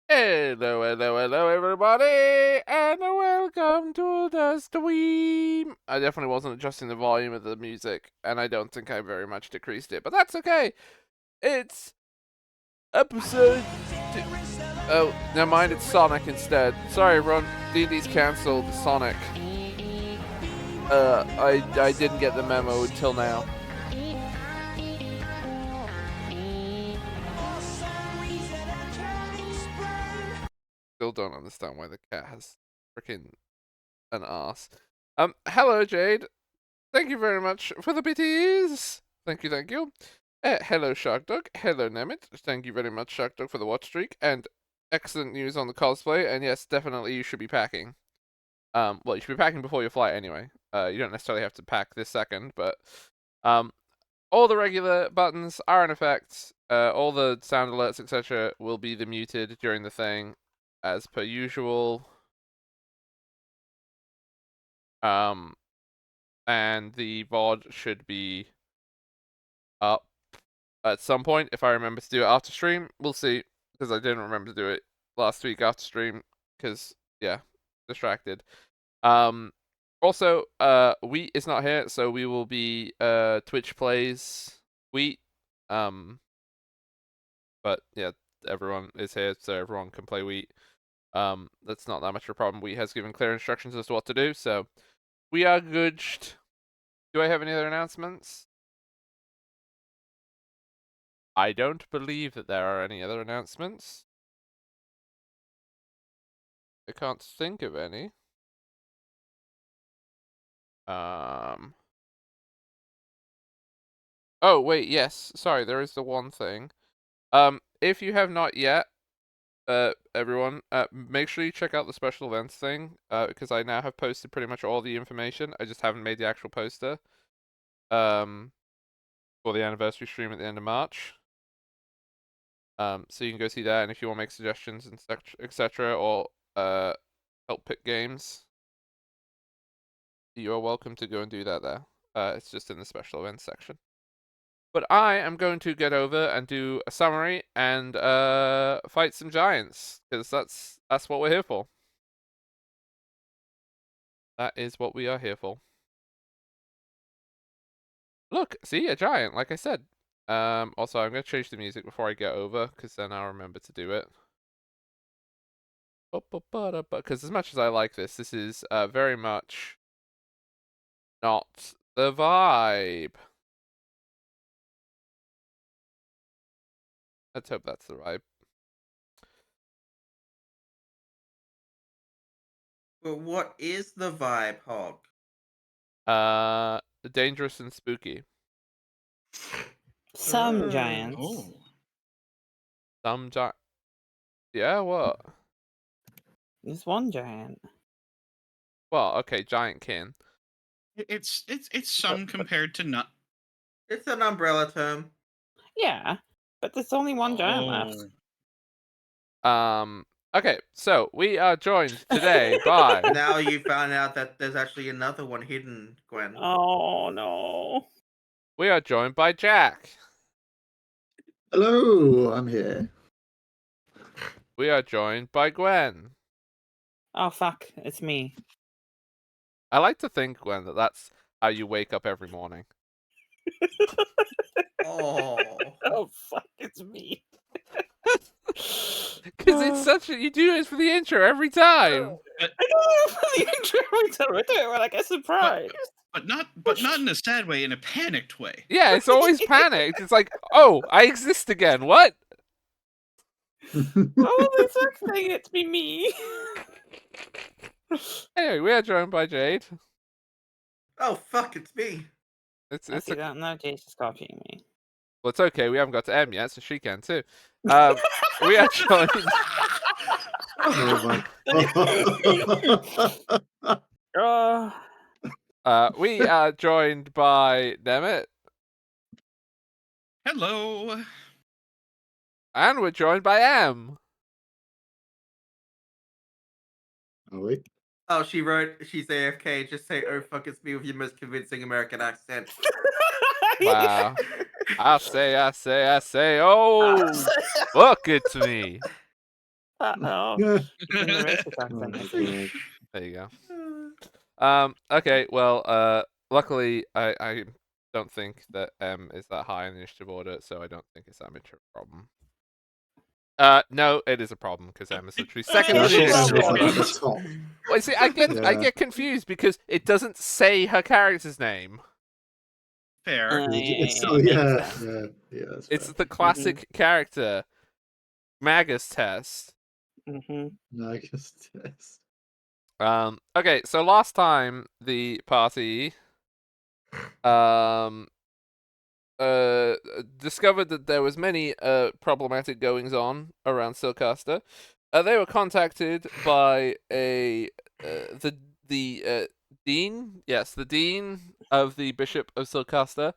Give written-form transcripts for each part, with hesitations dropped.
Hello, everybody, and welcome to the stream. I definitely wasn't adjusting the volume of the music, and I don't think I very much decreased it, but that's okay. It's episode. Oh, never mind. It's Sonic instead. Sorry, everyone. D&D's cancelled. Sonic. I didn't get the memo until now. Still don't understand why the cat has freaking an ass. Hello, Jade. Thank you very much for the bitties. Thank you. Hello, Shark Dog. Hello, Nemit. Thank you very much, Shark Dog, for the watch streak. And excellent news on the cosplay. And yes, definitely you should be packing. Well, you should be packing before your flight anyway. You don't necessarily have to pack this second, but all the regular buttons are in effect. All the sound alerts, etc., will be muted during the thing, as per usual. And the VOD should be up at some point if I remember to do it after stream. We'll see, because I didn't remember to do it last week after stream, because, yeah, distracted. Also, Wheat is not here, so we will be, Twitch plays Wheat. But, yeah, everyone is here, so everyone can play Wheat. That's not that much of a problem. Wheat has given clear instructions as to what to do, so we are good. Do I have any other announcements? I don't believe that there are any other announcements. I can't think of any. Oh, wait, yes. Sorry, there is the one thing. If you have not yet, everyone, make sure you check out the special events thing, because I now have posted pretty much all the information. I just haven't made the actual poster. For the anniversary stream at the end of March. So you can go see that, and if you want to make suggestions and etc., or help pick games, you are welcome to go and do that there. It's just in the special events section. But I am going to get over and do a summary and fight some giants, because that's what we're here for. That is what we are here for. Look, see, a giant, like I said. Also, I'm going to change the music before I get over, because then I'll remember to do it. Because as much as I like this is very much not the vibe. Let's hope that's the vibe. But what is the vibe, Hog? Dangerous and spooky. Some giants. Oh. Some giant. Yeah, what? There's one giant. Well, okay, giant kin. It's some compared to not. It's an umbrella term. Yeah, but there's only one giant left. Okay, so we are joined today by. Now you found out that there's actually another one hidden, Gwen. Oh no. We are joined by Jack. Hello, I'm here. We are joined by Gwen. Oh fuck, it's me. I like to think, Gwen, that that's how you wake up every morning. Oh. Oh fuck, it's me. Because it's such a. You do it for the intro every time. I do it for the intro every time. I do it when I get surprised. But not in a sad way, in a panicked way. Yeah, it's always panicked. It's like, oh, I exist again. What? Oh, this thing, it's me. Anyway, we are joined by Jade. Oh fuck, it's me. It's You don't know, Jace is copying me. Well, it's okay. We haven't got to M yet, so she can too. We are joined. We are joined by Nemit. Hello. And we're joined by M. Are we? Oh, she's AFK. Just say, oh fuck, it's me with your most convincing American accent. Wow. I say, oh, look, it's me. Uh-oh. Yeah. In the racist Oh accent, I my see. god. There you go. Okay, well, luckily, I don't think that M is that high in the initiative order, so I don't think it's that much of a problem. No, it is a problem because M is literally second Yeah, in the she's initiative problem. order. at the top. Well, see, I Yeah. get confused because it doesn't say her character's name. Fair. It's it oh makes yeah, sense. yeah, that's It's fair. the classic character, Magus test. Mm-hmm. No, I guess yes. Okay, so last time the party um discovered that there was many problematic goings on around Silcaster. They were contacted by the dean, yes, the dean of the Bishop of Silcaster,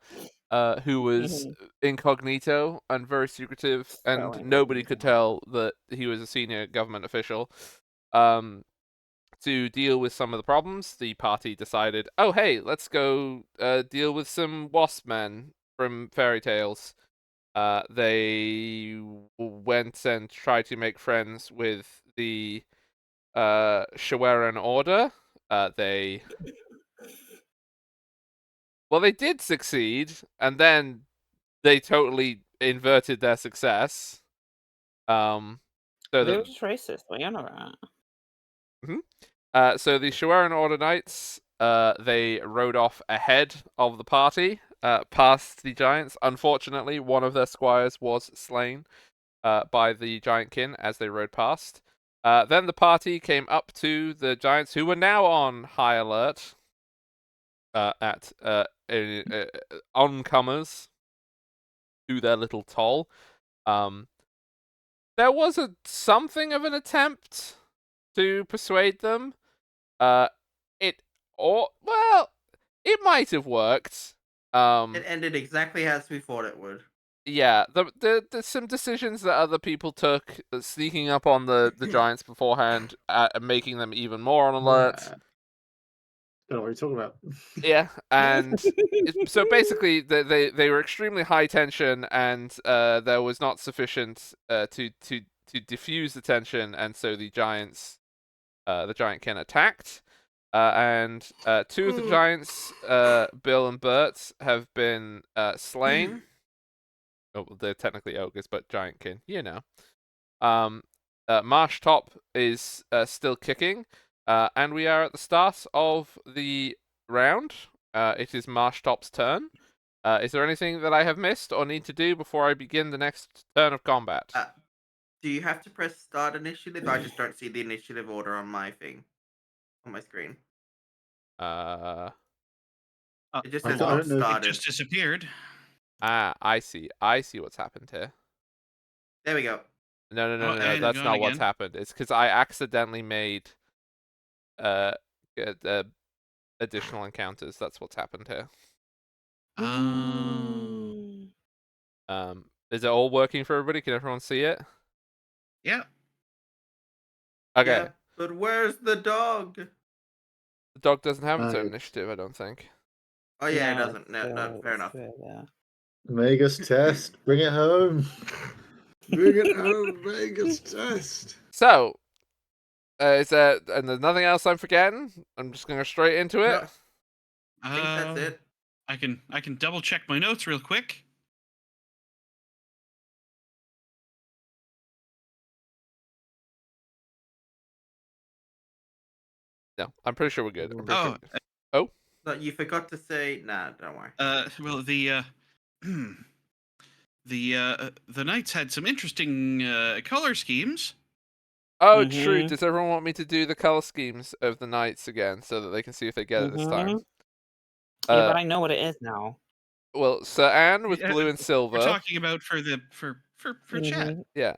who was incognito and very secretive, and nobody could tell that he was a senior government official. To deal with some of the problems, the party decided, oh hey, let's go deal with some wasp men from fairy tales. They went and tried to make friends with the Shawaran Order. They did succeed, and then they totally inverted their success. So They that were just racist. What are you on about? So the Shawaran Order Knights, they rode off ahead of the party, past the giants. Unfortunately, one of their squires was slain by the giant kin as they rode past. Then the party came up to the giants, who were now on high alert at oncomers to their little toll. There was something of an attempt to persuade them. It it might have worked. It ended exactly as we thought it would. Yeah, the some decisions that other people took, sneaking up on the giants beforehand, and making them even more on alert. Don't know what you're talking about. Yeah, and so basically, they were extremely high tension, and there was not sufficient to diffuse the tension, and so the giant kin attacked. And two of the giants, Bill and Bert, have been slain. Oh, they're technically ogres, but giant kin, you know. Marsh Top is still kicking, and we are at the start of the round. It is Marsh Top's turn. Is there anything that I have missed or need to do before I begin the next turn of combat? Do you have to press start initiative? I just don't see the initiative order on my thing, on my screen. It just I says don't not know. It started. just disappeared. I see. I see what's happened here. There we go. No. Hey, they're That's going not what's again. happened. It's because I accidentally made uh, additional encounters. That's what's happened here. Mm. Is it all working for everybody? Can everyone see it? Yeah. Okay. Yeah, but where's the dog? The dog doesn't have its own Nice. initiative, I don't think. Oh yeah, it No, doesn't. No, fair enough. Yeah. Vegas test. Bring it home. Bring it home, Vegas test. So, is there and there's nothing else I'm forgetting? I'm just gonna go straight into it. No. I think that's it. I can double check my notes real quick. No, I'm pretty sure we're good. I'm pretty Oh, sure. No, you forgot to say. Nah, don't worry. well, the knights had some interesting color schemes. Oh, true. Does everyone want me to do the color schemes of the knights again so that they can see if they get it this time? Yeah, but I know what it is now. Well, Sir Anne was Yeah, blue and silver. We're talking about for chat. Yeah,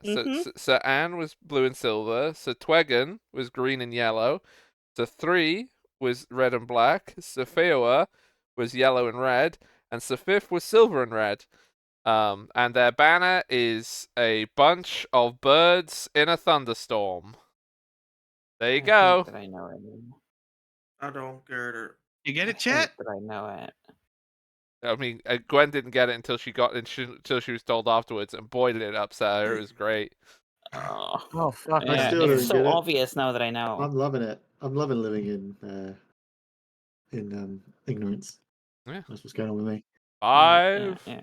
so Anne was blue and silver. Sir Twegan was green and yellow. Sir 3 was red and black. Sir Feoa was yellow and red. And Sir 5 was silver and red. And their banner is a bunch of birds in a thunderstorm. There you go. That I know it. I don't get it. You get it, chat? That I know it. I mean, Gwen didn't get it until she was told afterwards, and boy did it upset her. It was great. Oh, Oh fuck! yeah, still it's don't so get it. obvious now that I know. I'm loving it. I'm loving living in ignorance. Yeah. That's what's going on with me. Five, Yeah.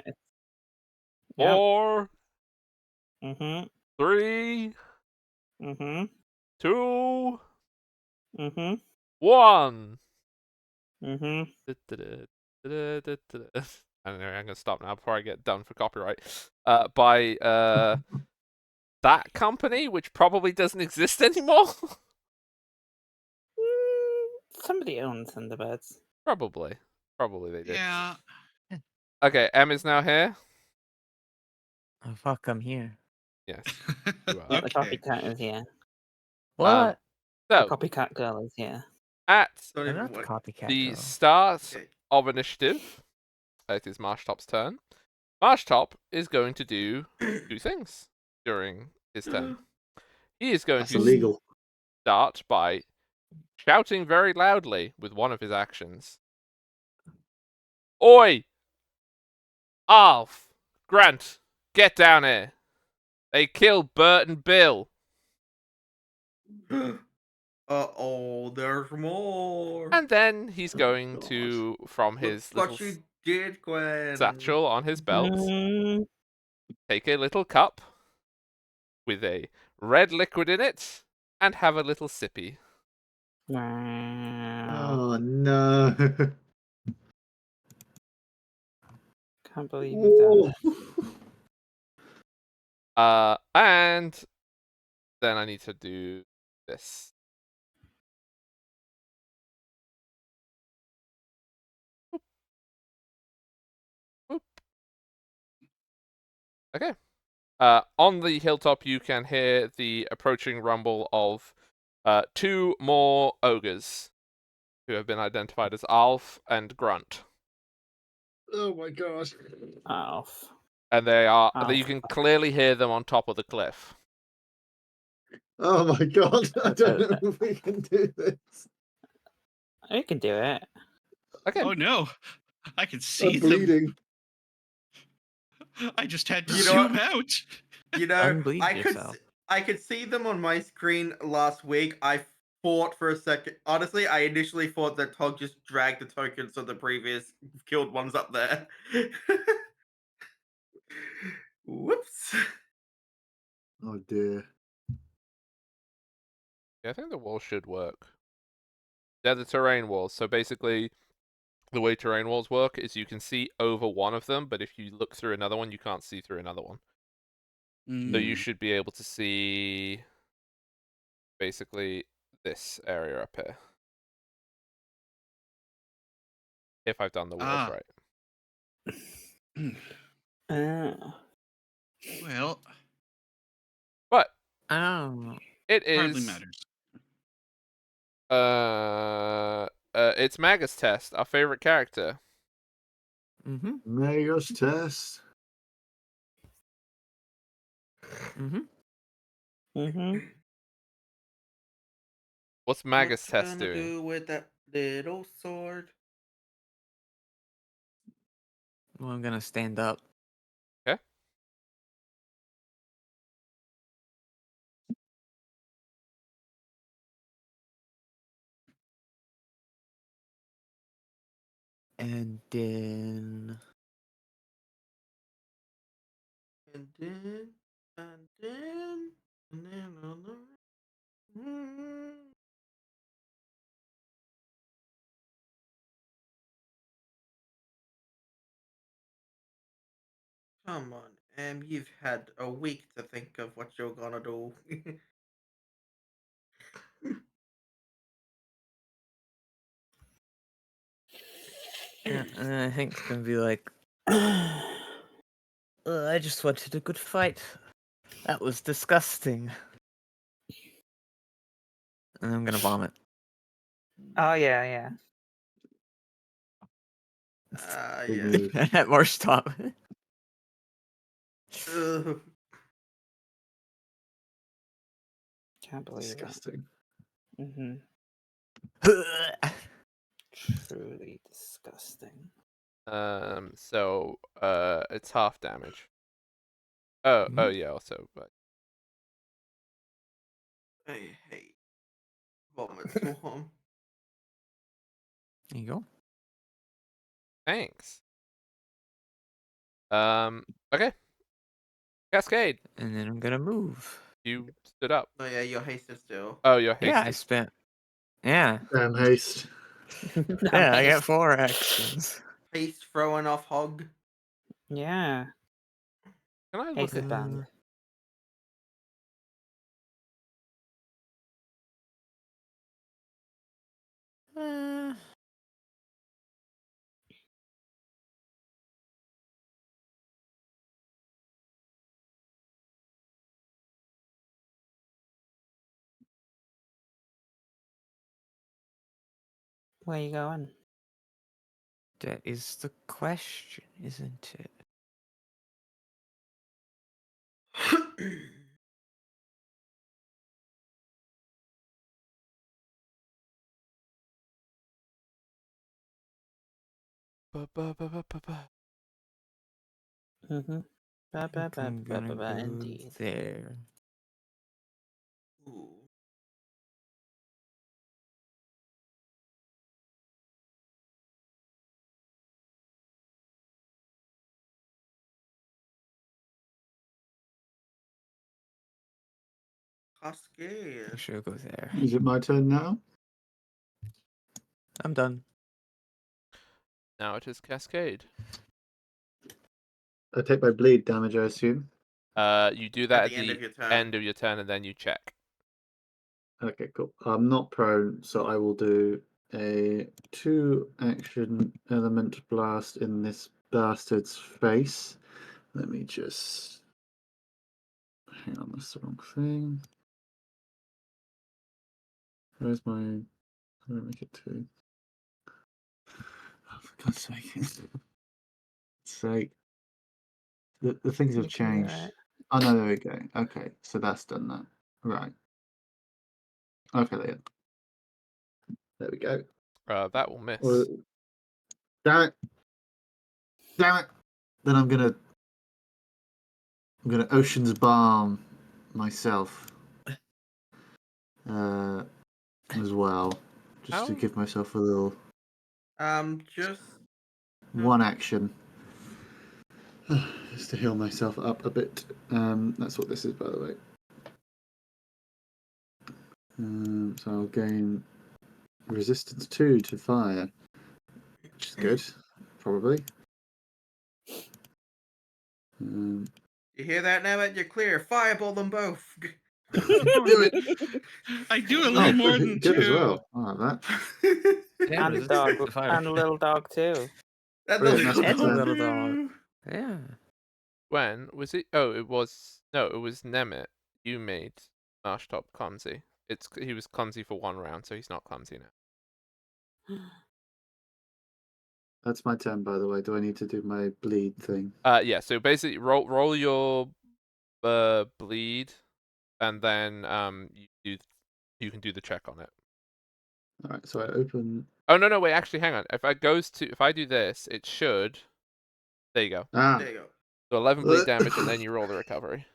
Yeah. 4, Mhm. 3, Mhm. 2, Mhm. 1. Mhm. Anyway, I'm gonna stop now before I get done for copyright. By that company, which probably doesn't exist anymore. Somebody owns Thunderbirds. Probably they did. Yeah. Okay, M is now here. Oh fuck! I'm here. Yes, you are. Yeah, the Okay. copycat is here. What? The So copycat girl is here. at Don't I'm even not the want. copycat the girl. start Okay. of initiative, it is Marshtop's turn. Marshtop is going to do 2 things during his turn. He is going That's to illegal. start by shouting very loudly with one of his actions. Oi! Alf! Grant! Get down here! They killed Bert and Bill! Uh-oh, there's more. And then he's Oh, going God. to, from his Look little what you did, Gwen. satchel on his belt, Mm, take a little cup with a red liquid in it and have a little sippy. wow. Oh no. Can't believe you've done Whoa. And then I need to do this. Boop. Okay. On the hilltop, you can hear the approaching rumble of 2 more ogres who have been identified as Alf and Grunt. Oh my gosh. Alf. And they are. Alf. You can clearly hear them on top of the cliff. Oh my god. I don't know if we can do this. You can do it. Okay. Oh no. I can I'm see them. bleeding. I just had to You know zoom what? out. You know, Unbleed yourself. I could see them on my screen last week. I thought for a second. Honestly, I initially thought that Tog just dragged the tokens of the previous killed ones up there. Whoops. Oh dear. Yeah, I think the wall should work. They're the terrain walls. So basically, the way terrain walls work is you can see over one of them, but if you look through another one, you can't see through another one. So you Mm. should be able to see basically this area up here. If I've done the walls Ah. right. Oh. Well, But Oh. it hardly is matters. it's Magus Test, our favorite character. Mm-hmm. Magus test. Mm-hmm. Mm-hmm. What's Magus What you Test gonna doing? do with that little sword? Well, I'm gonna stand up. Okay. And then And then, and then, and then, and then. Come on, you've had a week to think of what you're gonna do. yeah, and I think it's gonna be like, I just wanted a good fight. That was disgusting. And I'm gonna vomit. Oh yeah, yeah. Big Yeah. move. At more stop. Ugh. Can't believe Disgusting. it. Mm-hmm. Truly disgusting. So it's half damage. Oh Mhm. yeah, also, but I hate Vomit Swarm. There you go. Thanks. Okay. Cascade. And then I'm gonna move. You stood up. Oh yeah, you're hasted still. Oh, you're hasty. Yeah, I spent. Yeah. Damn haste. Yeah, I got 4 actions. Haste throwing off hog. Yeah. Can I look Hasted at band. Uh, Where you going? that is the question, isn't it? Mm-hmm. I think I'm gonna go Indeed. there. Ooh. I Cascade. should go there. Is it my turn now? I'm done. Now it is Cascade. I take my bleed damage, I assume. You do that at the end of the your turn. end of your turn, and then you check. Okay, cool. I'm not prone, so I will do a 2-action element blast in this bastard's face. Let me just hang on, that's the wrong thing. Where's my? How do I make it 2? Oh, for God's sake! The things have You can do changed. it. Oh no, there we go. Okay, so that's done that. Right. Okay, there we go. That will miss. Or, damn it! Damn it! Then I'm gonna Ocean's Balm myself as well, just to How? give myself a little Just 1 action, just to heal myself up a bit. That's what this is, by the way. So I'll gain resistance 2 to fire, which is good, probably. you hear that now that you're clear. Fireball them both. Do it. I do a little more than good as 2. well. I like that. Yeah, And the resistance dog, to fire. and the little dog too. That Brilliant, little that's my dog turn. too. Little dog. Yeah. When was it? Oh, it was no, it was Nemeth. You made Marshtop clumsy. He was clumsy for 1 round, so he's not clumsy now. That's my turn, by the way. Do I need to do my bleed thing? Yeah. So basically, roll your bleed, and then you can do the check on it. All right, so I open. Oh no, wait, actually hang on. If I do this, it should. There you go. There you go. So 11 bleed damage, and then you roll the recovery.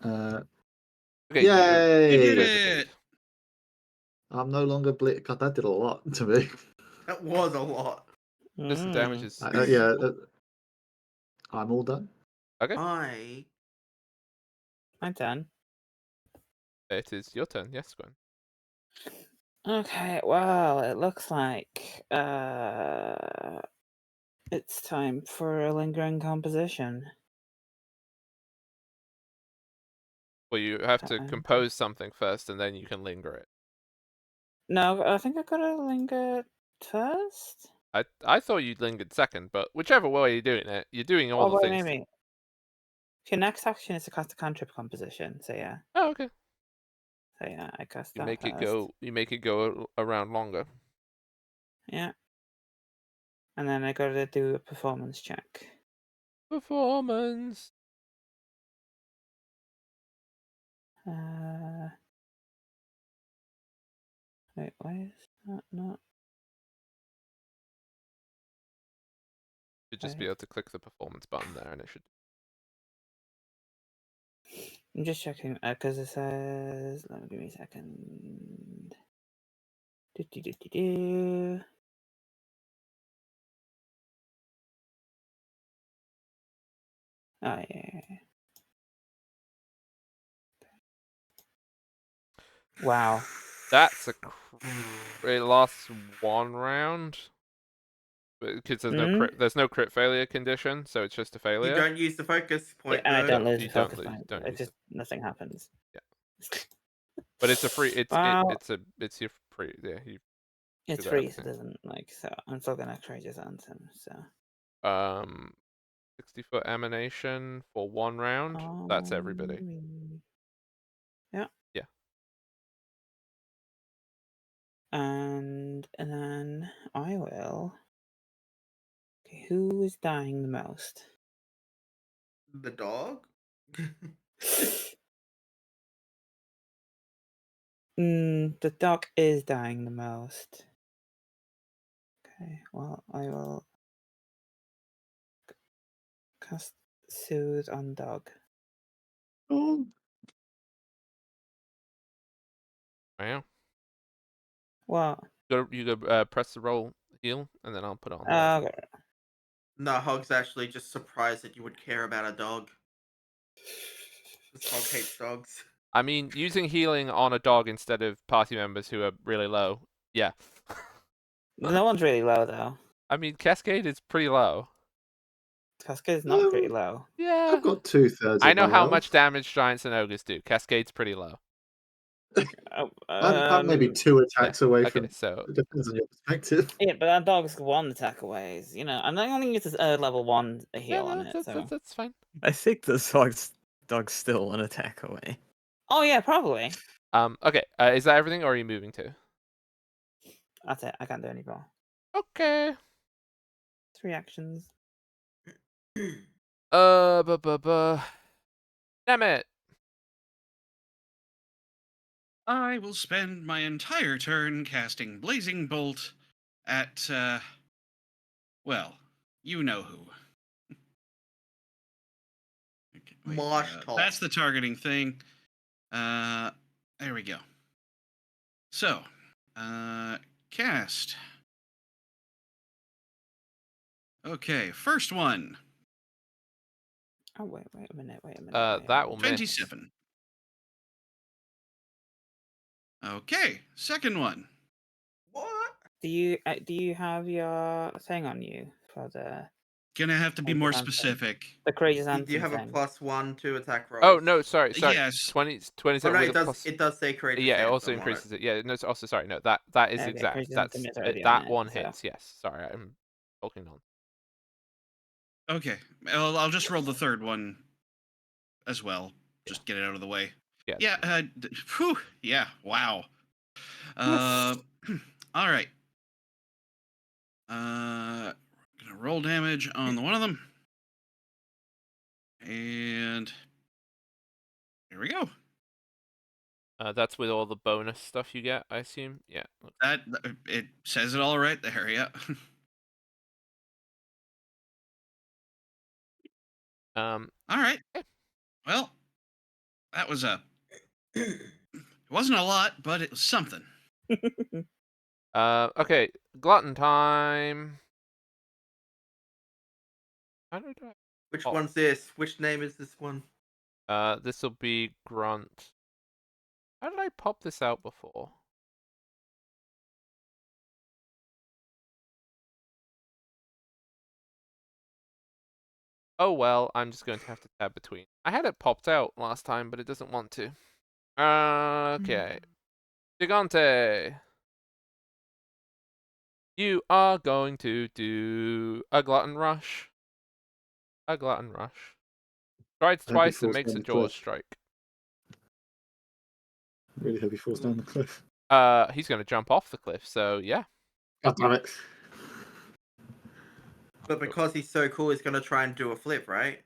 Okay, Yay! you Did cleared the bleed. it! I'm no longer bleed. God, that did a lot to me. That was a lot. Just the damage Mm. is Yeah, I'm all done. okay. My turn. It is your turn. Yes, Gwen. Okay, well, it looks like it's time for a lingering composition. Well, you have to Uh-oh. compose something first, and then you can linger it. No, I think I gotta linger first. I thought you'd lingered second, but whichever way you're doing it, you're doing all Oh, the wait, things. maybe. Your next action is to cast a cantrip composition, so yeah. Oh, okay. So yeah, I cast You that make it first. go. You make it go around longer. Yeah. And then I gotta do a performance check. Performance. Wait, why is that not? Should just be Right. able to click the performance button there, and it should. I'm just checking because it says. Let me give me a second. Do. Oh yeah. Wow. That's a. It lasts 1 round. Because there's no crit failure condition, so it's just a You failure. don't use the focus Yeah, point and I though. don't lose you the don't focus lose- point. don't It use just nothing happens. But it's a free. It's Wow. it's your free. Yeah, you It's that free, every so it time. doesn't like. So I'm still gonna try just answer him. So 60-foot emanation for 1 round. That's everybody. Yeah. Yeah. And then I will. Okay, who is dying the most? The dog. The dog is dying the most. Okay, well, I will cast Soothe on dog. Oh, Wow. What? You go press the roll heal, and then I'll put it on. Okay. No, Hog's actually just surprised that you would care about a dog. This Hog hates dogs. I mean, using healing on a dog instead of party members who are really low. Yeah. No one's really low though. I mean, Cascade is pretty low. Cascade is not pretty low. Yeah. I've got 2/3 I of know my how health. much damage giants and ogres do. Cascade's pretty low. Oh, I'm maybe 2 attacks away Okay, from. so It depends on your perspective. Yeah, but that dog's one attack away. You know, I'm only used to level 1 heal on it. So. that's fine. I think the dog's still an attack away. Oh yeah, probably. Okay. Is that everything, or are you moving to? That's it. I can't do any more. Okay. 3 actions. Damn it. I will spend my entire turn casting Blazing Bolt at, well, you know who. Okay, wait, Mosh Top. that's the targeting thing. There we go. So, cast. Okay, first one. Oh wait a minute. That will miss. 27. Okay, second one. What? Do you have your thing on you for the Gonna have to be Courageous more Anthem. specific. Courageous Do Anthem you have a thing? +1 to attack rolls? Oh no, sorry. Yes. 20 Oh no, with it a does. plus. It does say courageous. Yeah, it also Anthem on increases it. Yeah, no. Also, sorry. No, that is Okay, exact. Courageous That's Anthem is already on that it, one so. hits. Yes. Sorry, I'm talking on. Okay, I'll just roll the third one as well. Just get it out of the way. Yeah. Yeah. Whew. Yeah. Wow. All right. Gonna roll damage on the one of them, and here we go. That's with all the bonus stuff you get, I assume. Yeah. That it says it all right there. Yeah. Um. All right. Well, that was it wasn't a lot, but it was something. Okay. Glutton time. How did I? Which Oh. one's this? Which name is this one? This will be Grunt. How did I pop this out before? Oh well, I'm just going to have to tab between. I had it popped out last time, but it doesn't want to. Okay. Gigante. You are going to do a Glutton Rush. A Glutton Rush. Strides I hope he twice and falls makes down a the Jaws cliff. strike. Really hope he falls down the cliff. He's going to jump off the cliff, so yeah. God damn it. But because he's so cool, he's gonna try and do a flip, right?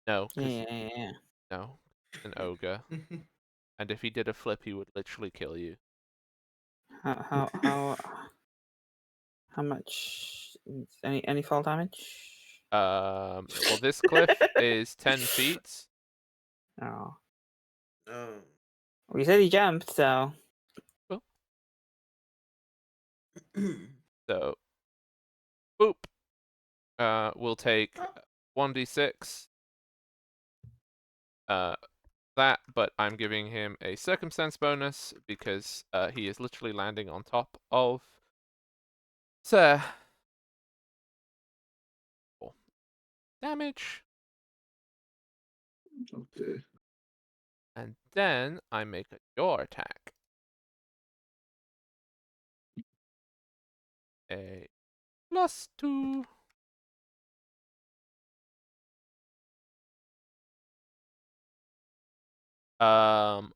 No, 'cause yeah. no. He's an ogre. And if he did a flip, he would literally kill you. How much? Any fall damage? Well, this cliff is 10 feet. Oh. Oh. Well, you said he jumped, so So, boop. We'll take 1d6. That, but I'm giving him a circumstance bonus because he is literally landing on top of Sir. Damage. Oh dear. And then I make a jaw attack. A +2.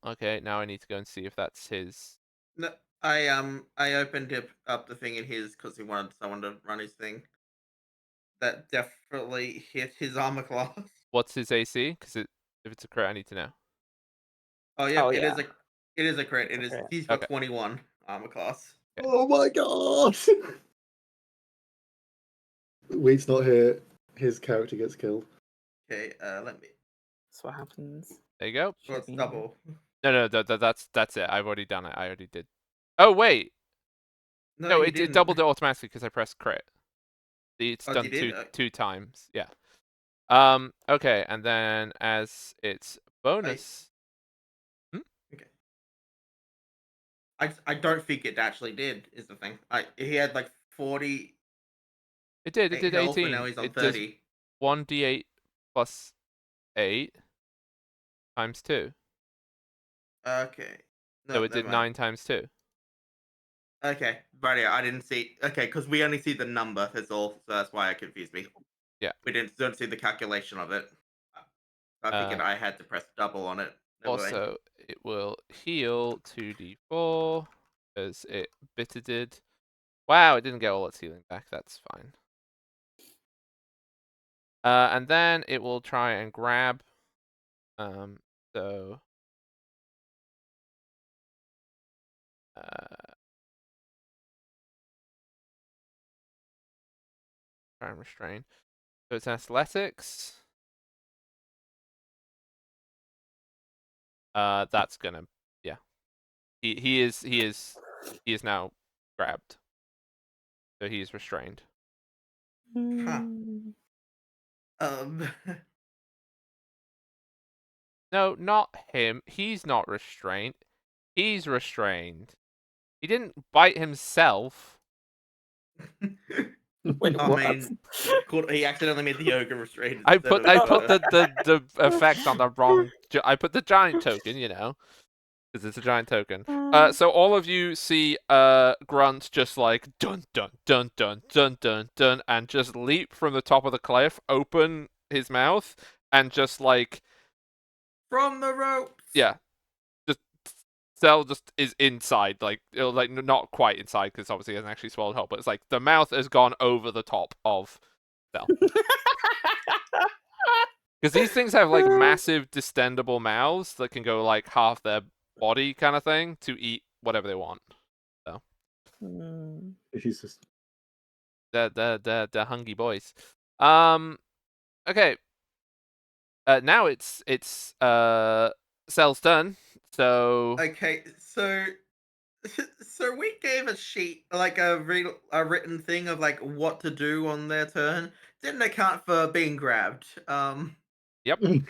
Okay, now I need to go and see if that's his. No, I opened up the thing in his because he wanted someone to run his thing. That definitely hit his armor class. What's his AC? Because if it's a crit, I need to know. Oh yeah, Oh, it is yeah. a crit. It It's a is. crit. He's got Okay. 21 armor class. Okay. Oh my god! Weed's not here. His character gets killed. Okay, let me. That's what happens. There you go. Well, it's Shooting. double. No, that's it. I've already done it. I already did. Oh wait, No, no, you it didn't. doubled it automatically because I pressed crit. It's Oh, done you did? two times. Yeah. Okay, and then as its bonus. Okay. I don't think it actually did. Is the thing. He had like 40 It did health, and 18. now he's on It does 30. 1d8 plus 8 times 2. Okay. So No, it never did mind. 9 times 2. Okay, right. Yeah, I didn't see. Okay, because we only see the number. That's all. So that's why it confused me. Yeah. We don't see the calculation of it. I figured Uh, I had to press double on it. Never mind. Also, it will heal 2d4 as it bitter did. Wow, it didn't get all its healing back. That's fine. And then it will try and grab. So. Try and restrain. So it's athletics. That's gonna. Yeah. He is now grabbed. So he is restrained. Huh. Mm. No, not him. He's not restrained. He's restrained. He didn't bite himself. Wait, I what? mean, he accidentally made the yoga restrained I instead put of. I put the effect on the wrong. I put the giant token, because it's a giant token. So all of you see Grunt just like dun dun dun dun dun dun dun, and just leap from the top of the cliff, open his mouth, and just like From the ropes. yeah, just Cell just is inside, like not quite inside because obviously it hasn't actually swallowed whole, but it's like the mouth has gone over the top of Cell. Because these things have like massive distendable mouths that can go like half their body kind of thing to eat whatever they want. So Mm. He's just the hungry boys. Okay. Now it's Cell's turn. So Okay, so so we gave a sheet, like a written thing of like what to do on their turn. Didn't account for being grabbed. yep. Well,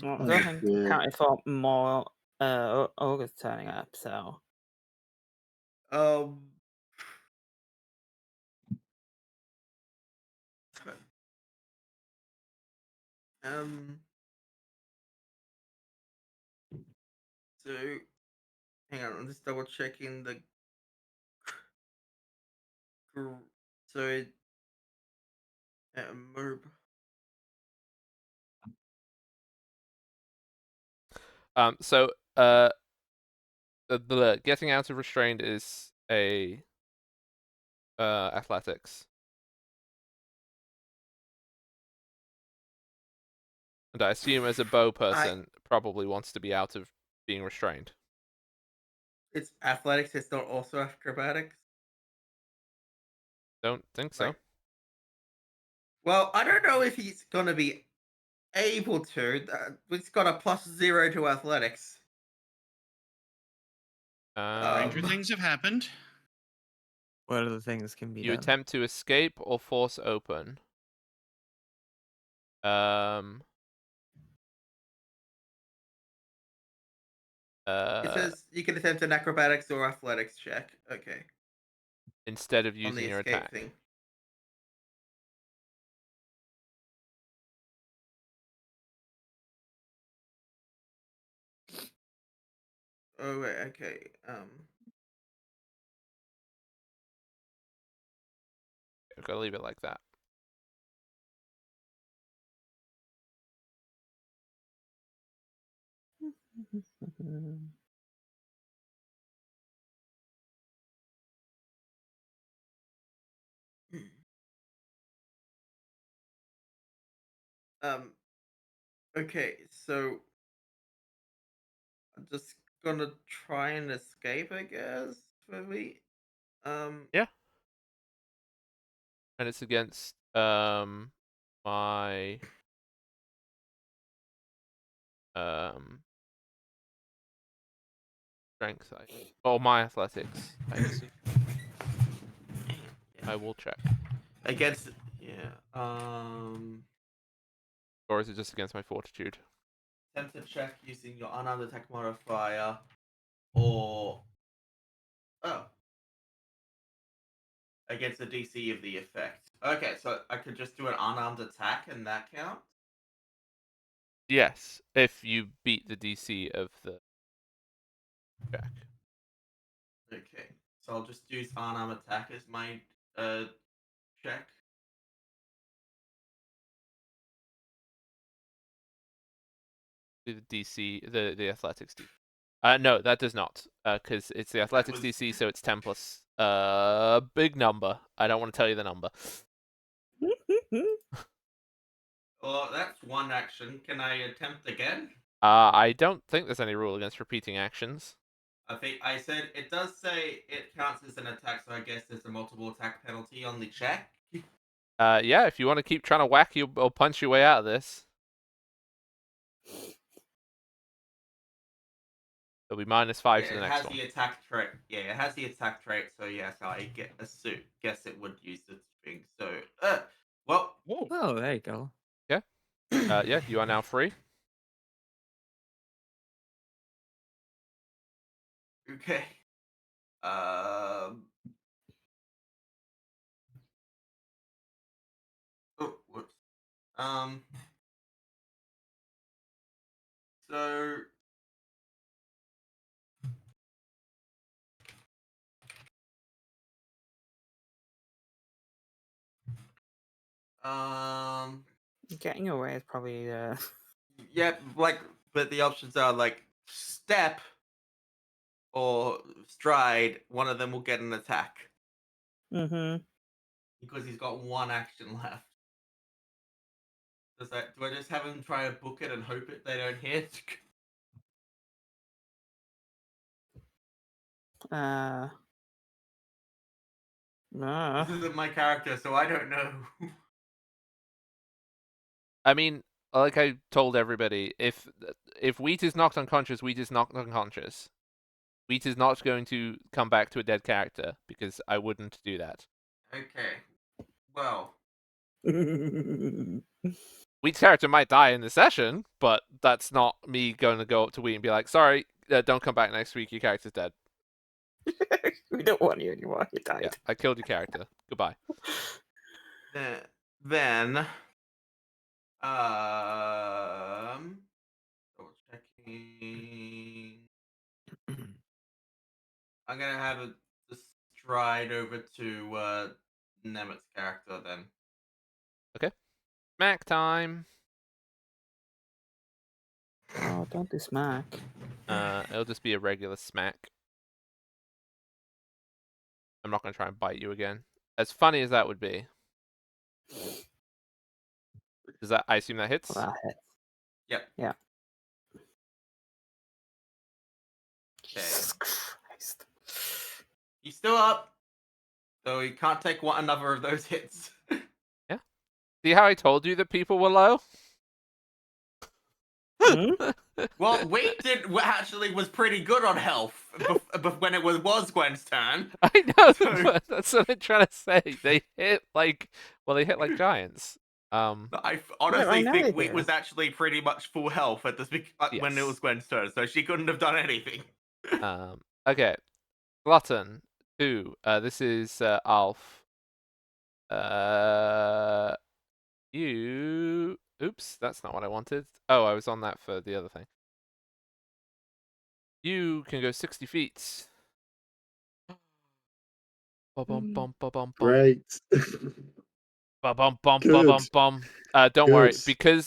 Oh, nothing dear. counted for more August turning up, so. Um. Um. So, hang on, I'm just double checking the. So, Merb. So the getting out of restraint is a athletics. And I assume as a bow person probably wants to be out of being restrained. It's athletics. It's not also acrobatics. Don't think so. Like, well, I don't know if he's gonna be able to. It's got a +0 to athletics. Stranger Um, things have happened. What other things can be You done? attempt to escape or force open. It says you can attempt an acrobatics or athletics check. Okay, Instead of on the using your escape attack. thing. Oh wait, okay. I'm gonna leave it like that. Um. Okay, so I'm just gonna try and escape, I guess. For me. Yeah. And it's against my strength, my athletics, I assume. I will check. Against yeah. Or is it just against my fortitude? Attempt to check using your unarmed attack modifier, or against the DC of the effect. Okay, so I could just do an unarmed attack, and that count. Yes, if you beat the DC of the check. Okay, so I'll just use unarmed attack as my check. The DC, the athletics DC. No, that does not. Because it's the athletics was- DC, so it's 10 plus big number. I don't want to tell you the number. Well, that's one action. Can I attempt again? I don't think there's any rule against repeating actions. I think I said it does say it counts as an attack, so I guess there's a multiple attack penalty on the check. Yeah, if you want to keep trying to whack you or punch your way out of this. It'll be -5 Yeah, to the it next has one. the attack trait. Yeah, it has the attack trait. So yes, I get a suit. Guess it would use this thing. So, well, Whoa. Oh, there you go. Yeah, you are now free. okay. Oh, whoops. So. Getting away is probably Yeah, like, but the options are like step or stride. One of them will get an attack Mm-hmm. because he's got one action left. Do I just have him try to book it and hope they don't hit? No. This isn't my character, so I don't know. I mean, like I told everybody, if Wheat is knocked unconscious, Wheat is knocked unconscious. Wheat is not going to come back to a dead character because I wouldn't do that. Okay. Well, Wheat's character might die in the session, but that's not me going to go up to Wheat and be like, "Sorry, don't come back next week. Your character's dead." We don't want you anymore. You died. Yeah, I killed your character. Goodbye. then, double checking. I'm gonna have the stride over to Nemet's character then. Smack time. Oh, don't do smack. It'll just be a regular smack. I'm not going to try and bite you again. As funny as that would be. Does that? I assume that hits. Well, that hits. Yep. Yeah. Okay. Jesus Christ. He's still up, so he can't take another of those hits. See how I told you that people were low? Hmm? Well, Wait actually was pretty good on health when it was Gwen's turn. I know, So- but that's what I'm trying to say. They hit like giants. I I honestly know think they Wheat do. was actually pretty much full health at when it Yes. was Gwen's turn, so she couldn't have done anything. Okay. Glutton 2. This is Alf. You. Oops, that's not what I wanted. Oh, I was on that for the other thing. You can go 60 feet. Ba-bum, bum, ba-bum, bum. Great. Ba-bum, bum, Good. ba-bum, bum. Don't worry, Good.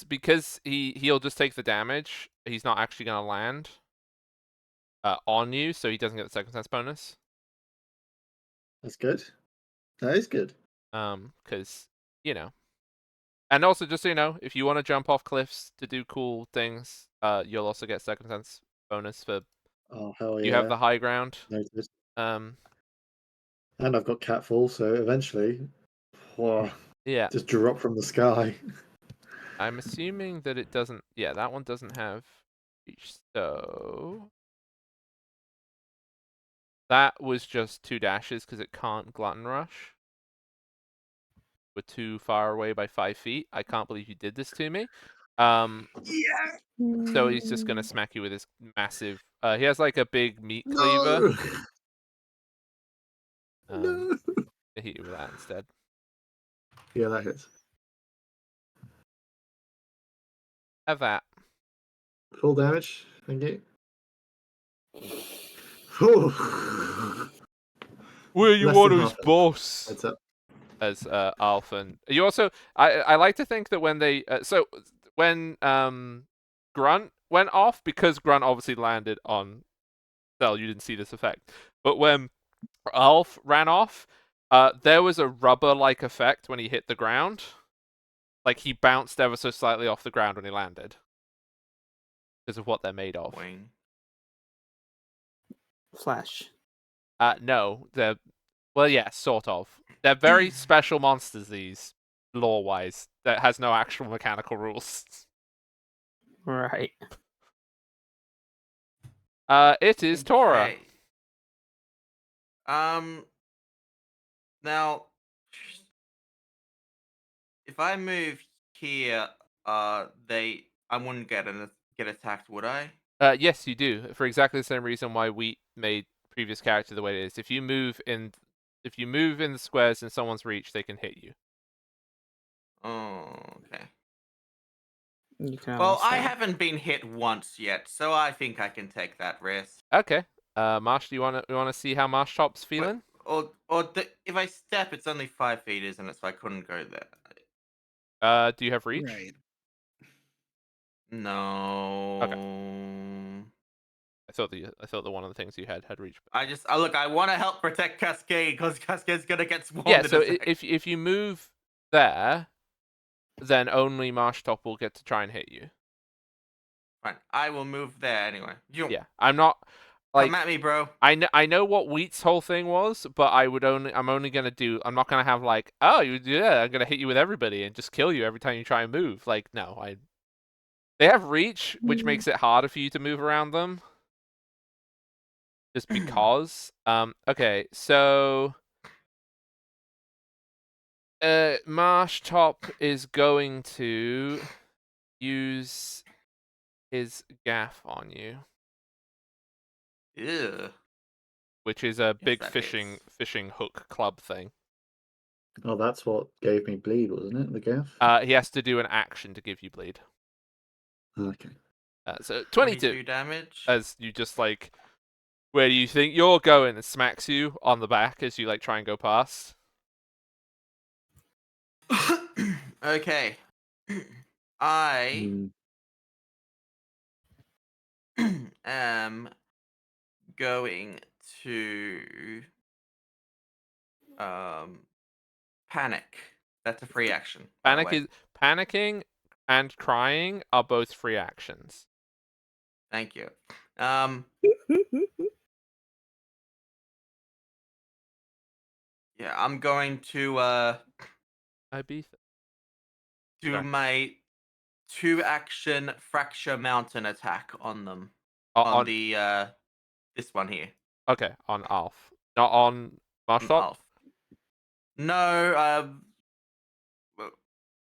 because he'll just take the damage. He's not actually gonna land on you, so he doesn't get the second sense bonus. That's good. That is good. Because you know. And also, just so you know, if you want to jump off cliffs to do cool things, you'll also get second sense bonus for Oh, hell you have yeah. the high ground. Noted. Um, And I've got catfall, so eventually, whoa, yeah, just drop from the sky. I'm assuming that it doesn't. Yeah, that one doesn't have reach. So that was just 2 dashes because it can't glutton rush. We're too far away by 5 feet. I can't believe you did this to me. Yeah. So he's just gonna smack you with his massive. He has like a big meat No! cleaver. No! To hit you with that instead. Yeah, that hits. Have that. Full damage. Thank you. Whew. Where you Less want than who's half health. boss? Heads up. As Alphen. You also, I like to think that when they, when Grunt went off, because Grunt obviously landed on Cell, you didn't see this effect. But when Alf ran off, there was a rubber-like effect when he hit the ground. Like he bounced ever so slightly off the ground when he landed. Because of what they're made of. Wing. Flash. No, they're, well, yeah, sort of. They're very special monsters, these, lore-wise, that has no actual mechanical rules. Right. It is Tora. Okay. Now, if I move here, I wouldn't get attacked, would I? Yes, you do. For exactly the same reason why we made previous character the way it is. If you move in the squares in someone's reach, they can hit you. Oh, okay. You can Well, almost I say. haven't been hit once yet, so I think I can take that risk. Okay. Marsh, do you wanna see how Marsh Top's feeling? If I step, it's only 5 feet, isn't it? So I couldn't go there. Do you have reach? Right. No. I thought the one of the things you had reach. Look. I want to help protect Cascade because Cascade's gonna get swarmed. Yeah. in So a sec. if you move there, then only Marsh Top will get to try and hit you. Fine, I will move there anyway. Yeah. I'm not like. Come at me, bro. I know what Wheat's whole thing was, but I'm only gonna do, I'm not gonna have like, oh, I'm gonna hit you with everybody and just kill you every time you try and move. Like, no, they have reach, which makes it harder for you to move around them. Just because. Okay, so Marsh Top is going to use his gaff on you, Ew. which is a Yes, big that fishing hook club thing. Oh, that's what gave me bleed, wasn't it? The gaff? He has to do an action to give you bleed. Okay. So 22 damage. as you just like, where do you think you're going? And smacks you on the back as you like try and go past. Okay. I Mm. am going to panic. That's a free action, by the way. Panicking and crying are both free actions. Thank you. Yeah, I'm going to I beat. do Sorry. my 2-action Fracture Mountain attack on them. On, On the this one here. okay, on Alf, not on On Marshall. Alf. No,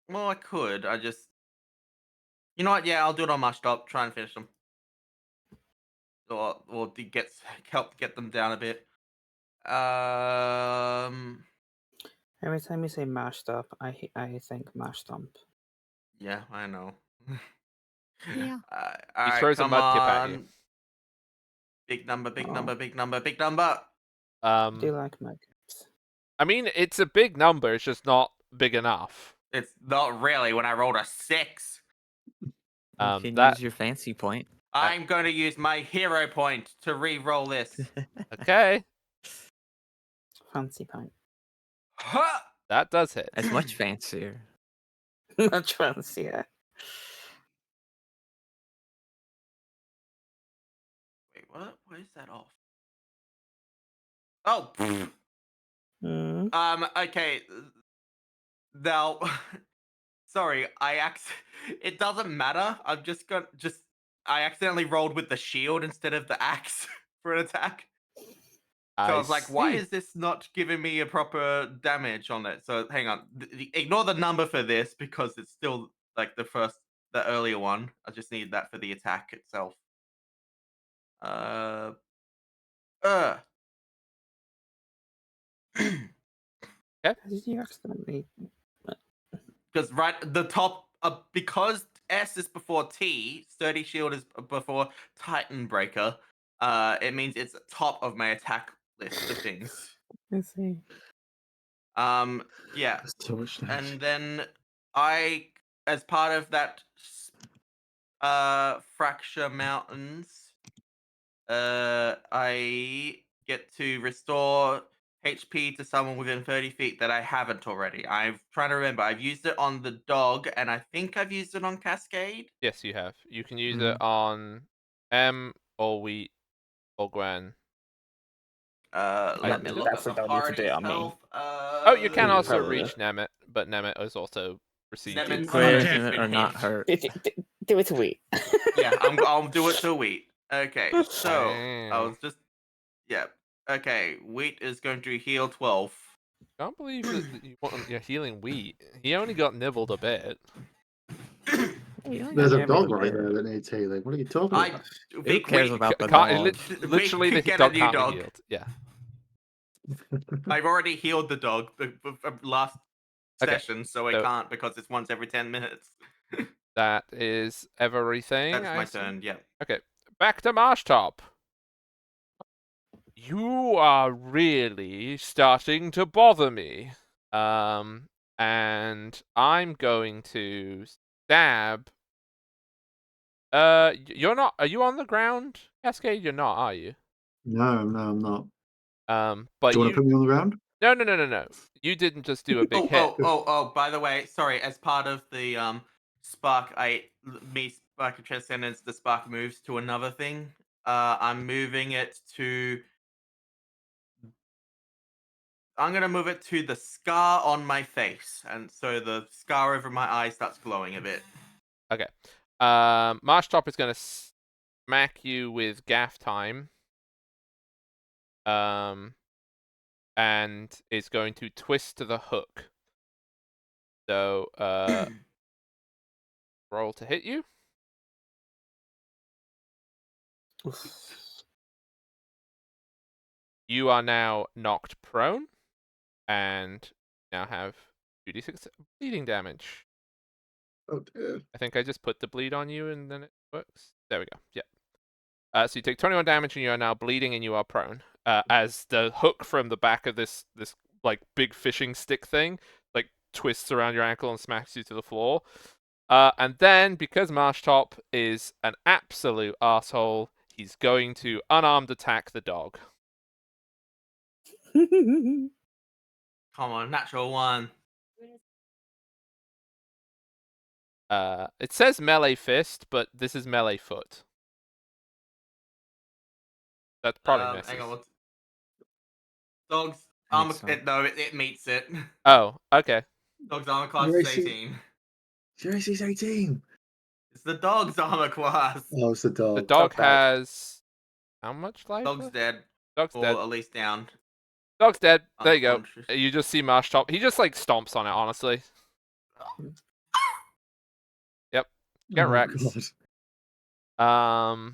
well, I could. I just, you know what? Yeah, I'll do it on my stop. Try and finish them, or help get them down a bit. Every time you say mashed up, I think mash stomp. Yeah, I know. Yeah. All He right, throws a come mudkip at you. on. Big number, big Oh. number, big number, big number. I do like mudkips. I mean, it's a big number. It's just not big enough. It's not really when I rolled a 6. You can That use your fancy point. I'm going to use my hero point to re-roll this. okay. Fancy point. Huh! That does hit. That's much fancier. Much fancier. Wait, what? Why is that off? Oh. Mm. Okay. Now, sorry, it doesn't matter. I'm just gonna I accidentally rolled with the shield instead of the axe for an attack. So I was like, why see. is this not giving me a proper damage on it? So hang on. Ignore the number for this because it's still like the earlier one. I just need that for the attack itself. Uh. How did you accidentally? Because the top, because S is before T, Sturdy Shield is before Titan Breaker. It means it's top of my attack list of things. I see. Yeah, That's too much damage. and then as part of that, Fracture Mountains, I get to restore HP to someone within 30 feet that I haven't already. I'm trying to remember. I've used it on the dog, and I think I've used it on Cascade. Yes, you have. You can use Mm. it on M or Wheat or Gwen. Let me did. look at Definitely the don't need to do party it on me. itself. Oh, you can Yeah, also probably. reach Nemeth, but Nemeth has also received Nemet's it. Gwen Nemet's been are not hit. hurt. Do it to wheat. Yeah, I'll do it to Wheat. Okay, so I Wow. was just Okay, Wheat is going to heal 12. Can't believe that you're healing Wheat. He only got nibbled a bit. There's a dog right there that needs healing. What are you talking I about? Who cares about the Can't, dog? literally, the get a dog new can't dog. be healed. Yeah. I've already healed the dog last Okay, session, so I so- can't because it's once every 10 minutes. That is everything. That's I my see. turn. Yeah. Okay, back to Marshtop. You are really starting to bother me. And I'm going to stab. You're not. Are you on the ground, Cascade? You're not, are you? No, I'm not. But Do you want to put me on the ground? No. You didn't just do a big hit. Oh, by the way, sorry, as part of the spark, Spark of Transcendence, the spark moves to another thing. I'm moving it to I'm gonna move it to the scar on my face, and so the scar over my eye starts glowing a bit. Okay. Marshtop is gonna smack you with gaff time. And is going to twist to the hook. So, roll to hit you. You are now knocked prone, and now have 2d6 bleeding damage. Oh dear. I think I just put the bleed on you, and then it works. There we go. Yeah. So you take 21 damage, and you are now bleeding, and you are prone. As the hook from the back of this like big fishing stick thing, like twists around your ankle and smacks you to the floor. And then, because Marshtop is an absolute asshole, he's going to unarmed attack the dog. Come on, natural one. It says melee fist, but this is melee foot. That probably misses. Hang on. Dog's I armor. think so. No, it meets it. Oh, okay. Dog's armor class Your is AC 18. Your AC's 18. It's the dog's armor class. Oh, it's the The dog. dog bag. has how much life? Dog's left? dead, Dog's or dead. at least down. Dog's dead. There you go. Unconscious. You just see Marsh Top. He just like stomps on it. Honestly. Yep. Get Oh, wrecked. God.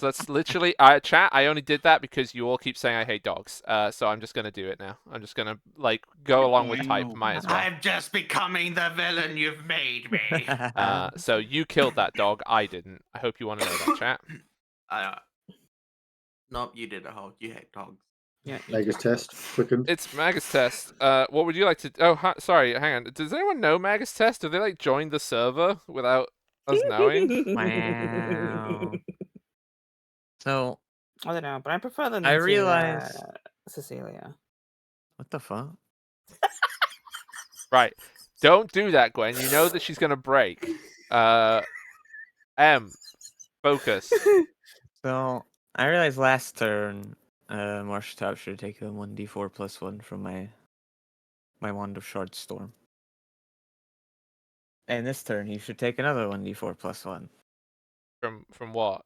That's literally chat. I only did that because you all keep saying I hate dogs. So I'm just gonna do it now. I'm just gonna like go along with type. Wow. Might as well. I'm just becoming the villain you've made me. So you killed that dog. I didn't. I hope you want to know that, chat. Nope, you did it, Hulk. You hate dogs. Yeah. Magus test quickened. It's Magus Test. What would you like to? Oh, sorry. Hang on. Does anyone know Magus Test? Do they like join the server without us knowing? Wow. So, I don't know, but I prefer them I to realize. Cecilia. What the fuck? Right. Don't do that, Gwen. You know that she's gonna break. Focus. So, I realized last turn, Marsh Top should take a 1d4 plus 1 from my Wand of Shard Storm. And this turn, he should take another 1d4 plus 1. From what?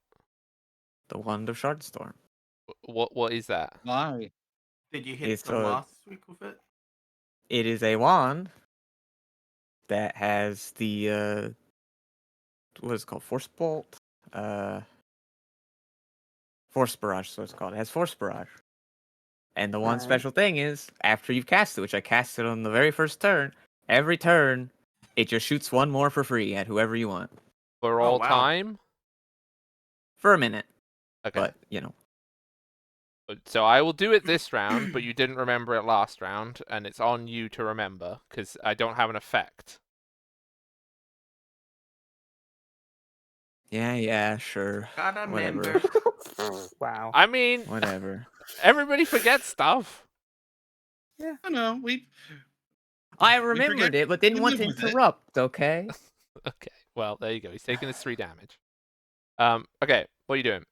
The Wand of Shard Storm. What is that? Why? Did you hit It's them a- last week with it? It is a wand that has the what is it called? Force Bolt? Force Barrage is what it's called. It has Force Barrage. And the one Right. special thing is, after you've cast it, which I cast it on the very first turn, every turn, it just shoots one more for free at whoever you want. For Oh, all wow. time? For a minute. Okay. But, you know. So I will do it this round, but you didn't remember it last round, and it's on you to remember, because I don't have an effect. Yeah, sure. Gotta Whatever. remember. Wow. I mean, Whatever. everybody forgets stuff. I know. I forget- remembered it, but didn't we want to live with it. interrupt, okay? Okay, well, there you go. He's taking his 3 damage. Okay, what are you doing?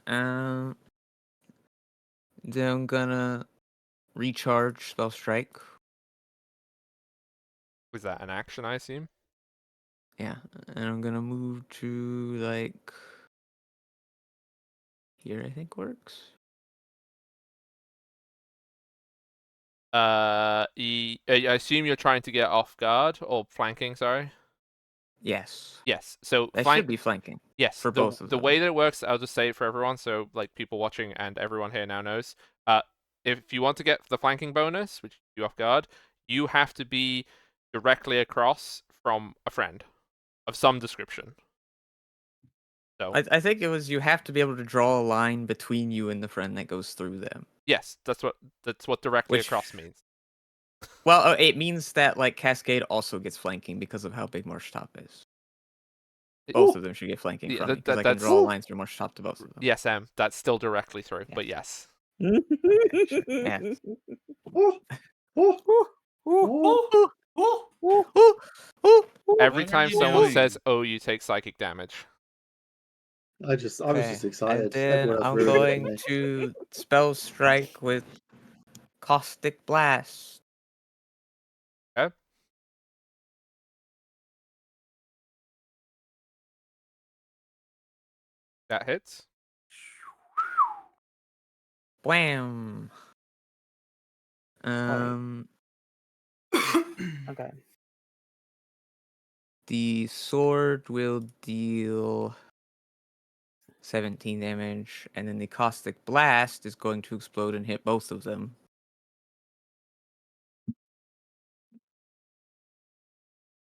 Then I'm gonna recharge Spell Strike. Was that an action, I assume? Yeah, and I'm gonna move to like here. I think works. I assume you're trying to get off guard or flanking. Sorry. Yes, Yes. So that flank. should be flanking. Yes. for both of the them. way that it works, I'll just say it for everyone, so like people watching and everyone here now knows. If you want to get the flanking bonus, which you off guard, you have to be directly across from a friend of some description. So I think it was you have to be able to draw a line between you and the friend that goes through them. yes, that's what directly Which- across means. Well, it means that like Cascade also gets flanking because of how big Marsh Top is. Both of them should get flanking Yeah, from me that- because I that- can draw that's- lines from Marsh Top to both of them. Yes, that's still directly through, Yeah. but yes. Yes. Every What are time you someone doing? says "oh," you take psychic damage. I was just Okay, excited. And then Everyone else I'm ruined it for going me. to Spell Strike with Caustic Blast. Okay. That hits. Wham! Okay. The sword will deal 17 damage, and then the Caustic Blast is going to explode and hit both of them.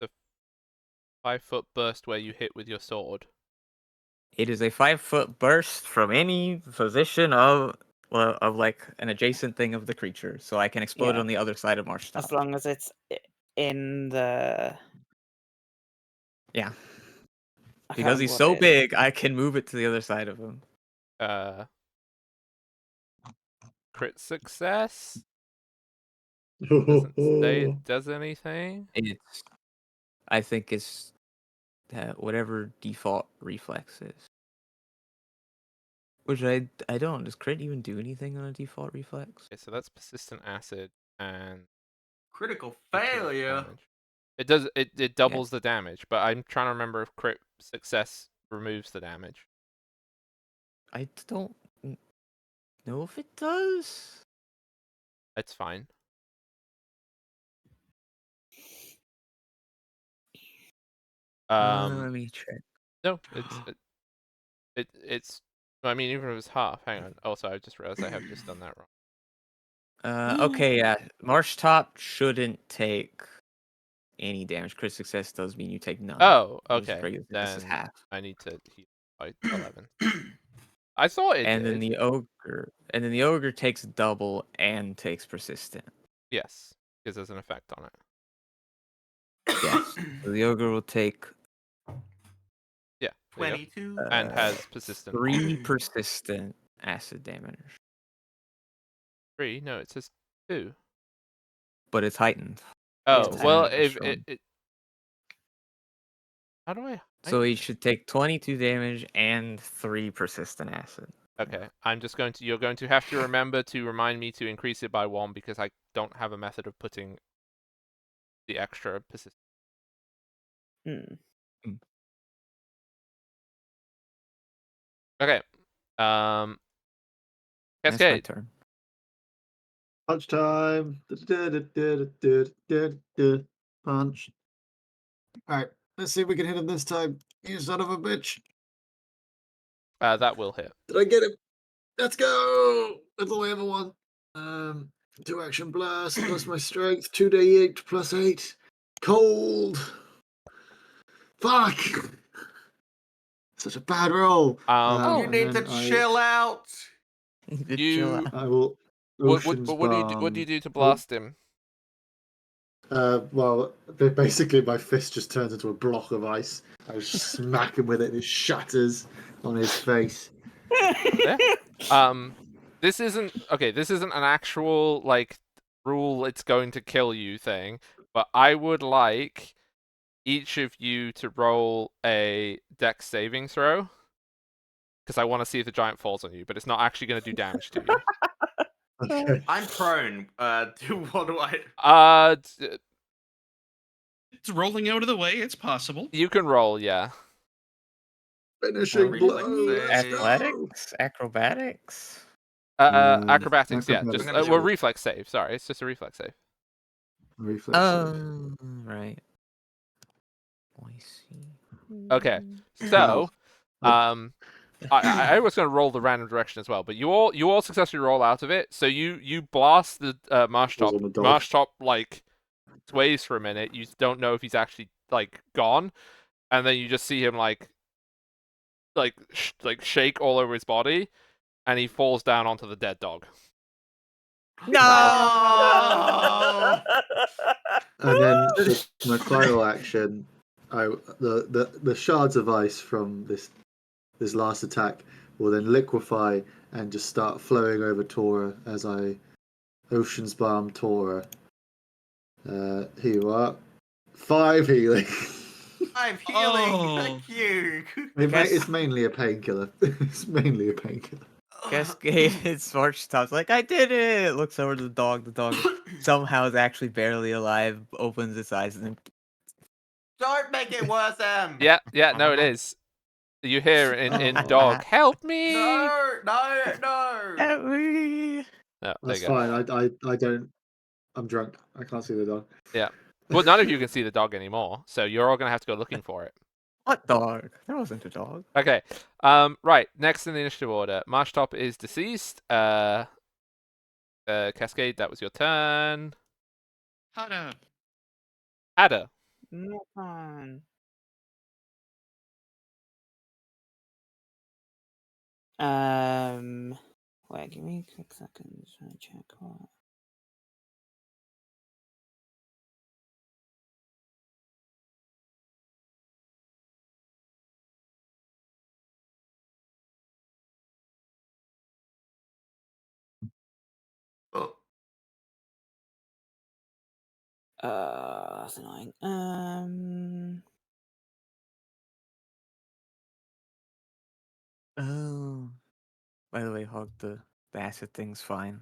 The 5-foot burst where you hit with your sword. It is a 5-foot burst from any position of like an adjacent thing of the creature, so I can explode Yeah. on the other side of Marsh Top. As long as it's in the. Yeah, I because can't he's remember so what it is. big, I can move it to the other side of him. Crit success. Doesn't say it does anything. It's, I think it's whatever default reflex is. Which I don't. Does crit even do anything on a default reflex? Okay, so that's persistent acid and Critical critical failure. damage. It does. It doubles the damage, but I'm trying to remember if crit success removes the damage. I don't know if it does. It's fine. Let me check. No, it's. I mean, even if it's half. Hang on. Also, I just realized I have just done that wrong. Okay, yeah. Marsh Top shouldn't take any damage. Crit success does mean you take none. Oh, Whereas okay. regular success is Then half. I need to heal by 11. I thought it And did. then the ogre takes double and takes persistent. Yes, because there's an effect on it. Yes. So the ogre will take Yeah. There you go. 22. And has persistent. 3 persistent acid damage, 3? No, it says 2. but it's heightened. Oh, it's well, heightened. if Strong. it. How do I? So he heighten it? should take 22 damage and 3 persistent acid. Okay, I'm just going to. You're going to have to remember to remind me to increase it by 1 because I don't have a method of putting the extra persistent. Hmm. Okay. That's my Cascade. turn. Punch time. Punch. Alright, let's see if we can hit him this time. You son of a bitch. That will hit. Did I get him? Let's go! That's all I ever want. 2 action blast plus my strength, 2d8 plus 8. Cold! Fuck! Such a bad roll. You And need to then chill out. You. I will What Ocean's what do you do, what do Balm. you do to blast him? Well, basically my fist just turns into a block of ice. I just smack him with it and it shatters on his face. This isn't okay. This isn't an actual like rule. It's going to kill you thing. But I would like each of you to roll a dex saving throw because I want to see if the giant falls on you. But it's not actually going to do damage to you. Okay. I'm prone. What do I? It's rolling out of the way. It's possible. You can roll, yeah. Finishing Reflex blow. Let's save. go. Athletics, acrobatics. Acrobatics, yeah. acrobatics. Just I'm gonna well, do- reflex save. Sorry, it's just a reflex save. Reflex save. Right. I see. Okay, Wow. so I was going to roll the random direction as well, but you all successfully roll out of it. So you blast the marsh Falls top. on the dog. Marsh top like sways for a minute. You don't know if he's actually like gone, and then you just see him like shake all over his body, and he falls down onto the dead dog. No! And then for my final action, the shards of ice from this last attack will then liquefy and just start flowing over Tora as I Ocean's Balm Tora. Here you are. 5 healing. I'm healing. Oh. Thank you. It's mainly a painkiller. It's mainly a painkiller. Cascade's March stops like, I did it! Looks over to the dog. The dog somehow is actually barely alive, opens its eyes, and then Don't make it worse, Em. Yeah, no, it is. You hear in dog, help me! No. Help me! No, there That's you go. fine. I don't. I'm drunk. I can't see the dog. Yeah. Well, none of you can see the dog anymore, so you're all gonna have to go looking for it. What dog? There wasn't a dog. Okay. Right. Next in the initiative order, Marshtop is deceased. Cascade, that was your turn. Hada. Ada. No fun. Wait, give me a quick second. Just trying to check what. Oh. That's annoying. Oh. By the way, Hog, the acid thing's fine.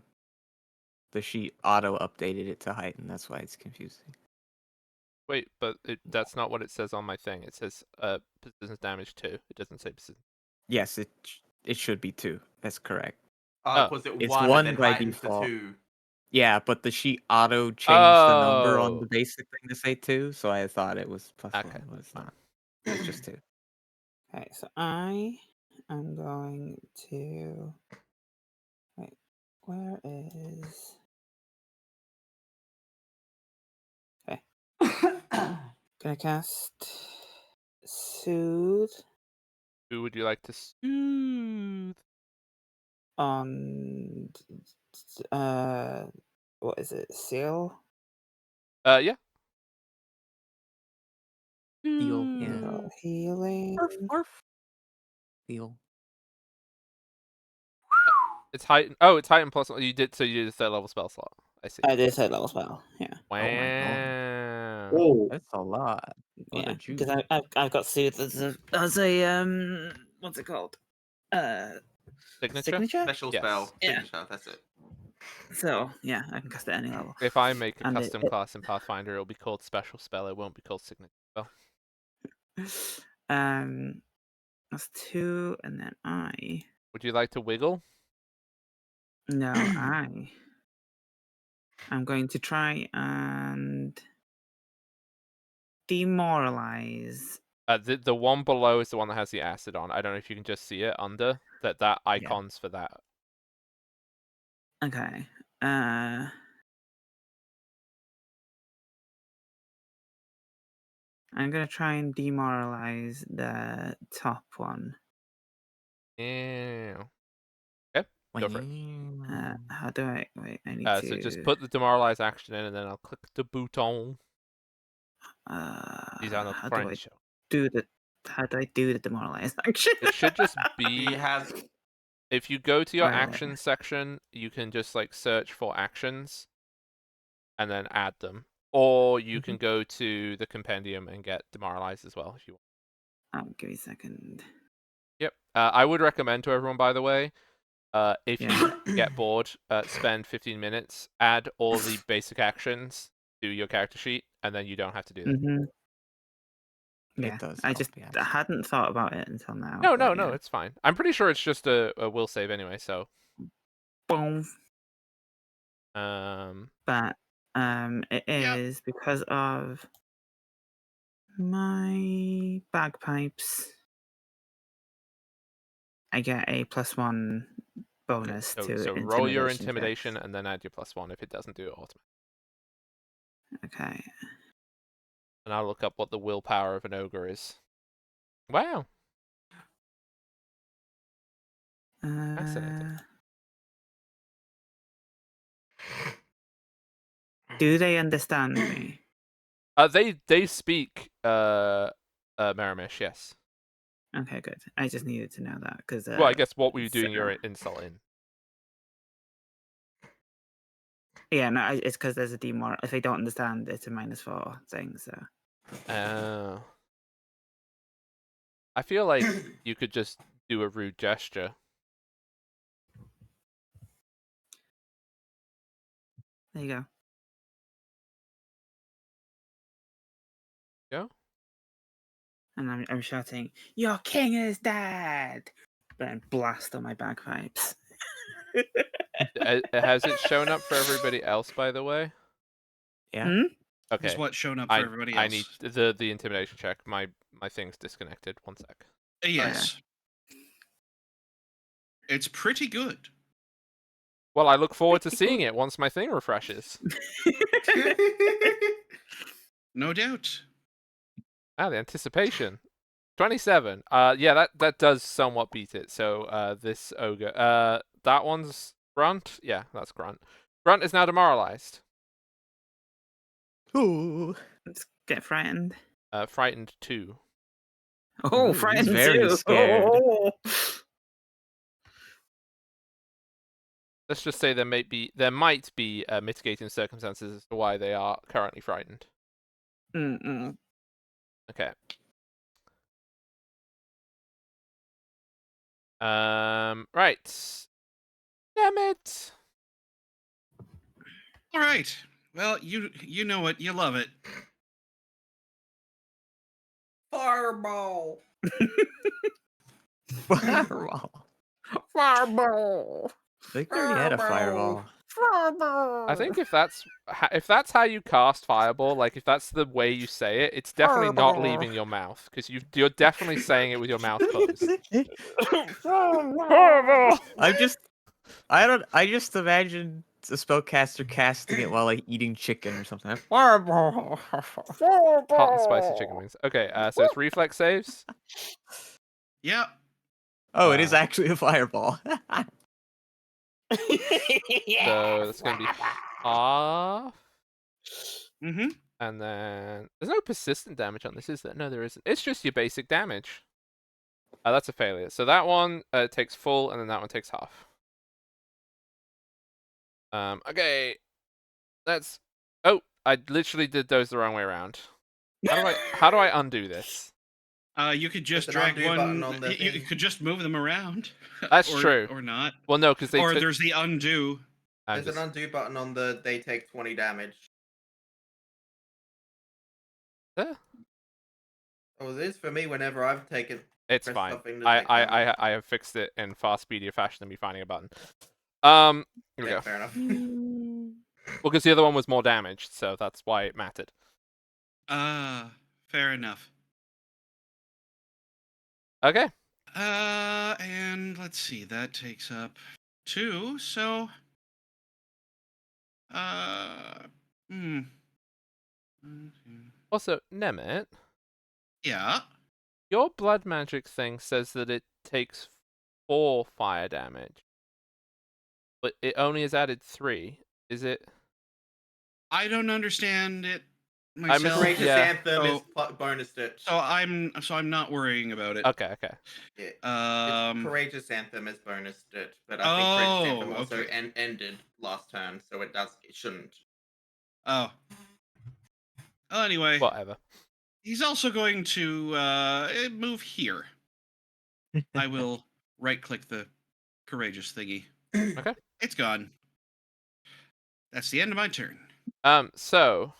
The sheet auto updated it to heighten, that's why it's confusing. Wait, but that's not what it says on my thing. It says persistence damage 2. It doesn't say persistence. Yes, it should be 2. That's correct. Oh. Was it It's 1 and 1 then by heightens to default. 2? Yeah, but the sheet auto changed the number on Oh. the basic thing to say 2, so I thought it was +1, Okay, but it's fine. not. It's just 2. Okay, so I am going to. Wait, where is. Okay. Gonna cast Soothe Who would you like to soothe? on. What is it? Seal? Yeah. Heal, yeah. So healing. Arf. Heal. It's heightened. Oh, it's heightened plus. You did a third level spell slot. I see. I did say level spell. Yeah. Wow. Oh my god. Oh, That's a lot. What Yeah, a juice. because I've got Soothe as a what's it called? Signature. Special Yes. spell. Yeah. Signature, that's it. So yeah, I can cast it at any level. If I make a And custom class in Pathfinder, it'll be called special spell. It won't be called signature spell. That's 2, and then I. Would you like to wiggle? No, I'm going to try and demoralize. The one below is the one that has the acid on. I don't know if you can just see it under that icon's for that. Okay. I'm gonna try and demoralize the top one. Yeah. Okay. Go for it. How do I wait? I need to. So just put the demoralize action in, and then I'll click the bouton. These are not How do I French. do the? How do I do the demoralize action? It should just He be. has If you go to your Right. actions section, you can just like search for actions, and then add them. Or you can go to the compendium and get demoralized as well if you want. Give me a second. Yep. I would recommend to everyone, by the way, if Yeah. you get bored, spend 15 minutes, add all the basic actions to your character sheet, and then you don't have to do that. Mm-hmm. Yeah, It does I help, just yes. I hadn't thought about it until now. No, but no, yeah. it's fine. I'm pretty sure it's just a will save anyway, so. Boom. But it is because of my bagpipes. I get a +1 bonus to so intimidation. roll your checks. intimidation and then add your +1 if it doesn't do it automatically. Okay. And I'll look up what the willpower of an ogre is. Wow. Fascinating. Do they understand me? They speak Merimish, yes. Okay, good. I just needed to know that because. Well, I guess what were you doing your insult in? Yeah, no, it's because there's a demor. If they don't understand, it's a -4 thing. So. I feel like you could just do a rude gesture. There you go. Go. And I'm shouting, "Your king is dead!" But I blast on my bagpipes. Has it shown up for everybody else, by the way? Yeah. Okay. Is what shown up for everybody else. I need the intimidation check. My thing's disconnected. 1 sec. Yes. It's pretty good. Well, I look forward to seeing it once my thing refreshes. No doubt. Ah, the anticipation. 27. Yeah, that does somewhat beat it. So, this ogre. That one's Grunt. Yeah, that's Grunt. Grunt is now demoralized. Ooh. Let's get frightened. Frightened 2. Oh, Ooh, frightened he's very too. scared. Oh. Let's just say there might be mitigating circumstances as to why they are currently frightened. Okay. Right. Damn it. All right. Well, you know it. You love it. Fireball. Fireball. Fireball. I think they already had a fireball. Fireball. I think if that's how you cast fireball, like if that's the way you say it, it's definitely not Fireball. leaving your mouth because you're definitely saying it with your mouth closed. Fireball. I just imagine the spellcaster casting it while like eating chicken or something. Fireball. Hot and spicy chicken wings. Okay, so it's reflex saves. Yeah. Oh, it is actually a fireball. So that's gonna be half, Mm-hmm. and then there's no persistent damage on this, is there? No, there isn't. It's just your basic damage. That's a failure. So that one takes full, and then that one takes half. Okay, that's. Oh, I literally did those the wrong way around. How do I undo this? You could just There's an drag undo button one. on the You thing. could just move them around. That's or, true. Or not. Well, no, because they Or took. there's the undo. I'm There's just. an undo button on the they take 20 damage. Yeah, Oh, it is for me whenever I've taken. it's Press fine. something to take damage. I have fixed it in far speedier fashion than me finding a button. Here we Yeah, go. fair enough. Well, because the other one was more damaged, so that's why it mattered. Fair enough. Okay. And let's see, that takes up 2, so hmm. Also, Nemit, Yeah. your blood magic thing says that it takes 4 fire damage, but it only has added 3. Is it? I don't understand it I'm myself. Courageous yeah. Anthem is So- bonus it. So I'm not worrying about it. Okay. Yeah. Courageous Anthem is bonus it, but I think Courageous Anthem also okay. ended last turn, so it shouldn't. Oh. Well, anyway, Whatever. he's also going to move here. I will right-click the courageous thingy. Okay. It's gone. That's the end of my turn. So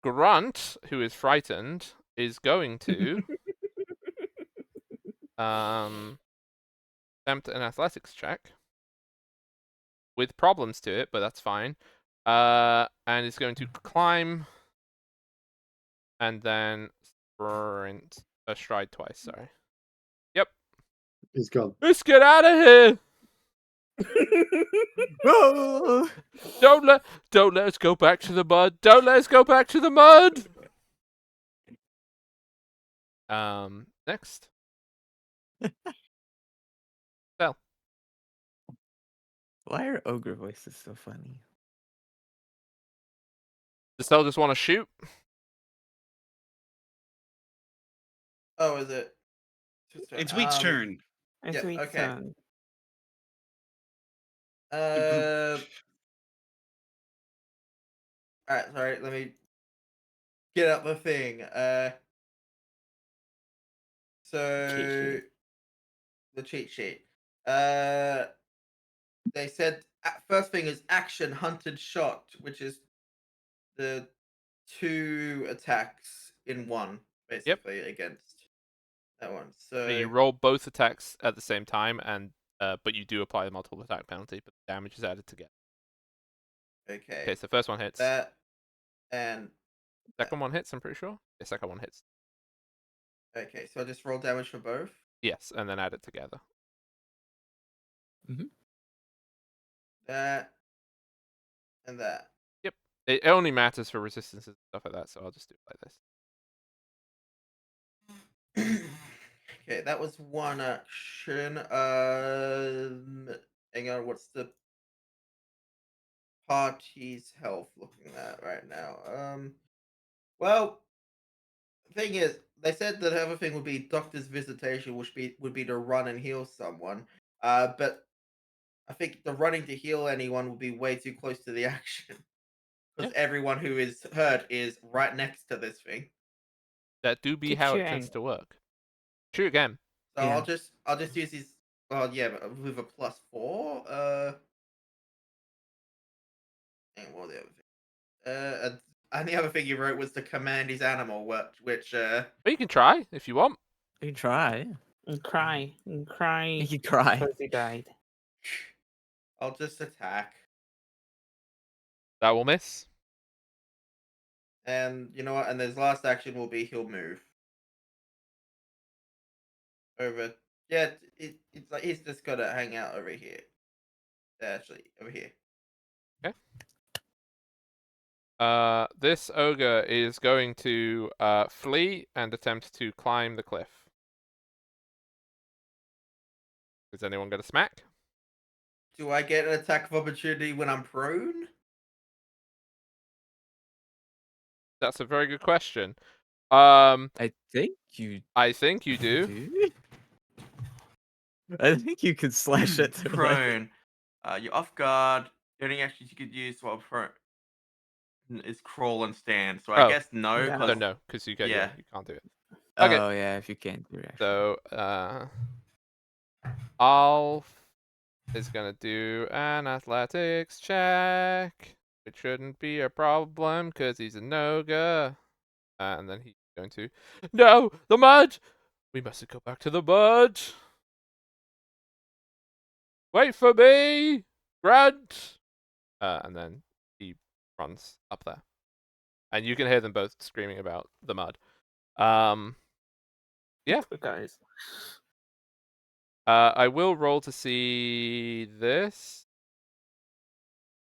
Grunt, who is frightened, is going to attempt an athletics check with problems to it, but that's fine. And is going to climb and then sprint stride twice. Sorry. Yep. He's gone. Let's get out of here. Oh! Don't let us go back to the mud. Don't let us go back to the mud. Next. Bell. Why are ogre voices so funny? Does Cell just want to shoot? Oh, is it? It's Wheat's turn. It's Yeah, Sweet's okay. turn. Alright, sorry, let me get out the thing. So sheet. the cheat sheet. They said first thing is action hunted shot, which is the 2 attacks in one, basically against that one. So You roll both attacks at the same time, and but you do apply the multiple attack penalty, but the damage is added together. okay, Okay, so first one hits. that and Second one hits, I'm pretty sure. The second one hits. okay, so I just roll damage for both. Yes, and then add it together. That and that. Yep. It only matters for resistance and stuff like that, so I'll just do it like this. Okay, that was one action. Hang on, what's the party's health looking at right now? Well, the thing is, they said that the other thing would be doctor's visitation, which would be to run and heal someone. But I think the running to heal anyone would be way too close to the action. Because everyone who is hurt is right next to this thing. That do be Keep how it shooting. tends to work. Shoot again. So Yeah. I'll just use these. Well, yeah, but with a +4. And what are the other things? And the other thing you wrote was to command his animal, which But you can try if you want. You can try. And cry. And cry. You can try. Because he died. I'll just attack. That will miss. And you know what? And his last action will be he'll move over. Yeah, it's like he's just gotta hang out over here. Actually, over here. This ogre is going to flee and attempt to climb the cliff. Is anyone going to smack? Do I get an attack of opportunity when I'm prone? That's a very good question. I I think you think you do. do. I think you could slash it to Prone. You're off guard. The only actions you could use while prone is crawl and stand. So I Oh. guess no, No. because No, because you yeah. you can't do it. Like, Okay. oh yeah, if you can't do it. So Alf is gonna do an athletics check. It shouldn't be a problem because he's an ogre. And then he's going to, no, the mud. We mustn't go back to the mud. Wait for me, Grant. And then he runs up there, and you can hear them both screaming about the mud. Yeah. Poor guys. I will roll to see this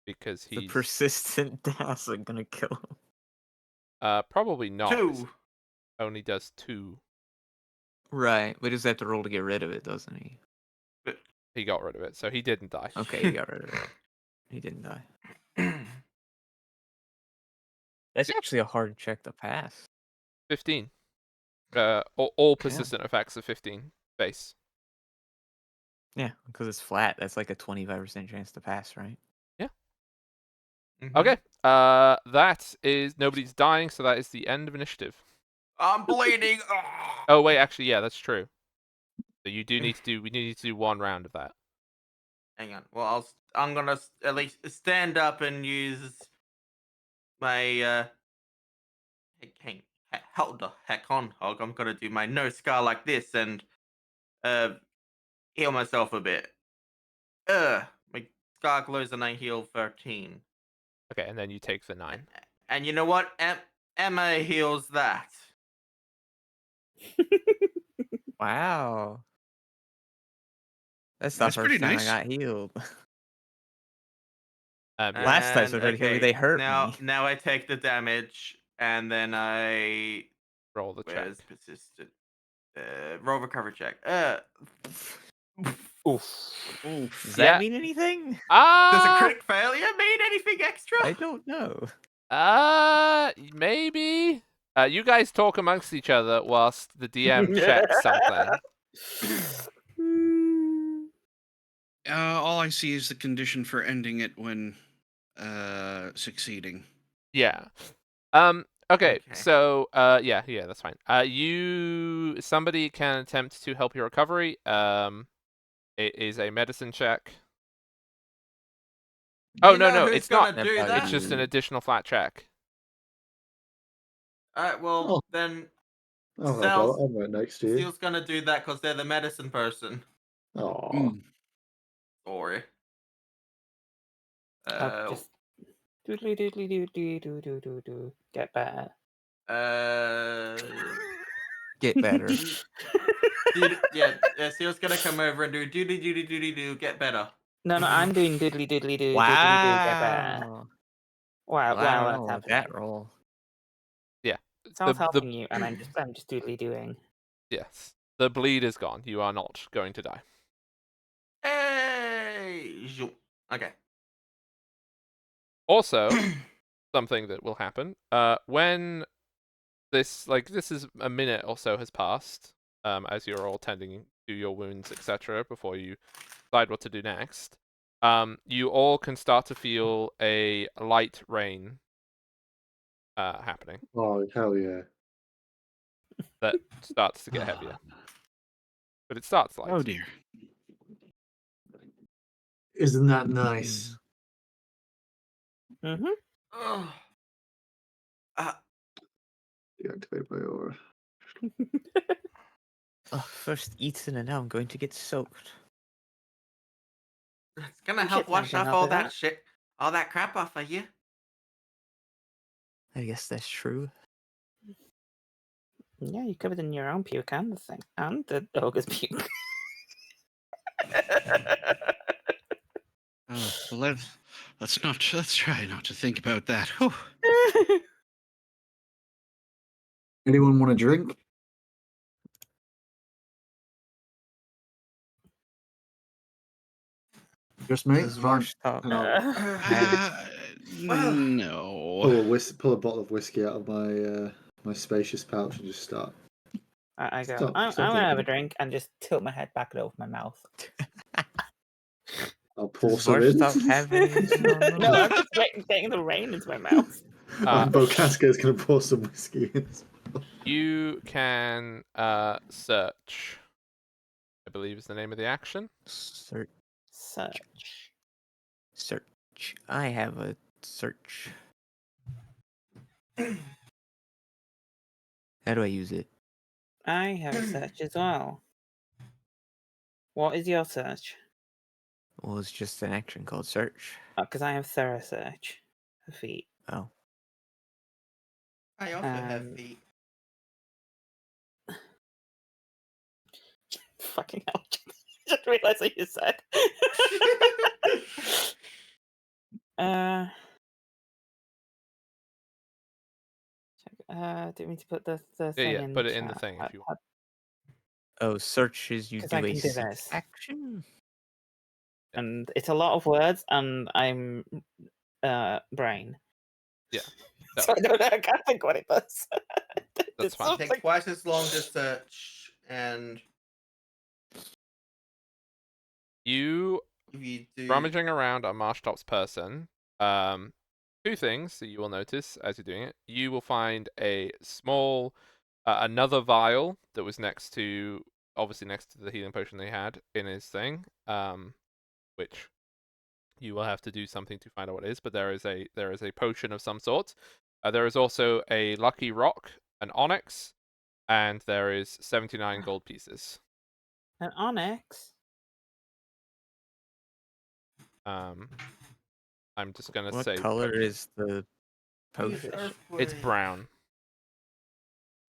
because The he's persistent dash are gonna kill him. probably not. 'Cause 2. he only does 2. Right, but he just have to roll to get rid of it, doesn't he? He got rid of it, so he didn't die. Okay, he got rid of it. He didn't die. That's actually a hard check to pass. 15. All persistent effects of 15 base. Yeah, because it's flat. That's like a 25% chance to pass, right? Mhm. Okay. That is nobody's dying, so that is the end of initiative. I'm bleeding. Ah! Oh wait, actually, yeah, that's true. So you do need to do. We need to do 1 round of that. Hang on. Well, I'm gonna at least stand up and use my hold the heck on, Hog. I'm gonna do my no scar like this and heal myself a bit. My scar glows and I heal 13. Okay, and then you take the 9. And you know what? Emma heals that. Wow. That's the That's first pretty time nice. I got healed. Yeah. Last time And, somebody healed me, they hurt now, me. Now I take the damage, and then I Roll the check. where's persistent? Roll recovery check. Oof. Does Yeah. that mean anything? Does a crit failure mean anything extra? I don't know. Maybe. You guys talk amongst each other whilst the DM checks something. All I see is the condition for ending it when succeeding. Yeah. Okay. Okay. So, yeah, that's fine. Somebody can attempt to help your recovery. It is a medicine check. Oh, You no, know no, who's it's gonna not. do that? It's just an additional flat check. Alright, well Oh. then Oh, Cells- I'm right next to you. Steel's gonna do that because they're the medicine person. Oh, Mm. Sorry. Just doodly doodly doodly doo doo doo doo. Get better. Get better. Steel's gonna come over and do doody doody doody doo, get better. No, I'm doing doodly doodly doo doodly doo. Get better. Wow. Wow, Well, I don't wow, know that's about that happening. roll. Someone's The- helping you, and I'm just doodly doing. Yes. The bleed is gone. You are not going to die. Hey! Okay. Also, something that will happen. When this is a minute or so has passed, as you're all tending to your wounds, etc., before you decide what to do next. You all can start to feel a light rain happening oh, hell yeah. that starts to get heavier. But it starts light. Oh dear. Isn't that nice? Mm-hmm. Ugh. Deactivate by aura. Oh, first eaten and now I'm going to get soaked. It's gonna Oh, help shit, wash something off off all of that that. shit, all that crap off of you. I guess that's true. Yeah, you covered in your own puke and the thing. And the ogre's puke. Well, let's try not to think about that. Whew. Anyone want a drink? Just me? Does Fine. Marsh talk? And I'll Well, No. pull a bottle of whiskey out of my my spacious pouch and just start. I go, Stop I'm gonna have a drinking. drink and just tilt my head back over my mouth. I'll pour Does some Marsh in. talk have anything going on? No, I'm just getting the rain into my mouth. And Bokaska is going to pour some whiskey in. You can search. I believe is the name of the action. Search. Search. I have a search. How do I use it? I have a search as well. What is your search? Well, it's just an action called search. Because I have thorough search for feet. Oh. I also have feet. Fucking hell. Just realised what you said. Didn't mean to put the thing Yeah, in put the it in the chat. thing if you want. Oh, search is you 'Cause do I a can do seek this. action. And it's a lot of words, and I'm brain. Yeah. So I can't think what it does. That's It's fine. Take something- twice as long to search, and You if you do, rummaging around on Marshtop's person. Two things that you will notice as you're doing it. You will find a small, another vial that was obviously next to the healing potion they had in his thing. Which you will have to do something to find out what it is. But there is a potion of some sort. There is also a lucky rock, an onyx, and there is 79 gold pieces. An onyx. I'm just gonna What say color potion. is the potion? It's brown.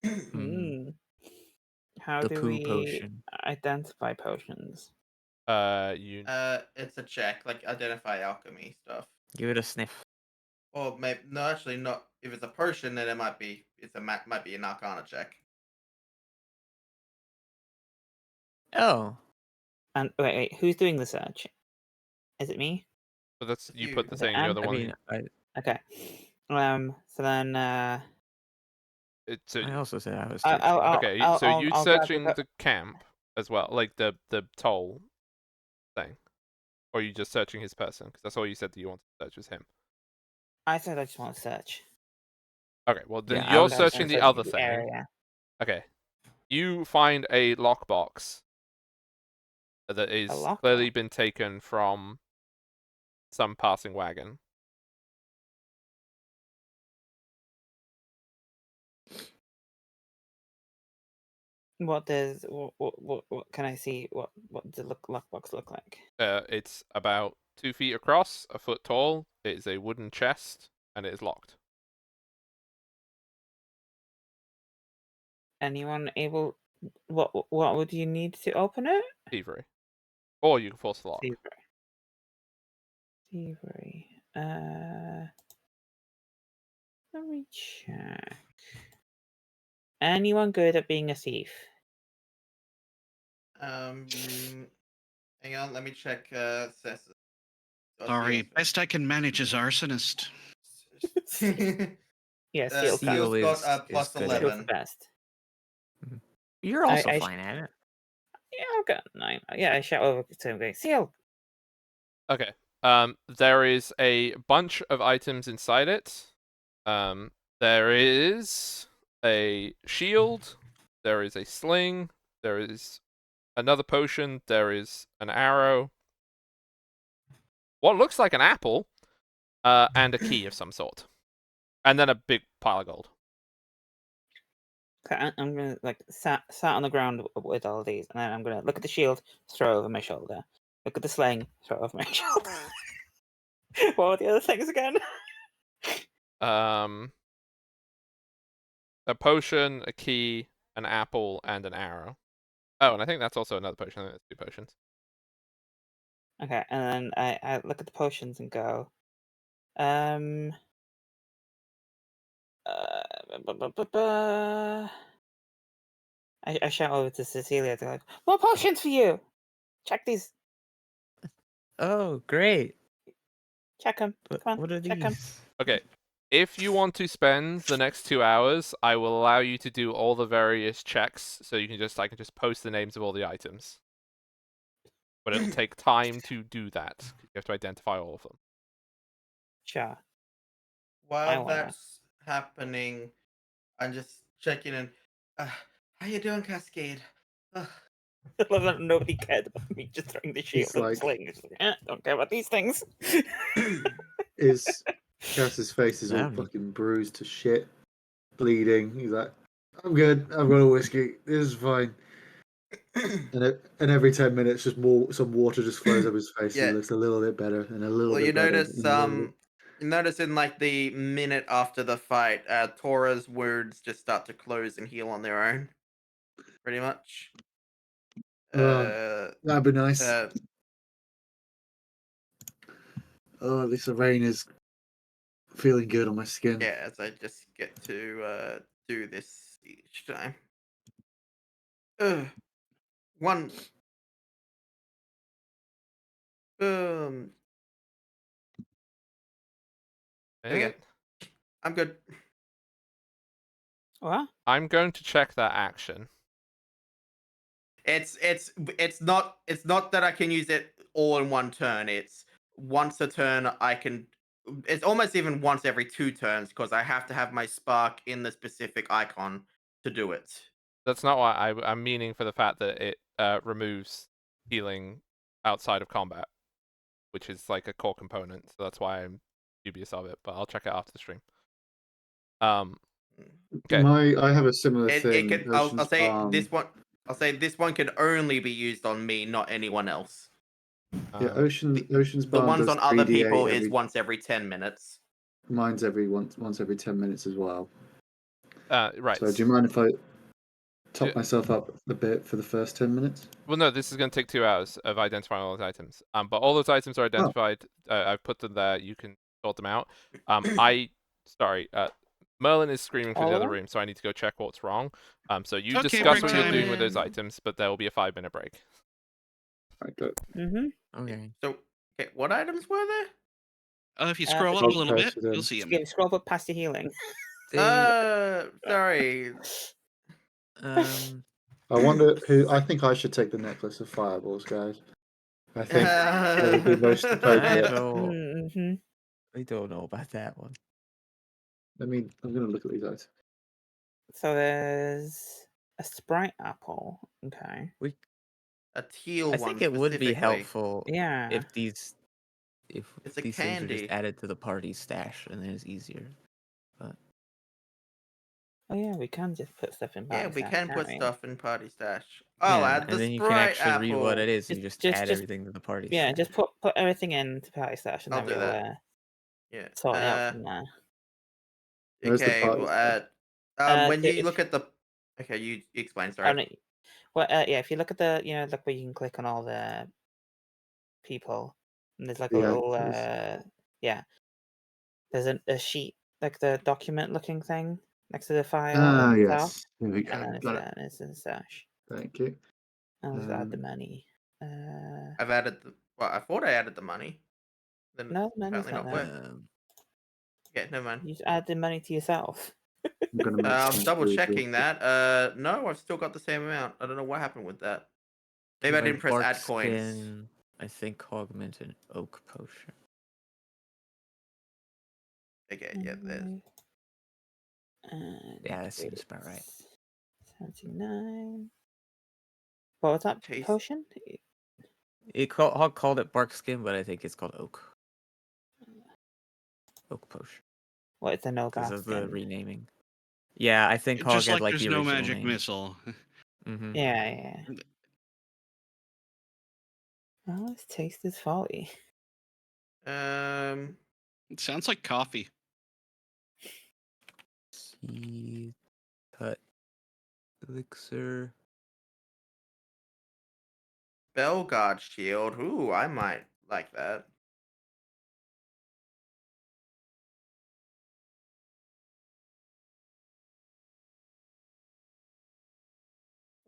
Mm. How The do poo we potion. identify potions? it's a check, like identify alchemy stuff. Give it a sniff. Or maybe no, actually not. If it's a potion, then it might be might be an Arcana check. Oh. And wait, who's doing the search? Is it me? But that's It's you you. put the Is it thing. You're Anne? the I one. mean, Okay. So then I also said I was I'll- searching. I'll- okay. I'll- So you I'll grab searching the the camp as well, like the toll thing, or are you just searching his person? Because that's all you said that you wanted to search was him. I said I just want to search. Okay. Well, then Yeah, I you're was just searching the searching other the thing. area. Okay. You find a lockbox that is lockbox? clearly been taken from some passing wagon. What can I see? What does the lockbox look like? It's about 2 feet across, a foot tall. It is a wooden chest, and it is locked. Anyone able? What would you need to open it? Thievery, or you can force the lock. Thievery. Let me check. Anyone good at being a thief? Hang on, let me check. Sorry, best I can manage is arsonist. Yeah, Seal Seal's Seal got is- a is plus good at it. Seal's the 11. best. You're also I- fine at it. Yeah, I've got 9. Yeah, I shout over to him, going, Seal. Okay. There is a bunch of items inside it. There is a shield. There is a sling. There is another potion. There is an arrow. What looks like an apple. And a key of some sort. And then a big pile of gold. Okay, I'm gonna like sat on the ground with all of these, and then I'm gonna look at the shield, throw over my shoulder. Look at the sling, throw over my shoulder. What were the other things again? A potion, a key, an apple, and an arrow. Oh, and I think that's also another potion. I think that's 2 potions. Okay, and then I look at the potions and go, um, bu- bu- bu- bu- I shout over to Cecilia to like, more potions for you. Check these. Oh, great. Check them. Come on. What are check 'em. these? Okay. If you want to spend the next 2 hours, I will allow you to do all the various checks, so I can just post the names of all the items. But it'll take time to do that. You have to identify all of them. Sure. While wanna. that's happening, I'm just checking in. How you doing, Cascade? Ugh. Nobody cared about me just throwing the shield and like- sling. It's like, don't care about these things. Is Cass's face is all Lovely. fucking bruised to shit, bleeding. He's like, I'm good. I've got a whiskey. This is fine. And every 10 minutes, just some water just flows up his face. Yeah. He looks a little bit better and a little Well, bit you better. notice and a little bit- you notice in like the minute after the fight, Tora's wounds just start to close and heal on their own, pretty much. That'd be nice. Uh, Oh, at least the rain is feeling good on my skin. yeah, as I just get to do this each time. One. There we go. Eh? I'm good. What? I'm going to check that action. It's not that I can use it all in one turn. It's once a turn I can. It's almost even once every 2 turns because I have to have my spark in the specific icon to do it. That's not what I'm meaning for the fact that it removes healing outside of combat, which is like a core component. So that's why I'm dubious of it. But I'll check it after the stream. Okay. I have a similar It thing. can. I'll Ocean's say Palm. this one. I'll say this one can only be used on me, not anyone else. Yeah, Ocean's The Palm ones does on other 3d8 people is every- once every 10 minutes. Mine's once every 10 minutes as well. Right. So do you mind if I top myself up a bit for the first 10 minutes? Well, no, this is going to take 2 hours of identifying all those items. But all those items are identified. I've put them there. You can sort them out. Merlin is screaming from the other Oh? room, so I need to go check what's wrong. So you Okay, discuss break what you're time. doing with those items, but there will be a 5-minute break. Right, good. Mm-hmm. Okay. So, okay, what items were there? If you scroll up a I'll little bit, post it in. you'll see them. Yeah, scroll up past your healing. Sorry. Um, I wonder who. I think I should take the necklace of fireballs, guys. I think that would be most I appropriate. don't. Mm-hmm. I don't know about that one. I'm going to look at these items. So there's a Sprite apple. Okay. A teal I one. think it would be specifically. helpful Yeah. if these things were just candy. added to the party stash, and then it's easier. Oh yeah, we can just put stuff in. Yeah, party we stash, can can't put we? stuff in party stash. I'll Yeah, add the and then you can Sprite actually read what it apple. is. You just Just- add just- everything to the party. Yeah, stash. just put everything into party stash, and I'll then do we'll that. Yeah. sort it out from there. Where's the Okay. party Well, when if- you look at the. Okay, you explain. Oh, Sorry. no, well, yeah, if you look at the, look where you can click on all the people, and there's like a Yeah, little, there's- yeah, there's a sheet, like the document-looking thing next to the file. Ah, at the top, yes. Here we and go. then it's Got there, it. and it's in the stash. Thank you. And we've add the Um, money. I've added the. Well, I thought I added the money. Then No, the money's apparently not not there. work. Um, Yeah, no man. You just add the money to yourself. I'm going to make I'm some double food checking real that. No, I've still got the same amount. I don't know what happened with that. Maybe I my didn't press bark add coins. skin, I think augment an oak potion. Okay, yeah, there's. And Yeah, that seems about right. 79. What was that Taste- potion? Hog called it bark skin, but I think it's called oak. Oak potion. What is the no because gas of the skin? renaming. Yeah, I think Hog Just had like like there's the no original magic name. missile. Mm-hmm. Yeah. Oh, let's taste this folly. It sounds like coffee. Seed cut elixir. Belgard shield. Ooh, I might like that.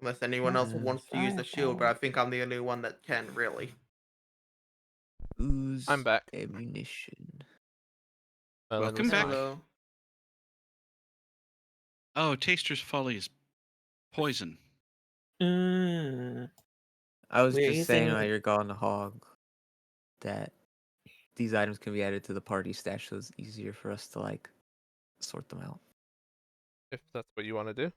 Unless anyone else Yeah. wants to use the shield, but I think I'm the only one that can really. Ooze I'm back. ammunition. Merlin Welcome was back. fine. Hello. Oh, Taster's Folly is poison. Mm. I was We're just saying using- while you're gone, Hog, that these items can be added to the party stash, so it's easier for us to like sort them out. If that's what you want to do.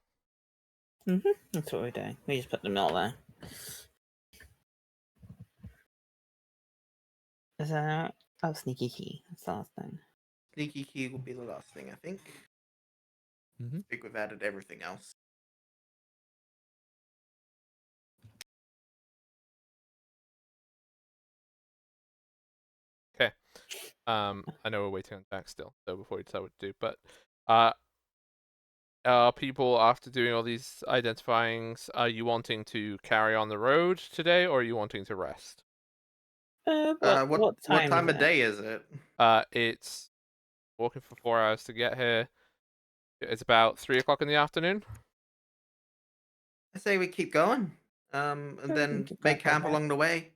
That's what we're doing. We just put them all there. Is that... Oh, sneaky key. That's the last thing. Sneaky key will be the last thing, I think. Mhm. I think we've added everything else. Okay. I know we're waiting on Jack still, so before we decide what to do, but are people, after doing all these identifyings, are you wanting to carry on the road today, or are you wanting to rest? What time is of it? day is it? It's walking for 4 hours to get here. It's about 3 o'clock in the afternoon. I say we keep going. And Yeah, we can then keep make going, camp okay. along the way.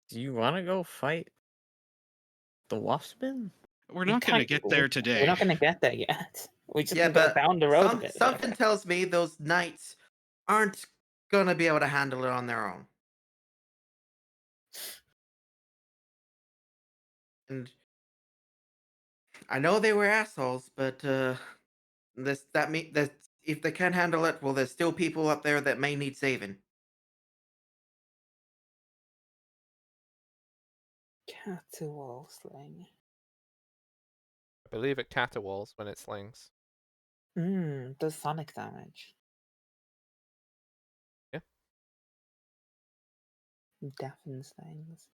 Do you want to go fight the Waspin? We're not going to get there today. We're not going to get there yet. We just Yeah, can go but down the road a bit. something further. tells me those knights aren't gonna be able to handle it on their own. And I know they were assholes, but that if they can't handle it, well, there's still people up there that may need saving. Caterwall sling. I believe it caterwauls when it slings. Does sonic damage. Yeah. Deafens things.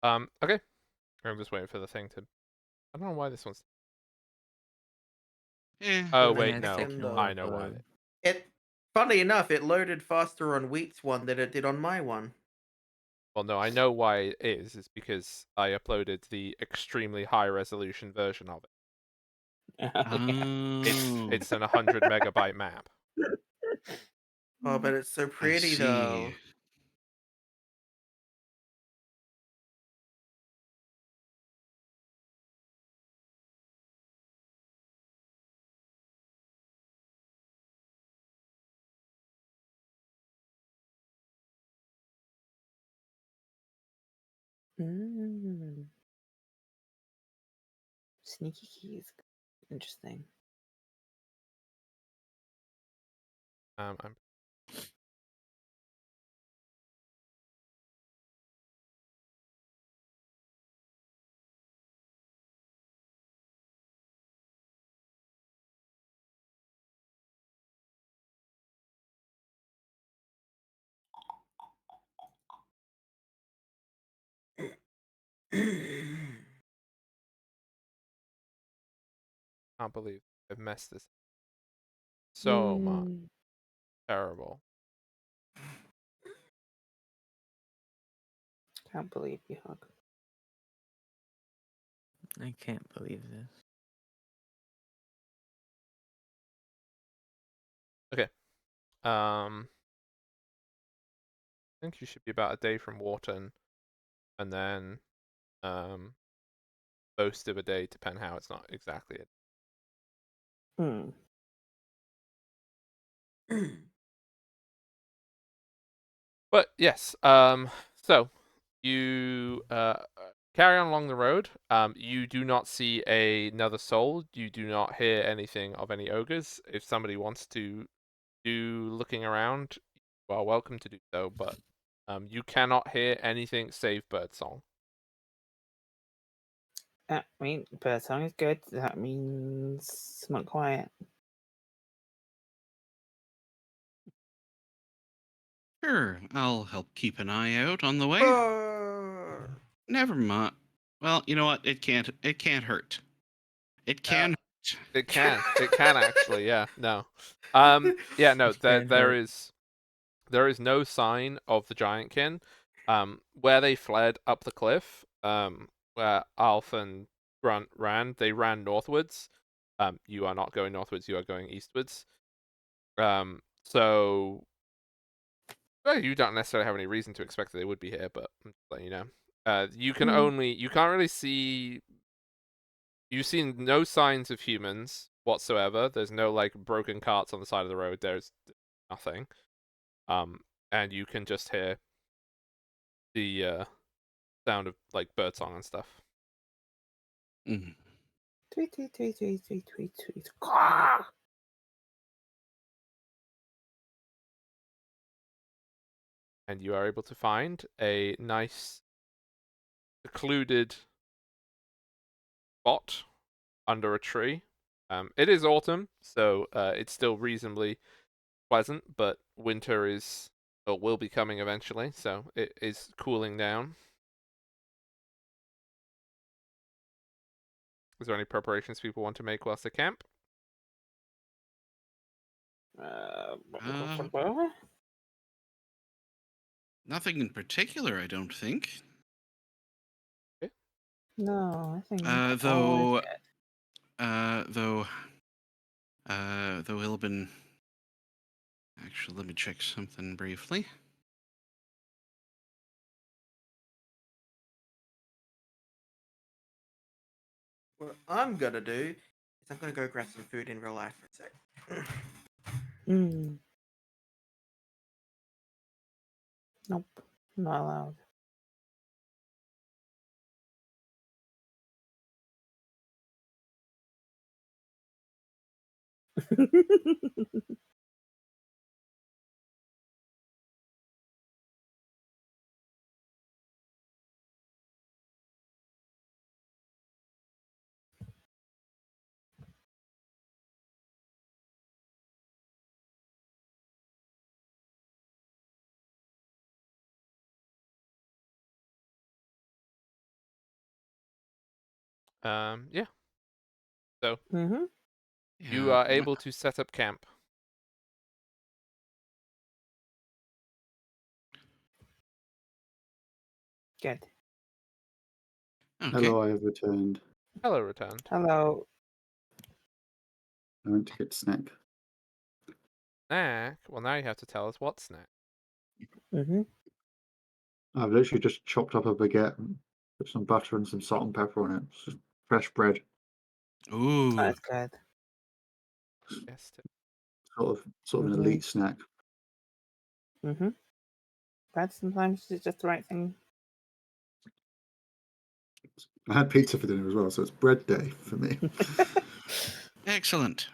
Okay. I'm just waiting for the thing to... I don't know why this one's... Oh, Well, wait, it's no. taking a I while know to why. load. It, funny enough, it loaded faster on Wheat's one than it did on my one. Well, no, I know why it is. It's because I uploaded the extremely high resolution version of it. It's an 100 megabyte map. Oh, but it's so I pretty see. though. Sneaky keys. Interesting. I'm can't believe I've messed this so much. Terrible. Can't believe you, Hug. I can't believe this. I think you should be about a day from Wharton, and then most of a day to Penhow. It's not exactly it. But yes, so you carry on along the road. You do not see another soul. You do not hear anything of any ogres. If somebody wants to do looking around, you are welcome to do so, but You cannot hear anything save birdsong. I mean, birdsong is good. That means somewhat quiet. Sure, I'll help keep an eye out on the way. Brr. Never mind. Well, you know what? It can't. It can't hurt. It can. hurt. It can. It can actually. Yeah. No. Yeah. No. It can hurt. There is no sign of the giantkin. Where they fled up the cliff, where Alf and Grunt ran, they ran northwards. You are not going northwards. You are going eastwards. So well, you don't necessarily have any reason to expect that they would be here, but I'm just letting you know. You can't really see. You've seen no signs of humans whatsoever. There's no like broken carts on the side of the road. There's nothing. And you can just hear the sound of like birdsong and stuff. Mm. Tweet, tweet, tweet, tweet, tweet, tweet, tweet. Caw! And you are able to find a nice secluded spot under a tree. It is autumn, so it's still reasonably pleasant, but winter is or will be coming eventually, so it is cooling down. Is there any preparations people want to make whilst they camp? Nothing in particular, I don't think. No, I think Though, though Ilbin. Actually, let me check something briefly. What I'm gonna do is I'm gonna go grab some food in real life for a sec. Nope, not allowed. Yeah. So Mm-hmm. you Yeah, are able to set up camp. Good. Okay. Hello, I have returned. Hello, returned. Hello. I went to get snack. Snack. Well, now you have to tell us what snack. Mm-hmm. I've literally just chopped up a baguette, and put some butter and some salt and pepper on it. It's just fresh bread, Ooh. That's good. Yes. sort of an Mhm. elite snack. Mm-hmm. That sometimes is just the right thing. I had pizza for dinner as well, so it's bread day for me. Excellent.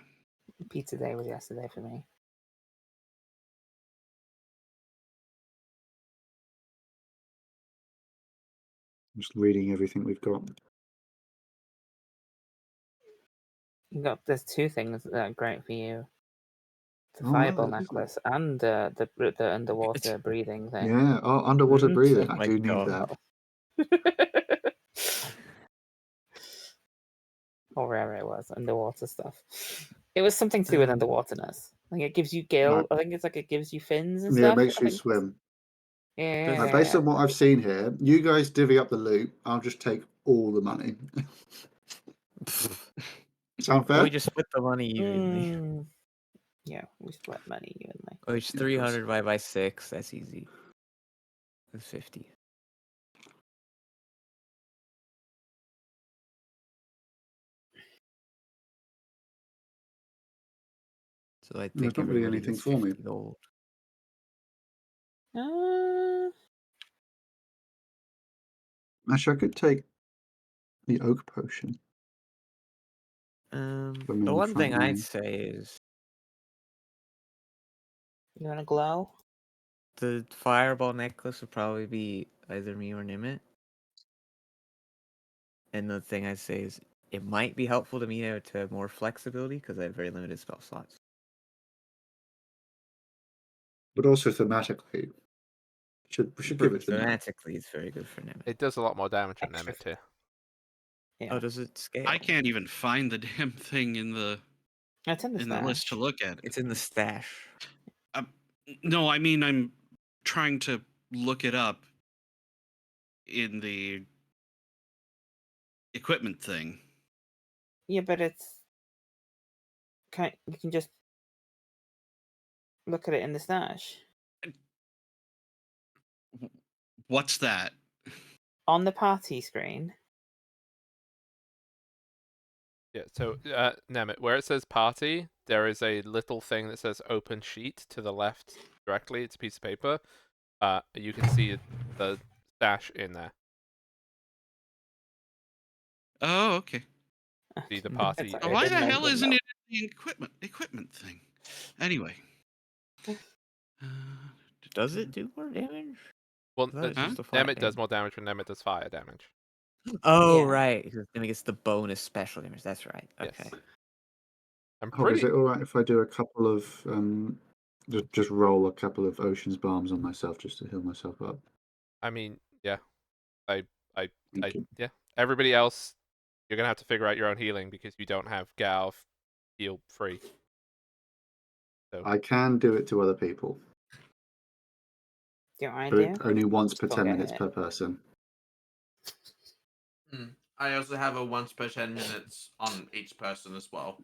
Pizza day was yesterday for me. Just reading everything we've got. There's two things that are great for you: the Oh, right, fireball that is good. necklace and the underwater breathing thing. Yeah. Oh, underwater Mhm. breathing. Oh I my do need God. that. How rare it was, underwater stuff. It was something to do with underwaterness. Like it gives you gill. I think it's like it gives you fins and Yeah, it stuff. makes I you think swim. Yeah. Based on what I've seen here, you guys divvy up the loot. I'll just take all the money. Sound Well, fair? we just split the money evenly. Yeah, we split money evenly. Which Yeah, of course. 300 by 6. That's easy. That's 50. So I There's think not really everybody anything gets for me. 50 gold. Actually, I could take the oak potion. The I'm in the one front thing I'd line. say is You want to glow? the fireball necklace would probably be either me or Nimit. And the thing I'd say is it might be helpful to me to have more flexibility because I have very limited spell slots. But also thematically, we should give it to Nimit. Thematically, it's very good for Nimit. It does a lot more damage than Extra- Nemit too. Yeah. Oh, does it scale? I can't even find the damn thing in the It's in the list to stash. look at. It's in the stash. No, I mean I'm trying to look it up in the equipment thing. Yeah, but it's you can just look at it in the stash. What's that? On the party screen. Yeah, so Nemit, where it says party, there is a little thing that says open sheet to the left directly. It's a piece of paper. You can see the stash in there. Oh, okay. See the Mhm. party. It's- Oh, I why didn't the know hell it isn't would it in the equipment thing? Anyway. Does it do more damage? Well, I thought it was just a flat Nemit does damage. more damage when Nemit does fire damage. Oh, Yeah. right. Because then it gets the bonus special damage. That's right. Yes. Okay. I'm Oh, is pretty. it all right if I do a couple of just roll a couple of Ocean's Bombs on myself just to heal myself up? I mean, yeah. I Thank you. yeah. Everybody else, you're gonna have to figure out your own healing because you don't have Gal heal free. So I can do it to other people, Do you want but idea? only once per Don't 10 get minutes hit. per person. I also have a once per 10 minutes on each person as well.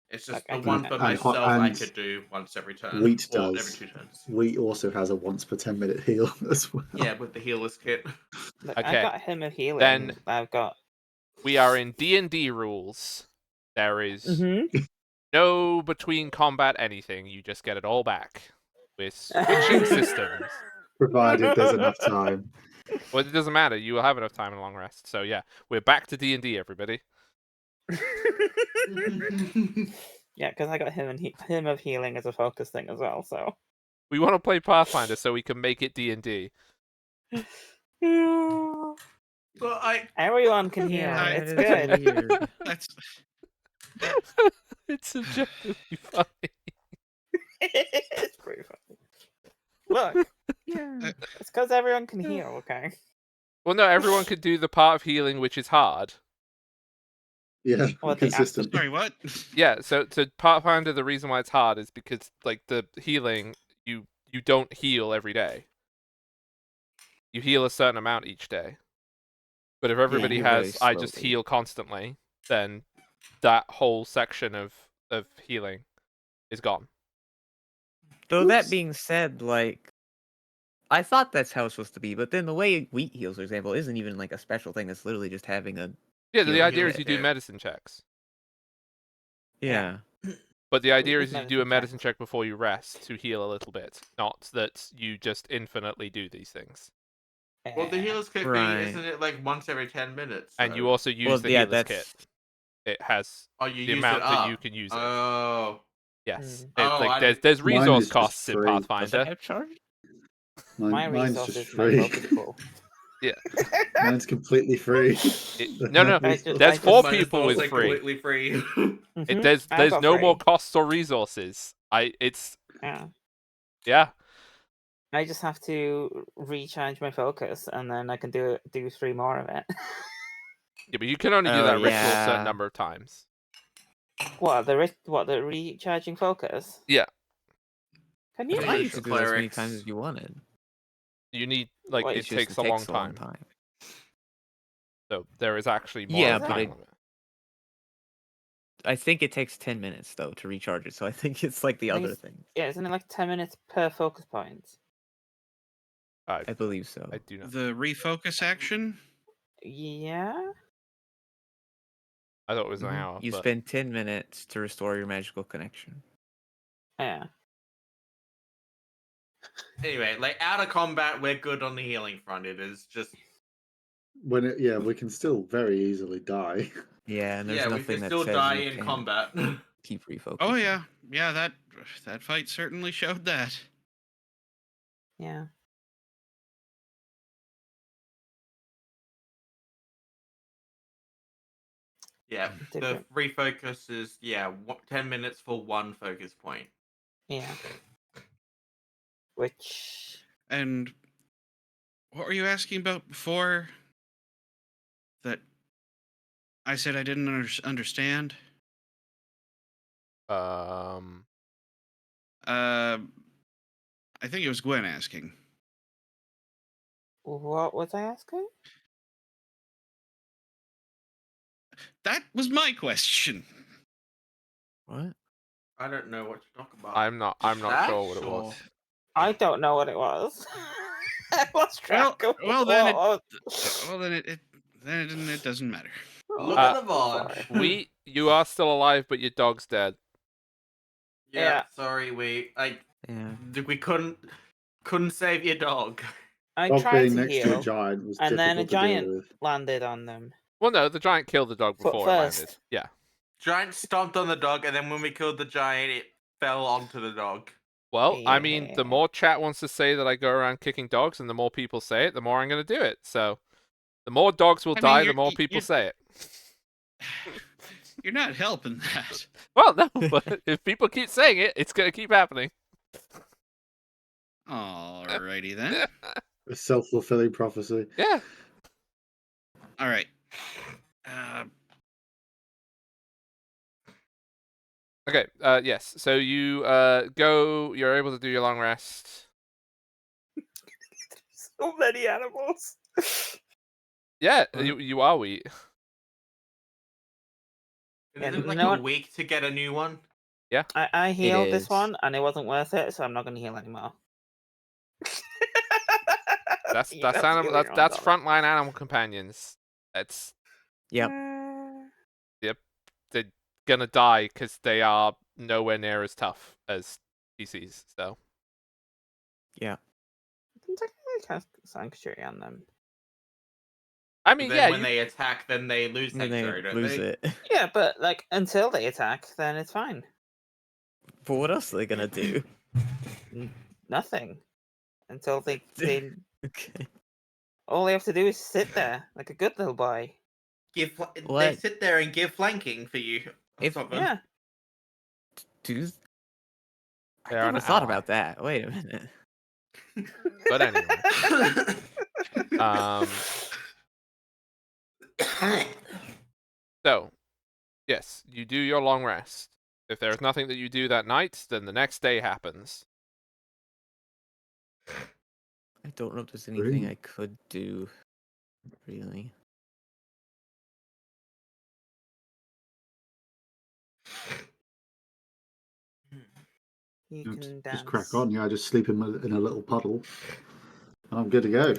It's just Like, I the can- one for And myself I and could do once every turn. Wheat or every does. 2 turns. Wheat also has a once per 10-minute heal as well. Yeah, with the healer's kit. Look, I Okay, got him of healing. then- I've got. we are in D&D rules. There is Mm-hmm. no between combat anything. You just get it all back. We're switching systems. Provided there's enough time. Well, it doesn't matter. You will have enough time in a long rest. So yeah, we're back to D&D, everybody. Yeah, because I got him and him of healing as a focus thing as well. So. We want to play Pathfinder so we can make it D&D. Well, Everyone can heal. Yeah, It's that is good. weird. That's It's subjectively funny. It's pretty funny. Look, Yeah. it's because everyone can heal. Okay. Well, no, everyone could do the part of healing which is hard. Yeah, Well, the consistent. sorry, what? Yeah, so Pathfinder, the reason why it's hard is because like the healing, you don't heal every day. You heal a certain amount each day. But if everybody you very has I just slowly. heal constantly, then that whole section of healing is gone. Though Oops. that being said, like, I thought that's how it's supposed to be, but then the way Wheat heals, for example, isn't even like a special thing. It's literally just having a Yeah, the healing idea is kit. you do Yeah. medicine checks. Yeah. But the idea With is you do a medicine medicine checks. check before you rest to heal a little bit, not that you just infinitely do these things. well, the healer's kit Right. thing, isn't it like once every 10 minutes? And you so- also use Well, the yeah, healer's kit. that's It has Oh, you the use amount it that up. you can use it. Oh. Yes. Mm. It's Oh, like I there's Mine resource is just costs in free. does that Pathfinder. have charge? My Mine's resources just is my free. focus pool. Mine's completely free. No, I just- there's I 4 Mine is people with also free. completely free. Mhm, There's I got no more free. costs or resources. Yeah. I just have to recharge my focus, and then I can do 3 more of it. Yeah, but you can only do Oh, that ritual a yeah. certain number of times. The recharging focus? Yeah. Can I you? Yeah. thought you could do it as many Clerics. times as you wanted. You need like Well, it it's takes a long time. time. So there is actually more Yeah, of a but time I- limit. I think it takes 10 minutes though to recharge it, so I think it's like the I other think thing. Yeah, isn't it like 10 minutes per focus point? I believe so. I do not. The refocus action? Yeah. I thought it was an Mhm. hour. You but... spend 10 minutes to restore your magical connection. Yeah. Anyway, like out of combat, we're good on the healing front. It is just We can still very easily die. Yeah, and there's yeah, we nothing can that still says die you in can't combat. keep refocusing. Oh yeah, that fight certainly showed that. Yeah. Yeah, the Different. refocus is 10 minutes for one focus point. Yeah. Which And what were you asking about before? That I said I didn't understand? I think it was Gwen asking. what was I asking? That was my question. What? I don't know what to talk about. I'm not sure what it was. I don't know what it was. I lost Well, track of well what then was. it doesn't matter. Look Uh, at the board. sorry. You are still alive, but your dog's dead. Yeah, Yeah. sorry, we Yeah. couldn't save your dog. I Dog tried being to next to a heal, giant was and then a difficult to deal giant with. landed on them. Well, no, the giant killed the dog before it landed. First. Yeah. Giant stomped on the dog, and then when we killed the giant, it fell onto the dog. Well, I mean, the Yeah. more chat wants to say that I go around kicking dogs, and the more people say it, the more I'm going to do it. So, the more dogs will I mean, die, the you're- more people you're- say it. You're not helping that. Well, no, but if people keep saying it, it's going to keep happening. Alrighty then. A self-fulfilling prophecy. Yeah. All right. Okay. Yes. So you go. You're able to do your long rest. So many animals. Yeah. Uh-huh. You are wheat. Yeah, Is it you like know a what? week to get a new one? I healed this is. one, and it wasn't worth it, so I'm not going to heal anymore. That's You have to animal. heal That's your own that's dog. frontline animal companions. That's Yep. they're gonna die because they are nowhere near as tough as PCs. So Yeah. You can technically cast Sanctuary on them. I mean, Then yeah, when they attack, then they lose And then sanctuary, they don't lose they? it. Yeah, but like until they attack, then it's fine. But what else are they gonna do? Nothing until they Okay. all they have to do is sit there like a good little boy. They What? sit there and give flanking for you. If- Something. Yeah. Do I They're an never thought ally. about that. Wait a minute. But anyway, so yes, you do your long rest. If there is nothing that you do that night, then the next day happens. I don't know if there's anything Really? I could do. Really. You You know, can just crack dance. on. Yeah, I just sleep in a little puddle. And I'm good to go.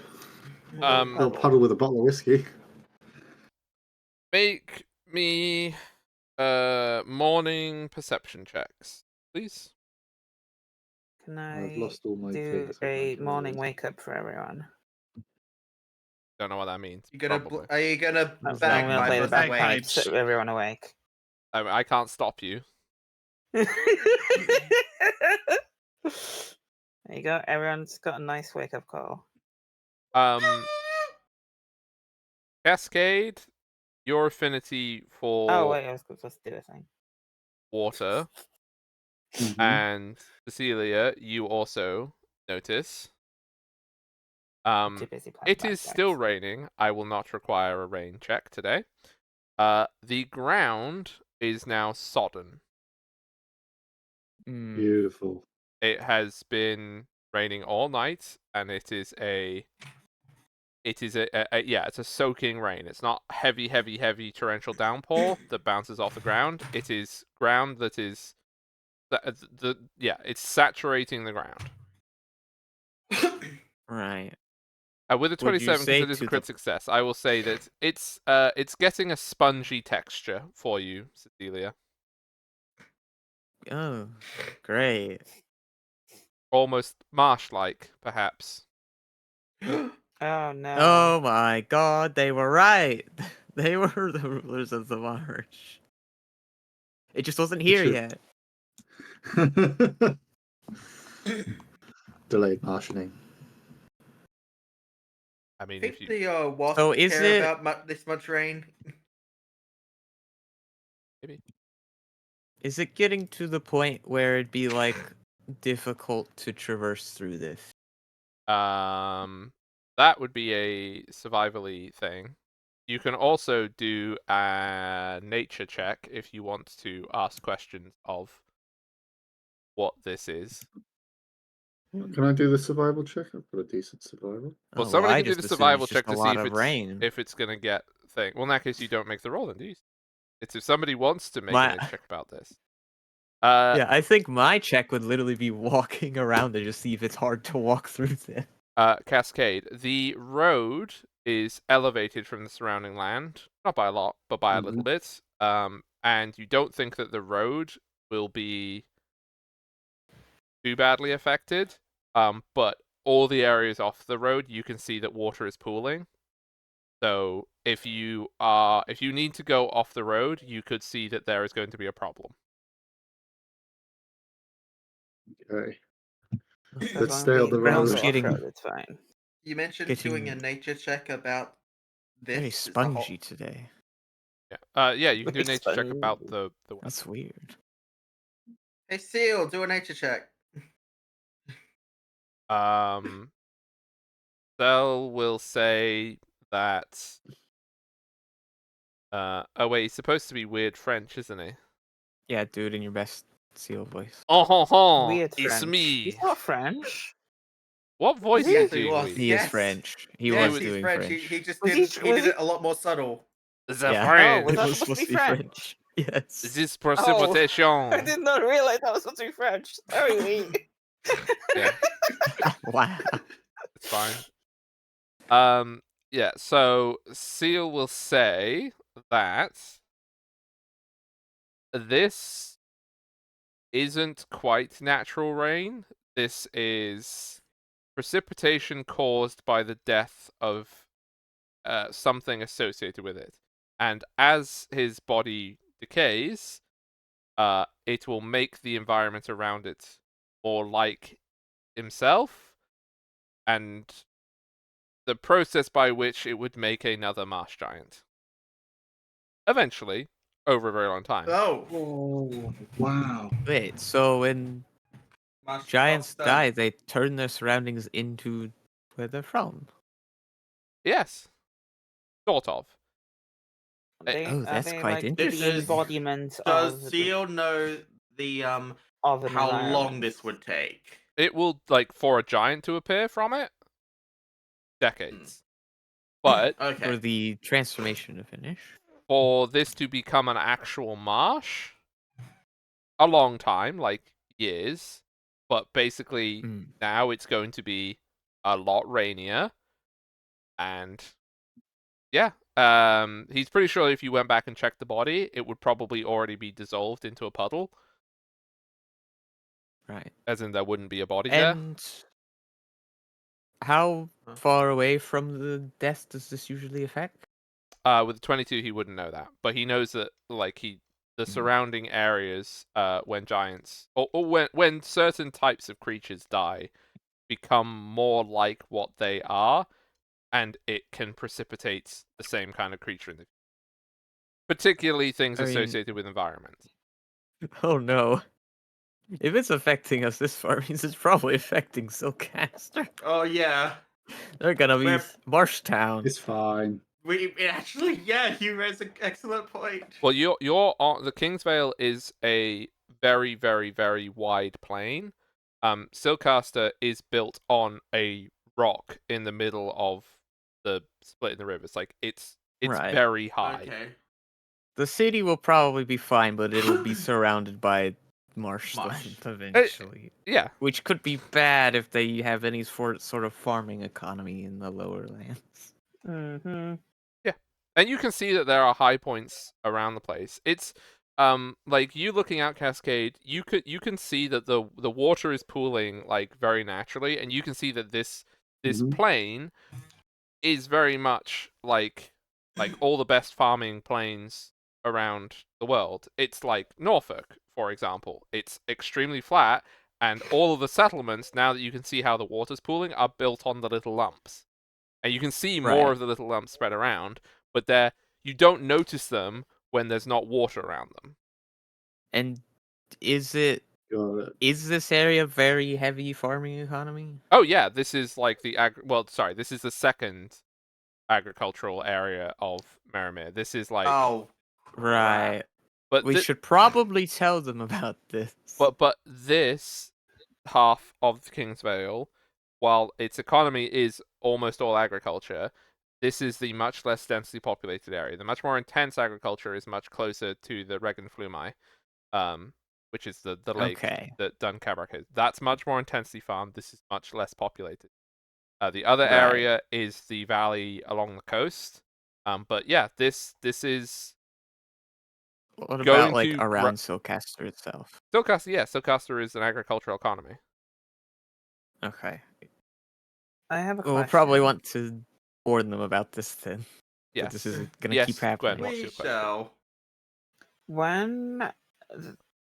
A little puddle with a bottle of whiskey. Make me morning perception checks, please. Can I've I lost all my do things. a morning wake up for everyone? Don't know what that means. You gonna Probably. are you gonna I'm bag gonna my play the bus away? bagpipes so everyone awake. I can't stop you. There you go. Everyone's got a nice wake up call. Cascade, your affinity for Oh wait, I was supposed to do a thing. water, Mhm. and Cecilia, you also notice. I'm too busy playing It is still bagpipes. raining. I will not require a rain check today. The ground is now sodden. Mm. Beautiful. It has been raining all night, and it is a yeah, it's a soaking rain. It's not heavy torrential downpour that bounces off the ground. It is ground that is it's saturating the ground. Right. With a Would you 27, because say it is a to crit the- success, I will say that it's getting a spongy texture for you, Cecilia. Oh, great. Almost marsh-like, perhaps. Oh no. Oh my god, they were right. They were the rulers of the marsh. It just wasn't here should- yet. Delayed marshalling. I I mean, think if you the wasps So is care it- about this much rain. maybe Is it getting to the point where it'd be like difficult to traverse through this? that would be a survivally thing. You can also do a nature check if you want to ask questions of what this is. Can I do the survival check? I've got a decent survival. Well, Oh, somebody I can do just the assumed survival it's just check a to see lot of rain. if it's gonna get thing. Well, in that case, you don't make the roll, then do you? It's if somebody wants to make My- a nature check about this. Yeah, I think my check would literally be walking around to just see if it's hard to walk through this. Cascade. The road is elevated from the surrounding land, not by a lot, but by a little bit. And you don't think that the road will be too badly affected. But all the areas off the road, you can see that water is pooling. So if you need to go off the road, you could see that there is going to be a problem. Okay. So Let's as stay long on as the we don't road. go Getting- off-road, it's fine. You mentioned doing a Getting nature check about this. very Is the spongy whole- today. Yeah. Yeah. You can do a Very nature check spongy. about the weather. That's weird. Hey, Seal, do a nature check. Cell will say that. Oh wait, he's supposed to be weird French, isn't he? Yeah, dude, in your best seal voice. Oh ho ho! Weird It's French. me. He's not French. What voice he? is Yes, he he doing, was. Louise? He Yes. is French. He Yes, was he's doing French. French. He just Was he- didn't. He was did he- it a lot more subtle. The Yeah. French. was It that was supposed to be French. Yes. This precipitation. I did not realize that was supposed to be French. Sorry, Lee. Yeah, Wow. it's fine. Yeah. So Seal will say that this isn't quite natural rain. This is precipitation caused by the death of something associated with it. And as his body decays, it will make the environment around it more like himself, and the process by which it would make another marsh giant. Eventually, over a very long time. Oh, Oh, wow. Wait, so when Marsh giants Buster. die, they turn their surroundings into where they're from. Yes. Sort of. Oh, that's they quite like interesting. the embodiment Does of Seal know the of an how long environment. this would take? It will, like, for a giant to appear from it, decades. But Okay. For the transformation to finish. for this to become an actual marsh, a long time, like years. But basically, Mm. now it's going to be a lot rainier. And yeah, he's pretty sure if you went back and checked the body, it would probably already be dissolved into a puddle. Right. As in, there wouldn't be a body there. And how Huh? far away from the death does this usually affect? With 22, he wouldn't know that, but he knows that like the Mhm. surrounding areas, when giants or when certain types of creatures die, become more like what they are, and it can precipitate the same kind of creature in the particularly things I mean- associated with environment. Oh no. If it's affecting us this far, it means it's probably affecting Silcaster. Oh yeah. They're gonna be We're- Marsh Town. It's fine. We actually, yeah, you raised an excellent point. Well, you're on the Kingsvale is a very, very, very wide plain. Silcaster is built on a rock in the middle of the split in the rivers. Like it's Right. very high. Okay. The city will probably be fine, but it'll be surrounded by marshland Marsh. eventually. Yeah. Which could be bad if they have any sort of farming economy in the lower lands. Mm-hmm. And you can see that there are high points around the place. It's like you looking out Cascade, you can see that the water is pooling like very naturally, and you can see that this Mhm. plain is very much like all the best farming plains around the world. It's like Norfolk, for example. It's extremely flat, and all of the settlements, now that you can see how the water's pooling, are built on the little lumps. and you can see more Right. of the little lumps spread around, but you don't notice them when there's not water around them. And is Got it. this area very heavy farming economy? Oh yeah, this is like this is the second agricultural area of Merimir. This is like Oh, Right. but We should probably tell them about this. but this half of the King's Vale, while its economy is almost all agriculture, this is the much less densely populated area. The much more intense agriculture is much closer to the Regenflumai, which is the lake Okay. that Dunkabrak is. That's much more intensely farmed. This is much less populated. The other Right. area is the valley along the coast. But yeah, this is What going about like to around Silcaster itself? Silcaster. Yeah, Silcaster is an agricultural economy. Okay. I have a question. We'll probably want to warn them about this then. Yes. That this isn't gonna Yes, keep Gwen, happening. what's we your question? shall. When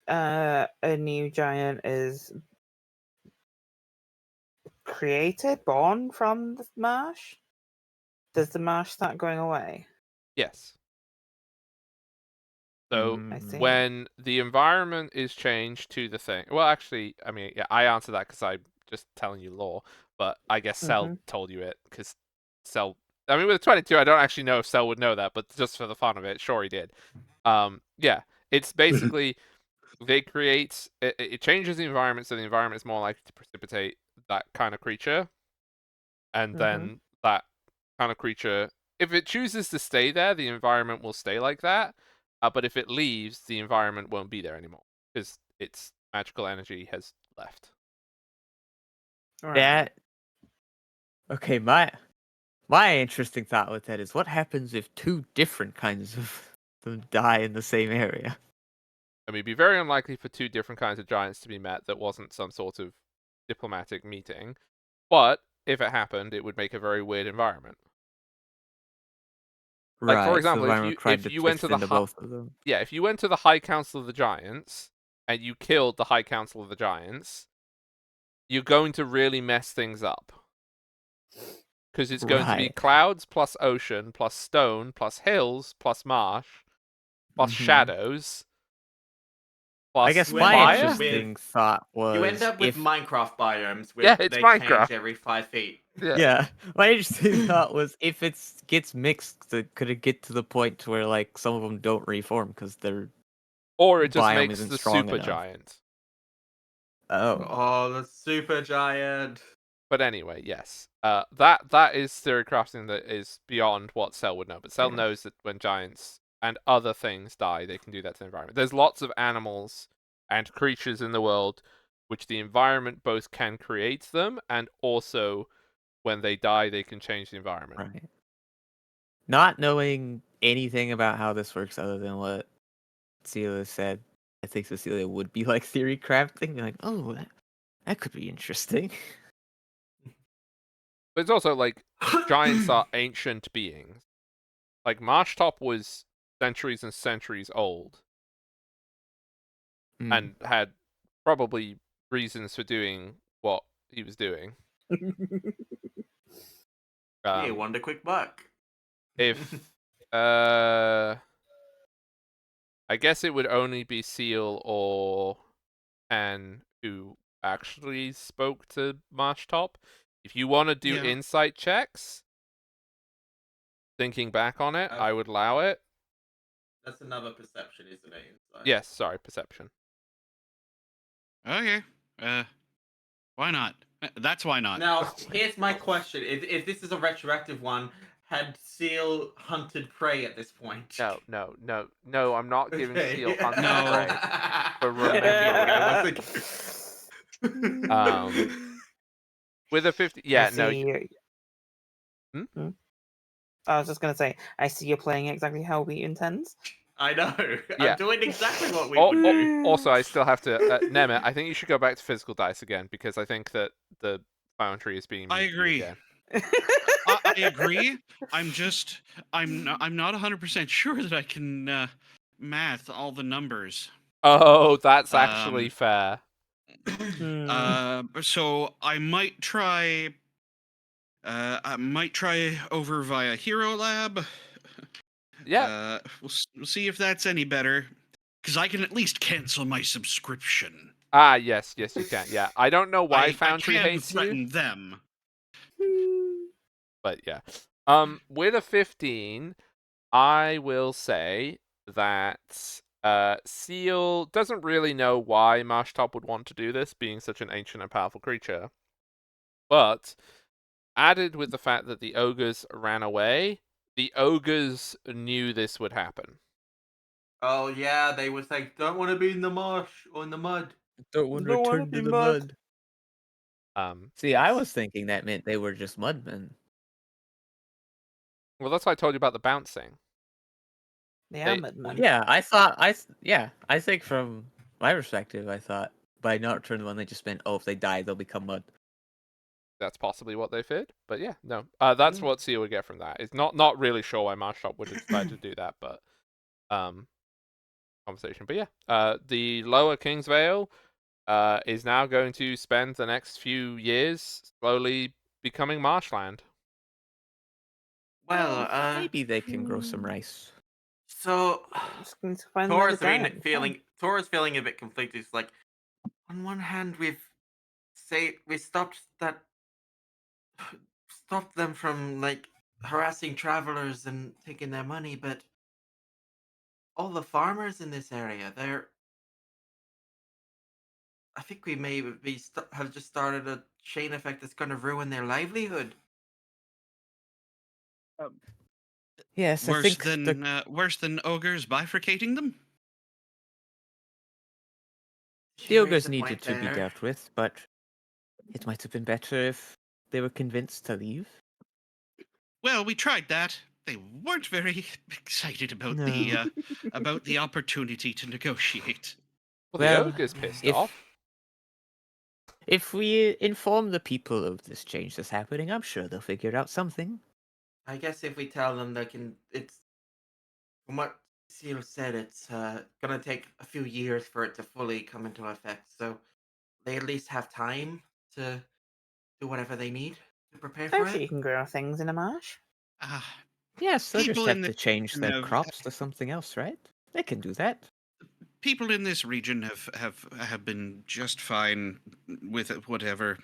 a new giant is created, born from the marsh, does the marsh start going away? Yes. So I see. when the environment is changed to the thing, well, actually, I mean, yeah, I answer that because I'm just telling you lore, but I guess Cell told you it because Cell. I mean, with a 22, I don't actually know if Cell would know that, but just for the fun of it, sure he did. Yeah, it's basically they create it changes the environment, so the environment is more likely to precipitate that kind of creature, and then that kind of creature, if it chooses to stay there, the environment will stay like that. But if it leaves, the environment won't be there anymore because its magical energy has left. Right. That okay, my interesting thought with that is what happens if two different kinds of them die in the same area? I mean, it'd be very unlikely for two different kinds of giants to be met that wasn't some sort of diplomatic meeting. But if it happened, it would make a very weird environment. Like, for Right, example, so I'm trying if to you went to twist the into both of them. yeah, if you went to the High Council of the Giants and you killed the High Council of the Giants, you're going to really mess things up. Because it's going to be Right. clouds plus ocean plus stone plus hills plus marsh plus shadows plus I guess You my end up fire. interesting thought was You end up with if Minecraft biomes where Yeah, it's they Minecraft. change every 5 feet. yeah, my interesting thought was if it gets mixed, could it get to the point where like some of them don't reform because their Or it just biome makes isn't the strong super enough? giant. Oh, Oh, the super giant. But anyway, yes. That is theory crafting that is beyond what Cell would know. But Cell Yeah. knows that when giants and other things die, they can do that to the environment. There's lots of animals and creatures in the world which the environment both can create them and also when they die they can change the environment. right. Not knowing anything about how this works other than what Celia said, I think Cecilia would be like theory crafting, be like, oh, that could be interesting. But it's also like giants are ancient beings. Like Marshtop was centuries and centuries old Mm. and had probably reasons for doing what he was doing. Yeah, wonder quick buck. If I guess it would only be Seal or Pan who actually spoke to Marshtop. If you want to do Yeah. insight checks, thinking back on it, I would allow it. That's another perception, isn't it? Inside? Yes, sorry, perception. Okay. Why not? That's why not. Now, here's my question: if this is a retroactive one, had Seal hunted prey at this point? No, I'm not giving Okay. Seal hunting No. prey for Okay, with a 50. I Yeah, see no. I was just gonna say, I see you're playing exactly how we intend. I know. Yeah. I'm doing exactly what we would do. Also, I still have to. Nemeth, I think you should go back to physical dice again because I think that the foundry is being. I mean to you agree. again. I agree. I'm not 100% sure that I can math all the numbers. Oh, that's actually fair. Hmm. So I might try I might try over via Hero Lab. Yeah. We'll see if that's any better. Because I can at least cancel my subscription. Ah, yes, you can. Yeah, I don't know why I Foundry can hates you, threaten them. but yeah. With a 15, I will say that Seal doesn't really know why Mashtop would want to do this, being such an ancient and powerful creature. But added with the fact that the ogres ran away, the ogres knew this would happen. Oh yeah, they was like, don't want to be in the marsh or in the mud. Don't want to Don't wanna return to be the mud. mud. See, I was thinking that meant they were just mudmen. Well, that's why I told you about the bouncing. They They- are mudmen. Yeah, I think from my perspective, I thought by not returning one, they just meant, oh, if they die, they'll become mud. That's possibly what they feared, but yeah, no. That's Mm. what Seal would get from that. It's not really sure why Marshall would have decided to do that, but conversation. But yeah, the Lower Kingsvale is now going to spend the next few years slowly becoming marshland. Well, Maybe they can grow some rice. so I'm just going to find another giant. Tora's feeling a bit conflicted. It's like, on one hand, we stopped them from like harassing travelers and taking their money, but all the farmers in this area, I think we may have just started a chain effect that's going to ruin their livelihood. Yes, I think Worse than ogres bifurcating them. the You raise ogres a needed point to be there. dealt with, but it might have been better if they were convinced to leave. Well, we tried that. They weren't very excited about No. the opportunity to negotiate. Well, the Well, ogre's pissed if off. if we inform the people of this change that's happening, I'm sure they'll figure out something. I guess if we tell them it's from what Seal said, it's gonna take a few years for it to fully come into effect. So they at least have time to do whatever they need to prepare for I'm sure you it. can grow things in a marsh. Ah, Yes, they'll just People have in to this change region their have- crops to something else, right? They can do that. people in this region have been just fine with whatever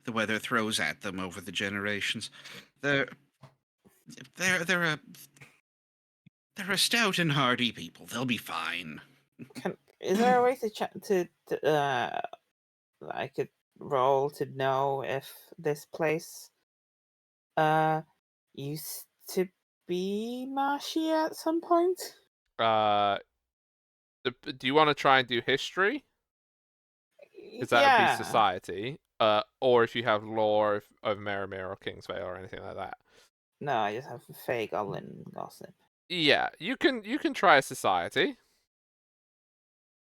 the weather throws at them over the generations. They're they're a they're a stout and hardy people. They'll be fine. Is there a way to I could roll to know if this place used to be marshy at some point? Do you want to try and do history? Because that would be Yeah. society. Or if you have lore of Merimere or Kingsvale or anything like that. No, I just have Fey Goblin gossip. Yeah, you can try a society.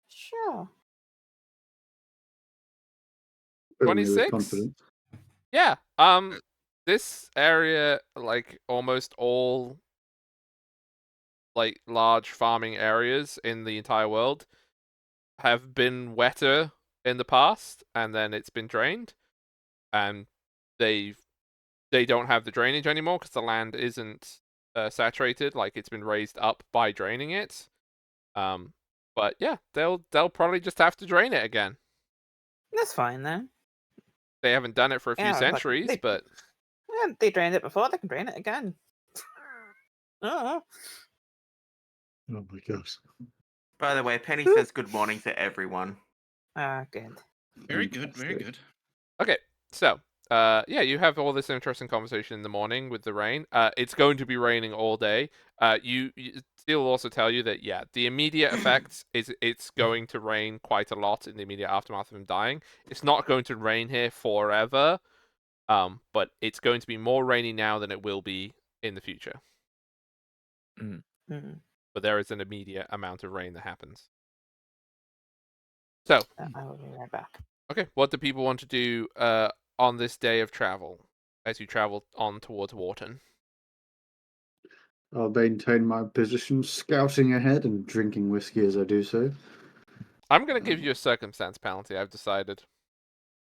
Sure. Only with 26? confidence. Yeah. This area, like almost all like large farming areas in the entire world, have been wetter in the past, and then it's been drained, and they don't have the drainage anymore because the land isn't saturated, like it's been raised up by draining it. But yeah, they'll probably just have to drain it again. That's fine then. They haven't done it for a few Yeah, like, centuries, but they drained it before, they can drain it again. Oh. Oh my gosh. By the way, Penny says good morning to everyone. Good. Very good, very good. okay. So, yeah, you have all this interesting conversation in the morning with the rain. It's going to be raining all day. Steel will also tell you that yeah, the immediate effect is it's going to rain quite a lot in the immediate aftermath of him dying. It's not going to rain here forever, but it's going to be more rainy now than it will be in the future. Mm. But there is an immediate amount of rain that happens. So, I will be right back. okay, what do people want to do on this day of travel as you travel on towards Wharton? I'll maintain my position, scouting ahead and drinking whiskey as I do so. I'm going to give you a circumstance penalty, I've decided.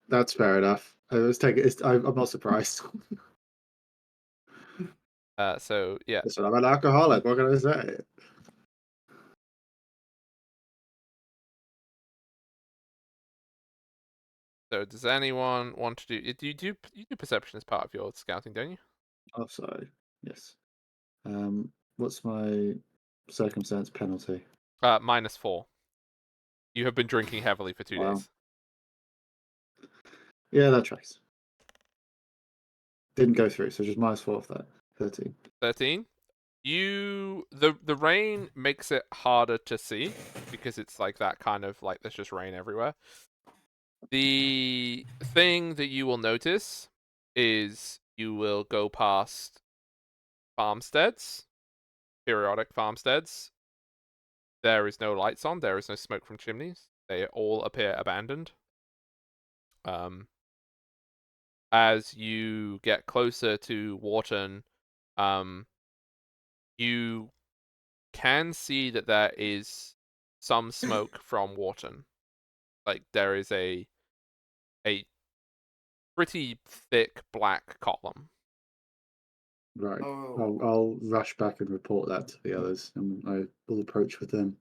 That's fair enough. I'm not surprised. So yeah, Listen, I'm an alcoholic. What can I say? so does anyone want to do? You do perception as part of your scouting, don't you? Oh, sorry. Yes. What's my circumstance penalty? -4. You have been drinking heavily for 2 Wow. days. Yeah, that tracks. Didn't go through, so just -4 of that. 13. 13. The rain makes it harder to see because it's like that kind of like there's just rain everywhere. The thing that you will notice is you will go past farmsteads, periodic farmsteads. There is no lights on, there is no smoke from chimneys. They all appear abandoned. As you get closer to Wharton, you can see that there is some smoke from Wharton. Like there is a pretty thick black column. Right. Oh. I'll rush back and report that to the others, and I will approach with them.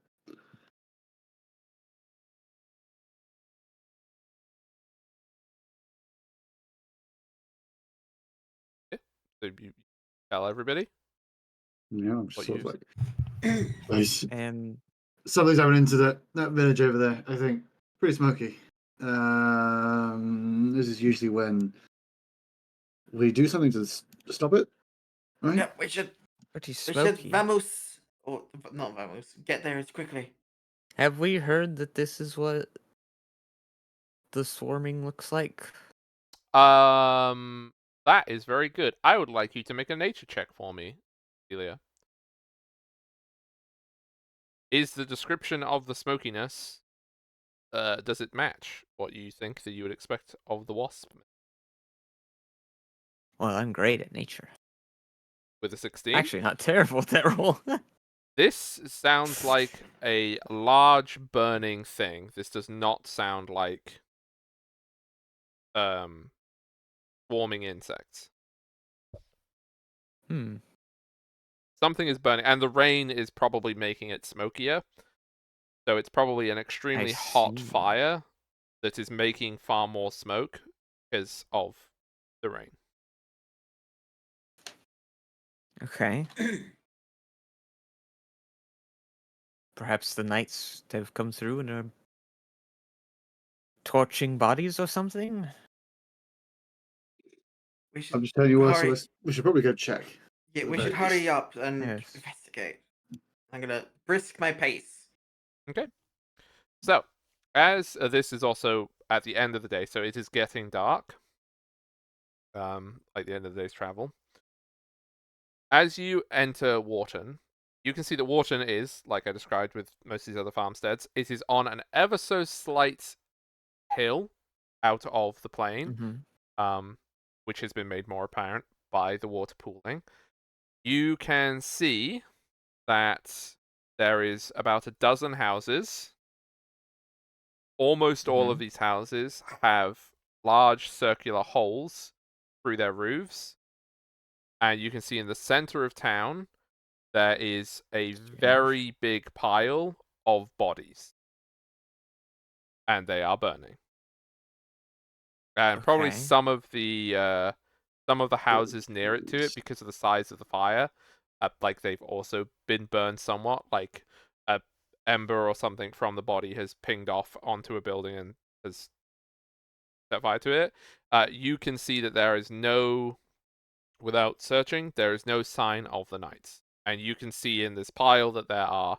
Yeah. So you tell everybody Yeah, I'm what sort you. of like, And something's happening into that village over there. I think pretty smoky. This is usually when we do something to stop it, right? Yeah, we should pretty we should smoky. vamos or not vamos. Get there as quickly. Have we heard that this is what the swarming looks like? That is very good. I would like you to make a nature check for me, Celia. Is the description of the smokiness, does it match what you think that you would expect of the wasp Well, I'm great at nature. with a 16? Actually, not terrible at that roll. This sounds like a large burning thing. This does not sound like swarming insects. Hmm. Something is burning, and the rain is probably making it smokier. So it's probably an I extremely hot see. fire that is making far more smoke because of the rain. Okay. Perhaps the knights have come through and are torching bodies or something? We I'm should just telling you, hurry. Ursula, we should probably go check. Yeah, at we the should very hurry least. up and Yes. investigate. I'm gonna brisk my pace. Okay. So, as this is also at the end of the day, so it is getting dark. Like the end of the day's travel. As you enter Wharton, you can see that Wharton is, like I described with most of these other farmsteads, it is on an ever so slight hill out of the plain, Mm-hmm. which has been made more apparent by the water pooling. You can see that there is about a dozen houses. Almost all of these houses have large circular holes through their roofs. And you can see in the center of town, there is a very big pile of bodies. And they are burning. And probably Okay. some of the houses near it to it, because of the size of the fire, like they've also been burned somewhat. Like a ember or something from the body has pinged off onto a building and has set fire to it. You can see that there is no, without searching, there is no sign of the knights. And you can see in this pile that there are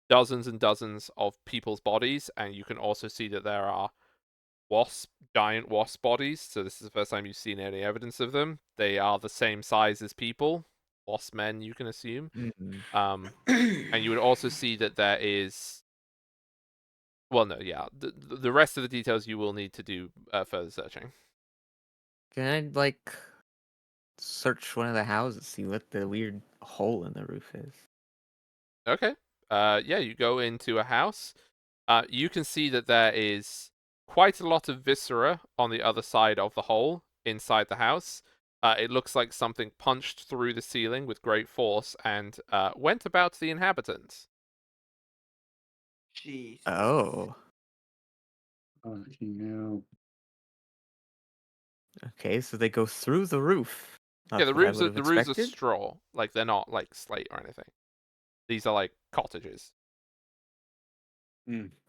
dozens and dozens of people's bodies, and you can also see that there are giant wasp bodies. So this is the first time you've seen any evidence of them. They are the same size as people, wasp men, you can assume. Mm-hmm. And you would also see that there is. Well, no, yeah. The rest of the details you will need to do further searching. Can I like search one of the houses, see what the weird hole in the roof is? Okay. Yeah, you go into a house. You can see that there is quite a lot of viscera on the other side of the hole inside the house. It looks like something punched through the ceiling with great force and went about the inhabitants. Jeez. Oh. Fucking hell. Okay, so they go through the roof. Yeah, Not the what I roofs would are have the roofs are expected. straw. Like they're not like slate or anything. These are like cottages.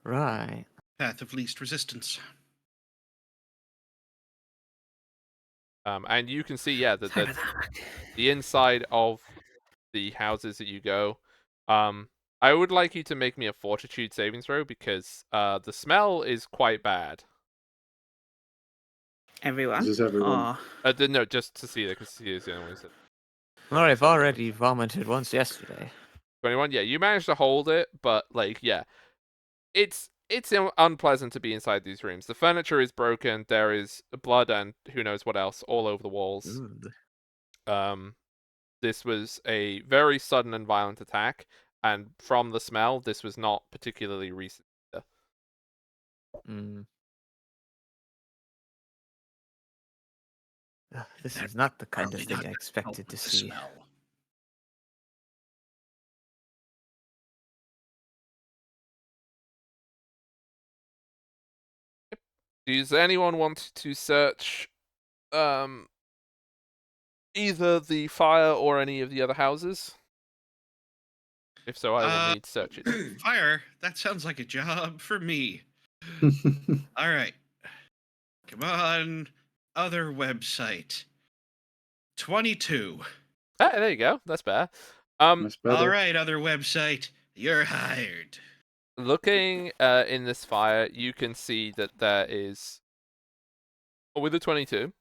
Right. Path of least resistance. And you can see, yeah, that Sorry about that. the inside of the houses that you go. I would like you to make me a fortitude saving throw because the smell is quite bad. Everyone? This is everyone. Oh, No, just to see that because see is the only one who said Well, I've already vomited once yesterday. 21. Yeah, you managed to hold it, but like, yeah, it's unpleasant to be inside these rooms. The furniture is broken. There is blood and who knows what else all over the walls. Ooh. This was a very sudden and violent attack, and from the smell, this was not particularly recent either. Mm. This is not the kind of Probably thing not I gonna help expected to with the see. smell. Does anyone want to search either the fire or any of the other houses? If so, I will need searches. Fire. That sounds like a job for me. All right. Come on. Other website. 22. Ah, there you go. That's better. That's better. All right, other website. You're hired. Looking in this fire, you can see that there is, with the 22,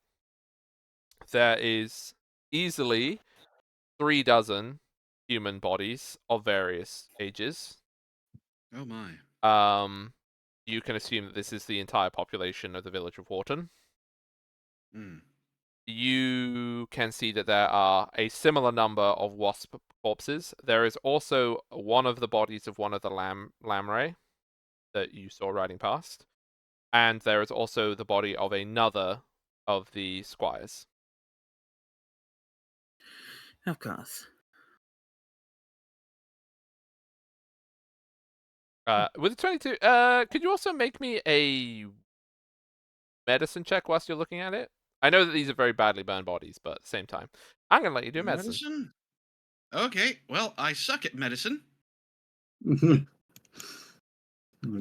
there is easily 3 dozen human bodies of various ages. Oh my. You can assume that this is the entire population of the village of Wharton. Hmm. You can see that there are a similar number of wasp corpses. There is also one of the bodies of one of the lamprey that you saw riding past, and there is also the body of another of the squires. of course. With the 22, could you also make me a medicine check whilst you're looking at it? I know that these are very badly burned bodies, but at the same time, I'm gonna let you do medicine. Okay, well, I suck at medicine. Oh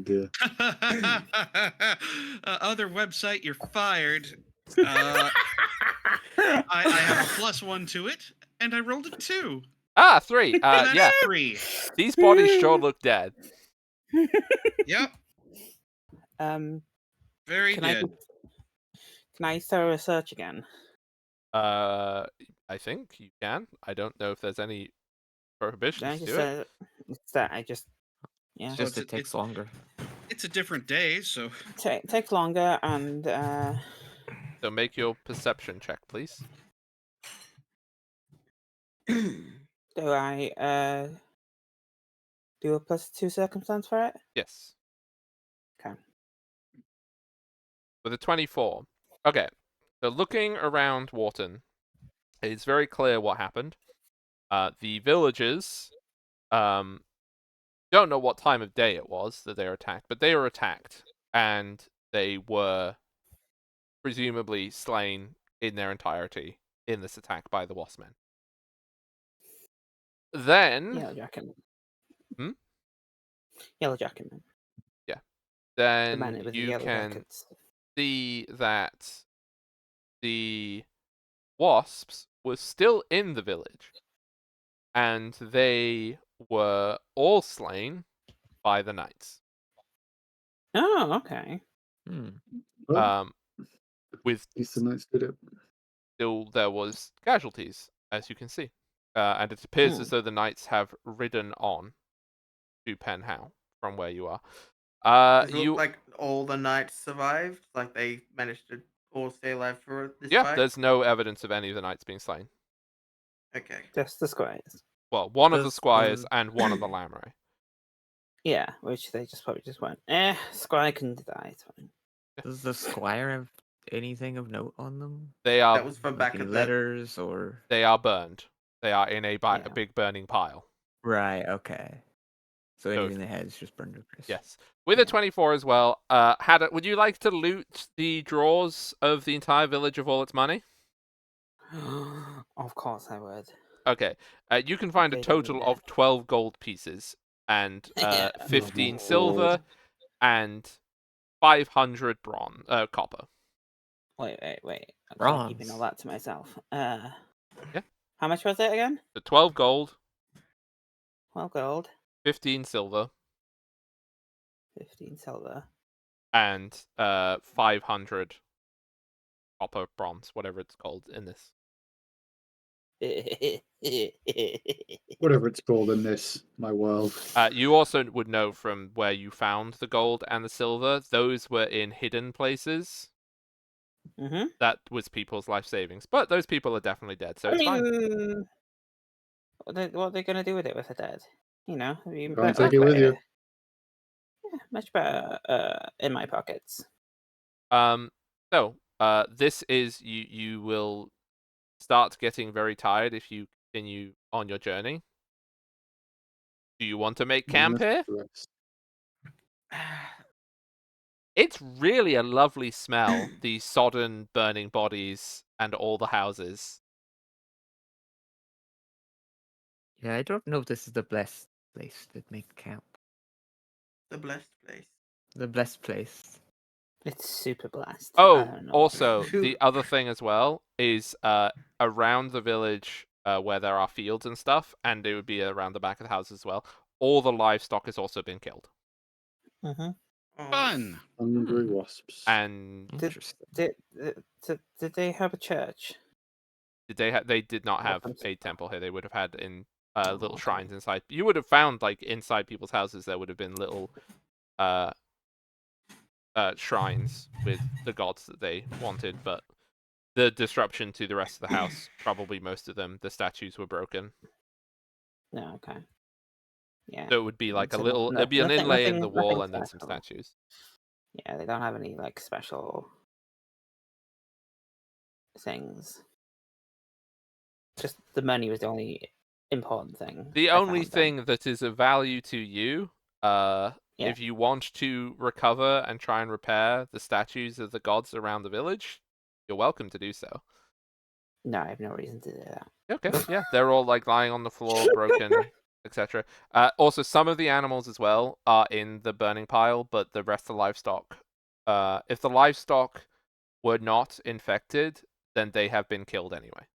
dear. Other website, you're fired. I have a +1 to it, and I rolled a 2. Ah, 3. And that's Yeah, 3. these bodies sure look dead. Yep, very can good. can I throw a search again? I think you can. I don't know if there's any Did I prohibitions just to it. it's that I just yeah. It's just Well, it takes longer. It's a different day, so Takes longer and So make your perception check, please. do I do a +2 circumstance for it? Yes. Okay. With a 24. Okay. So looking around Wharton, it's very clear what happened. The villagers don't know what time of day it was that they were attacked, but they were attacked, and they were presumably slain in their entirety in this attack by the Waspmen. Then, Yellow jacket. Hmm? Yellow jacket man. The then man with the you yellow can jackets. see that the wasps were still in the village, and they were all slain by the knights. Oh, okay. Hmm. Well, With at least the knights did it. still there was casualties, as you can see, and it appears as though the knights have ridden on to Penhow from where you are. Does it look like all the knights survived? Like they managed to all stay alive for this Yeah, fight? there's no evidence of any of the knights being slain. Okay. Just the squares. Well, one of the Does, squires and one of the lamprey. Yeah, which they just probably just went, squire can die, it's fine. Does the squire have anything of note on them? They That are was from Like back any at the. letters or? they are burned. They are in a Yeah. big burning pile. Right. Okay. So So anything that has just burned to crisp. yes, with Yeah. a 24 as well. Would you like to loot the drawers of the entire village of all its money? Of course I would. Okay, you can find a They don't need total that. of 12 gold pieces and Yeah. 15 Oh, silver and 500 copper. Wait. I'm kind of keeping all Bronze. that to myself. Yeah. How much was it again? So 12 gold, 12 gold, 15 silver, 15 silver. and 500 copper, bronze, whatever it's called in this. whatever it's called in this, my world. You also would know from where you found the gold and the silver, those were in hidden places. Mm-hmm. That was people's life savings. But those people are definitely dead, so I it's fine. mean, what are they going to do with it with the dead? You know, even Can't better take it with you. Yeah, much better in my pockets. This is you will start getting very tired if you continue on your journey. Do you want to make camp here? Yes. It's really a lovely smell, the sodden, burning bodies and all the houses. Yeah, I don't know if this is the best place to make camp. The blessed place. The best place. It's super blast. I Oh, don't know. also, the other thing as well is around the village where there are fields and stuff, and it would be around the back of the house as well, all the livestock has also been killed. Mm-hmm. Fun. Hungry wasps. And Interesting. Did they have a church? they did not have Welcome to- a temple here. They would have had in little okay. shrines inside. You would have found like inside people's houses there would have been little shrines with the gods that they wanted, but the disruption to the rest of the house, probably most of them, the statues were broken. No, okay. Yeah. So it would be like a So little, it'd be an inlay in the wall nothing and then some special. statues. Yeah, they don't have any like special things. Just the money was the only important thing. The I only found them. thing that is of value to you, Yeah. if you want to recover and try and repair the statues of the gods around the village, you're welcome to do so. No, I have no reason to do that. Okay, yeah, they're all like lying on the floor, broken, etc. Also, some of the animals as well are in the burning pile, but the rest of the livestock, if the livestock were not infected, then they have been killed anyway.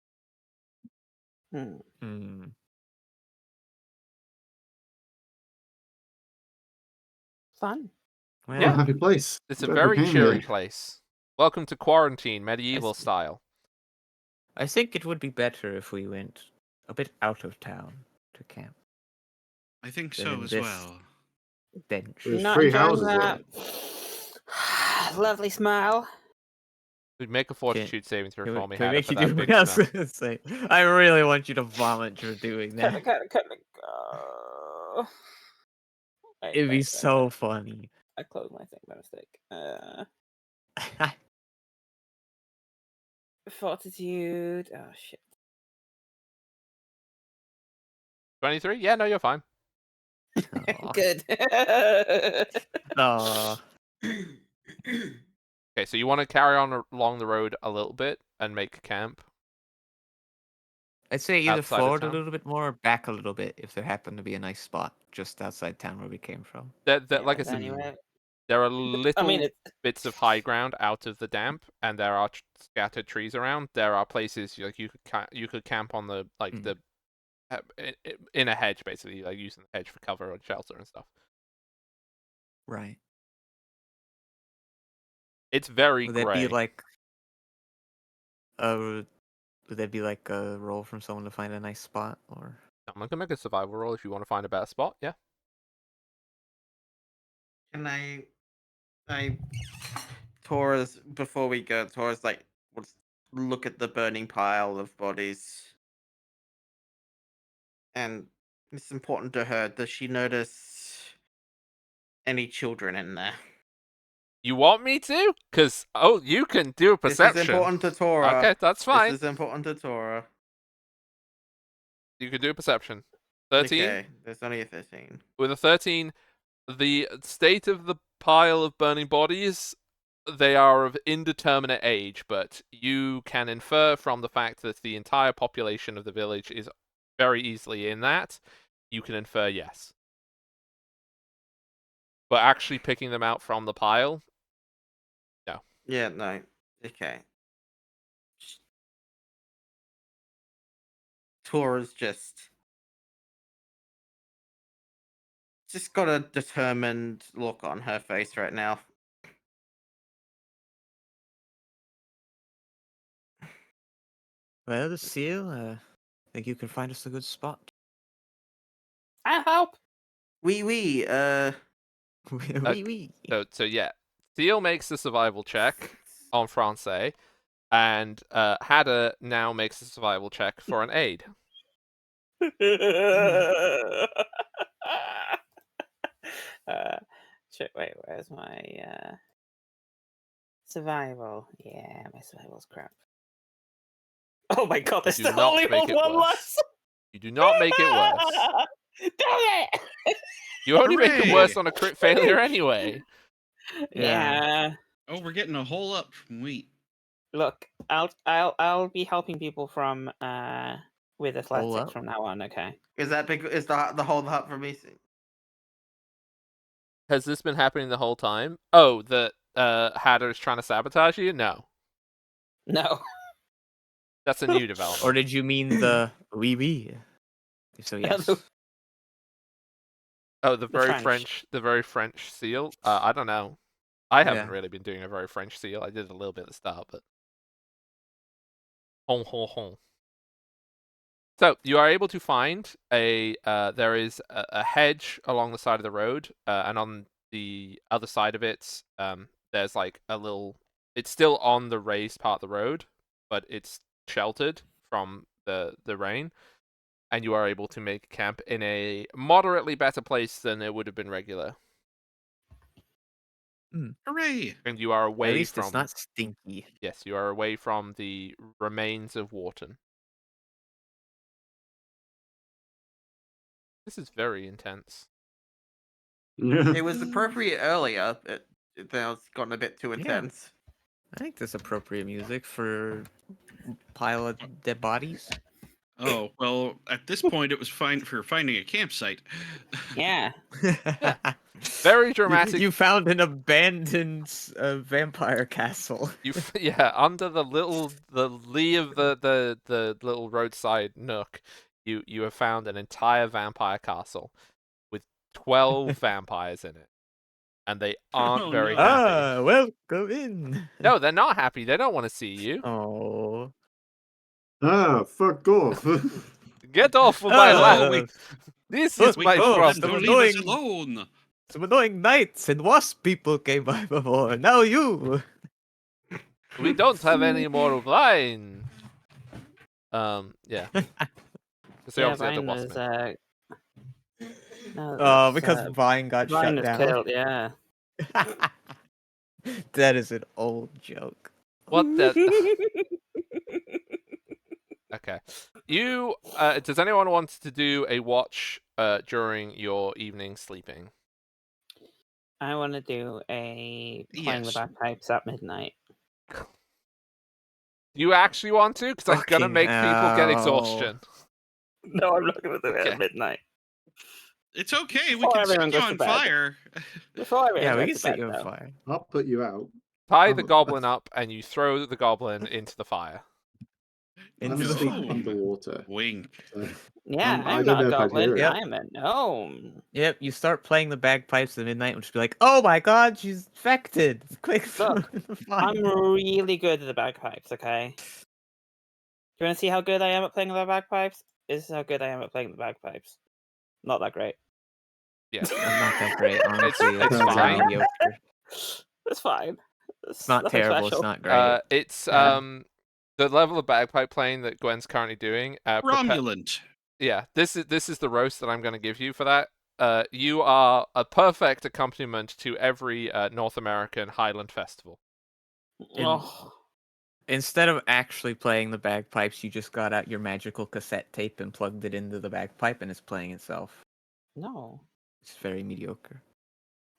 Hmm. Fun. What Yeah. a happy place. It's I'm a glad we very came cheery here. place. Welcome to quarantine, medieval see. style. I think it would be better if we went a bit out of town to camp. I think Then so in as this well. bench. There's Not free enjoying houses that. Lovely smile. We'd make a fortitude saving throw for me, Can we Hannah, make for you that do big what I was smell. gonna say? I really want you to vomit for doing that. Can I go? It'd be so funny. I closed my thing by mistake. Fortitude. Oh shit. 23? Yeah, no, you're fine. Aw. Good. Aw. Okay, so you want to carry on along the road a little bit and make camp? I'd say either Outside of forward a town? little bit more or back a little bit if there happened to be a nice spot just outside town where we came from. Like I said, anyway, there are I little mean, bits of high ground out of the damp, and there are scattered trees around. There are places like you could camp on the the in a hedge, basically, like using the hedge for cover and shelter and stuff. Right. It's very Would gray. that be like a would that be like a roll from someone to find a nice spot or I'm gonna make a survival roll if you want to find a better spot. Yeah. Can Taurus, before we go, Taurus like let's look at the burning pile of bodies. And it's important to her. Does she notice any children in there? You want me to? Because, you can do a This perception. is important to Tora. Okay, that's fine. This is important to Tora. You can do a perception. 13? Okay, there's only a 13. With a 13, the state of the pile of burning bodies, they are of indeterminate age, but you can infer from the fact that the entire population of the village is very easily in that. You can infer yes. But actually picking them out from the pile, no. Yeah, no. Okay. Tora's just got a determined look on her face right now. Well, the seal, think you can find us a good spot. I help. Oui, Oui. So yeah. Seal makes the survival check on Francais, and Hadda now makes a survival check for an aid. Wait, where's my survival? Yeah, my survival's crap. Oh my god, there's do still not only make it one worse. left. You do not make it worse. Damn it! You only make it Hooray! worse on a crit failure anyway. Yeah. Oh, we're getting a whole up from wheat. Look, I'll be helping people from with athletics up? from now on. Okay. Is that big? Is the whole hut for me? Has this been happening the whole time? Oh, that Hadda is trying to sabotage you? No. No. That's a new development. Or did you mean the oui? So yes. Oh, the very French. the very French seal? I don't know. I haven't Yeah. really been doing a very French seal. I did a little bit at the start, but hon hon hon. So you are able to find there is a hedge along the side of the road, and on the other side of it, there's like a little. It's still on the raised part of the road, but it's sheltered from the rain, and you are able to make camp in a moderately better place than it would have been regular. Hooray! And you are away At least from. it's not stinky. Yes, you are away from the remains of Wharton. This is very intense. It was appropriate earlier. Now it's gotten a bit too intense. I think that's appropriate music for pile of dead bodies. Oh, well, at this point, it was fine for finding a campsite. Yeah. Very dramatic. You found an abandoned vampire castle. Yeah, under the lee of the little roadside nook, you have found an entire vampire castle with 12 vampires in it, and they aren't Oh, very no. happy. Welcome in. No, they're not happy. They don't want to see you. Oh. Fuck off. Get off of my Ah, land. This is we my go, problem. Don't so leave us annoying. alone. Some annoying knights and wasp people came by before. Now you. We don't have any more wine. Yeah. So Yeah, obviously had the Vine wasp was. man. No, Oh, that's, because Vine got Vine shut was down. killed. Yeah. That is an old joke. What the? Okay. You does anyone want to do a watch during your evening sleeping? I want to do a playing the Yes. bagpipes at midnight. Do you actually want to? Because I'm gonna Fucking make people get hell. exhaustion. No, I'm not going to do it Okay. at midnight. It's okay. We Before can everyone set you goes to on bed. fire. Before everyone Yeah, we goes can to set bed, you on though. fire. I'll put you out. Tie I'm the a- goblin up, and you throw the goblin into the fire. I'm Into the asleep fire. underwater. Wink. So Yeah, I I'm don't not a know if I'd goblin. hear it. Yep. I'm a gnome. Yep, you start playing the bagpipes at midnight and just be like, oh my god, she's infected. Quick, throw Look, her in the fire. I'm really good at the bagpipes, okay? Do you want to see how good I am at playing the bagpipes? This is how good I am at playing the bagpipes. Not that great. Yeah. I'm not that great, honestly. It's It's fine. mediocre. It's fine. It's not nothing terrible, special. it's not great. It's Yeah. the level of bagpipe playing that Gwen's currently doing. Romulant. Yeah, this is the roast that I'm going to give you for that. you are a perfect accompaniment to every North American Highland festival. Oh, Instead of actually playing the bagpipes, you just got out your magical cassette tape and plugged it into the bagpipe, and it's playing itself. no, It's very mediocre.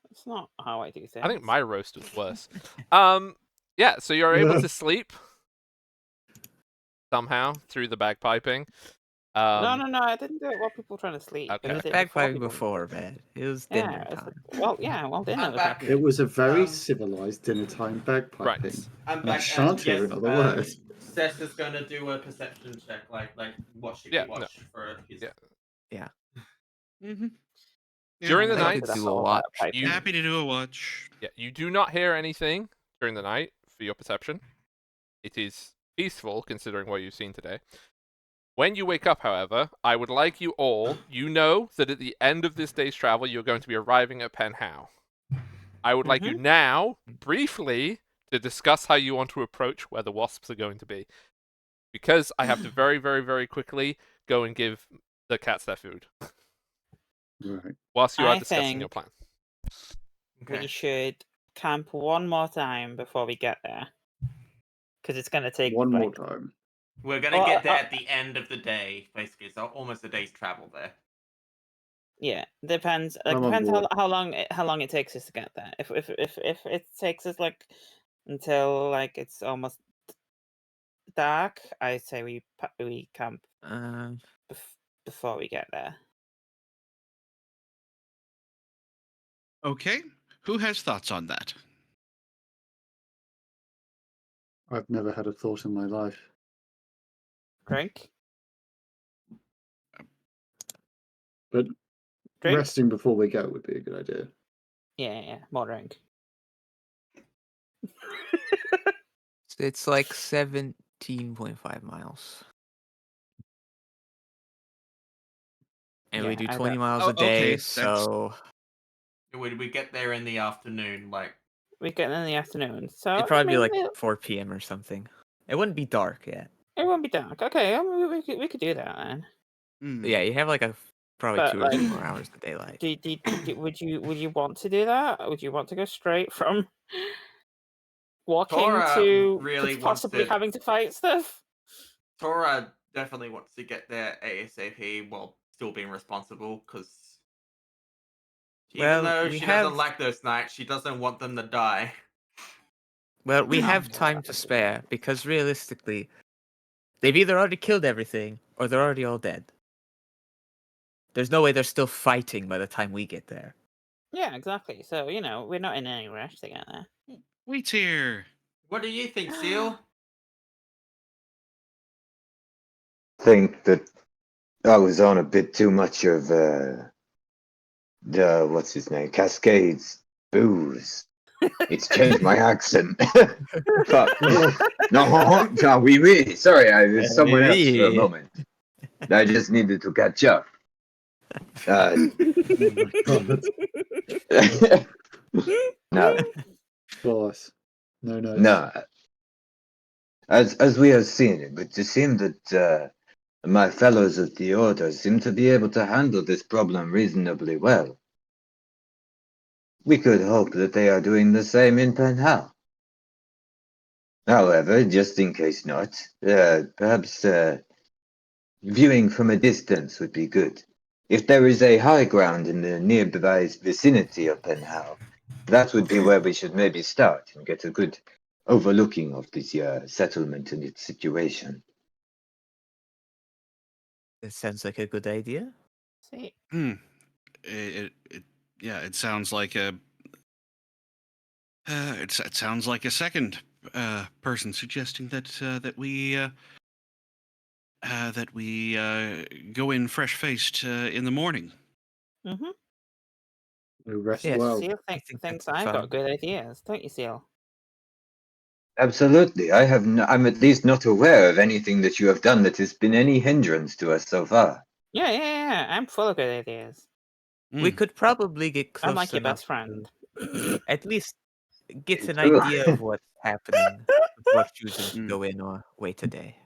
it's not how I do things. I think my roast was worse. Yeah, so you're able to sleep somehow through the bagpiping. No, Um, I didn't do it while people were trying to sleep. Okay. I It was did it before bagpiping people. before bed. It was Yeah, dinner it's time. well, dinner I'm was back. happening. It was a very Um, civilized dinner time bagpiping. Right. I'm And I back. shan't hear Yes, another word. Seth is gonna do a perception check, like watch if Yeah, you watch for his. Yeah. Mm-hmm. During the I'm gonna night, do the do a whole watch. bagpipe you- thing. Happy to do a watch. Yeah, you do not hear anything during the night for your perception. It is peaceful considering what you've seen today. When you wake up, however, I would like you all, you know that at the end of this day's travel, you're going to be arriving at Penhow. I would like you now, briefly, to discuss how you want to approach where the wasps are going to be. Because I have to very, very, very quickly go and give the cats their food. Right. Whilst you are I discussing your think- plan. We should camp one more time before we get there, because it's gonna take One more like, time. We're gonna Well, get there at the end of the day, basically. It's almost a day's travel there. yeah, depends. I'm on Depends board. how long it takes us to get there. If it takes us like until like it's almost dark, I say we camp before we get there. Okay. Who has thoughts on that? I've never had a thought in my life. Drink. But Drink. resting before we go would be a good idea. Yeah, more drink. It's like 17.5 miles. And we Yeah, do I 20 don't- miles Oh, a day, okay, that's- so We get there in the afternoon, like we get in the afternoon, so it'd probably be like it 4 p.m. or something. It wouldn't be dark yet. won't be dark. Okay, we could do that then. Hmm. Yeah, you have like probably But, 2 or 3 like, more hours of daylight. Would you want to do that? Would you want to go straight from walking Tora to really possibly wants to- having to fight stuff? Tora definitely wants to get there ASAP while still being responsible, because even Well, though we she have- doesn't like those knights, she doesn't want them to die. Well, we No, have no, time to spare because realistically, they've either already killed everything or they're already all dead. There's no way they're still fighting by the time we get there. Yeah, exactly. So we're not in any rush to get there. Wait here. What do you think, Seal? Think that I was on a bit too much of the what's his name, Cascades booze. It's changed my accent. Fuck. No, oui, oui. Sorry, I was someone else for a Oui. moment. I just needed to catch up. Oh my god. No, Boss. No, no. no. As we have seen, it would seem that my fellows of the Order seem to be able to handle this problem reasonably well. We could hope that they are doing the same in Penhal. However, just in case not, perhaps viewing from a distance would be good. If there is a high ground in the nearby vicinity of Penhal, that would be where we should maybe start and get a good overlooking of this settlement and its situation. It sounds like a good idea. See, Hmm. It sounds like a. It sounds like a second person suggesting that we go in fresh faced in the morning. We rest Yes. well. Seal I think thinks that's I've fine. got good ideas, don't you, Seal? Absolutely. I'm at least not aware of anything that you have done that has been any hindrance to us so far. Yeah. I'm full of good ideas. We Hmm. could probably get close I'm like your enough best friend. to at least get an True. idea of what's happening before choosing to Mm. go in or wait a day.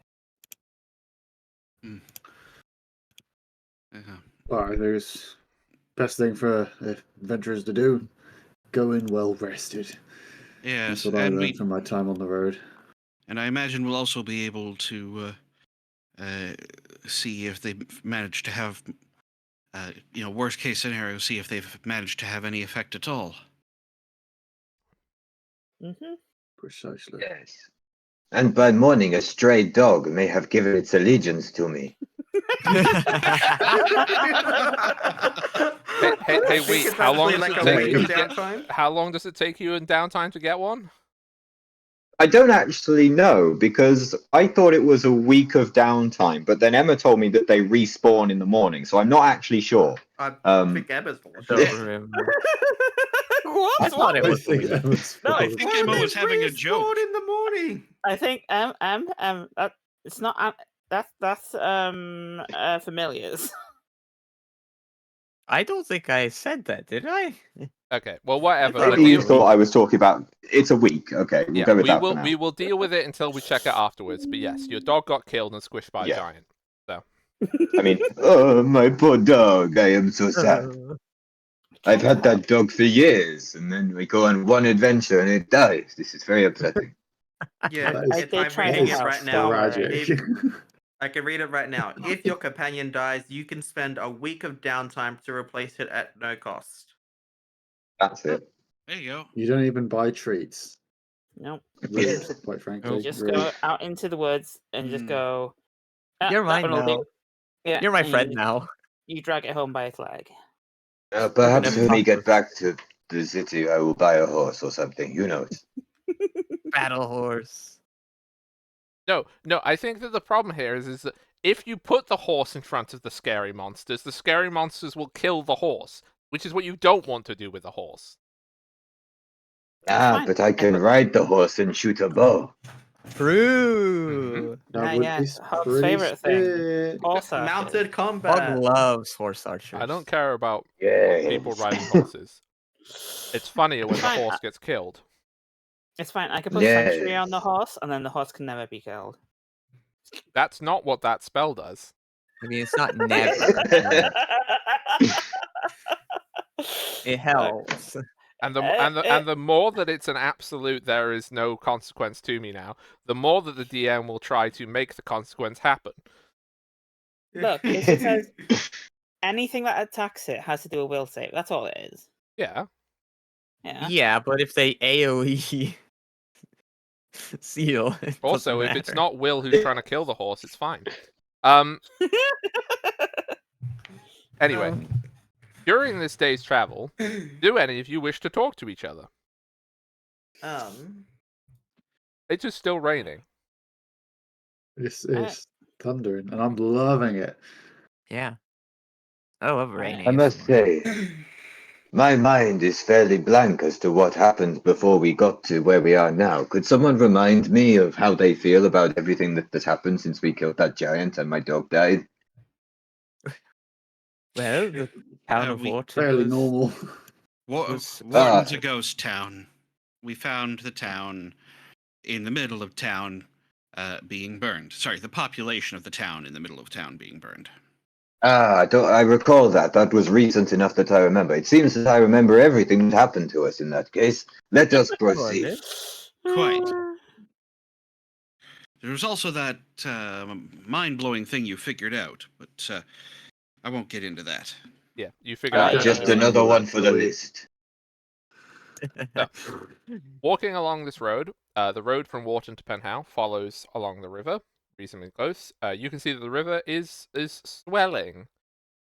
Yeah. Alright, there's best thing for adventurers to do. Go in well rested. Yes, That's what I and learned from my time on the road. and I imagine we'll also be able to see if they've managed to have, worst case scenario, see if they've managed to have any effect at all. Precisely. Yes. And by morning, a stray dog may have given its allegiance to me. Hey, I think wait, it's how long actually does like it a take week you of to get? downtime. How long does it take you in downtime to get one? I don't actually know because I thought it was a week of downtime, but then Emma told me that they respawn in the morning, so I'm not actually sure. I Um, think Emma's I bullshit. don't remember. What? I thought it I was a think week. Emma's No, fault. think Emma was having a joke. in the morning. I think it's not that's familiars. I don't think I said that, did I? Okay, well, whatever. thought But it maybe was you a deal, thought week. I was talking about it's a week. Okay, we'll yeah, go with we that for will now. we will deal with it until we check it afterwards. But yes, your dog got killed and squished by a Yeah. giant. I mean, oh, my poor dog. I am so sad. I've had that dog for years, and then we go on one adventure and it dies. This is very upsetting. Yeah, That is- I'm try reading to it help, right now. tragic. If, I can read it right now. If your companion dies, you can spend a week of downtime to replace it at no cost. That's it. There you go. You don't even buy treats. Nope. Rude, Just- quite You frankly. just Rude. go out into the woods and just Hmm. go. "Ah, You're that mine one will now. do." Yeah, You're my and friend you, now. you drag it home by its leg. Perhaps never when we talk get with- back to the city, I will buy a horse or something. You know it. Battle horse. No, I think that the problem here is that if you put the horse in front of the scary monsters will kill the horse, which is what you don't want to do with the horse. fine. But I can put- ride the horse and shoot a bow. True. That Ah, would yeah, be Hog's pretty favorite thing. sick. Horse archers. Mounted Hog combat. loves horse archers. I don't care about Yes. people riding horses. It's funnier when the Fine, horse gets killed. It's fine. I can put sanctuary on the Yes. horse, and then the horse can never be killed. That's not what that spell does. I mean, it's not never. But it helps. And the more that it's an absolute, there is no consequence to me now. The more that the DM will try to make the consequence happen. Look, it just says anything that attacks it has to do a will save. That's all it is. Yeah. Yeah. Yeah, but if they AoE seal, it Also, doesn't if it's matter. not Will who's trying to kill the horse, it's fine. Anyway, during this day's travel, do any of you wish to talk to each other? It is still raining. It's thundering, and I'm loving it. Yeah. I love rain. I must say, my mind is fairly blank as to what happened before we got to where we are now. Could someone remind me of how they feel about everything that has happened since we killed that giant and my dog died? Well, the town of we- Water Fairly was, normal. was Wharton's a ghost town. We found the town in the middle of town being burned. Sorry, the population of the town in the middle of town being burned. I recall that. That was recent enough that I remember. It seems that I remember everything that happened to us in that case. Let us proceed. Quite. There was also that mind-blowing thing you figured out, but I won't get into that. Yeah, you figure out. Just another one for the list. Walking along this road, the road from Wharton to Penhow follows along the river, reasonably close. You can see that the river is swelling.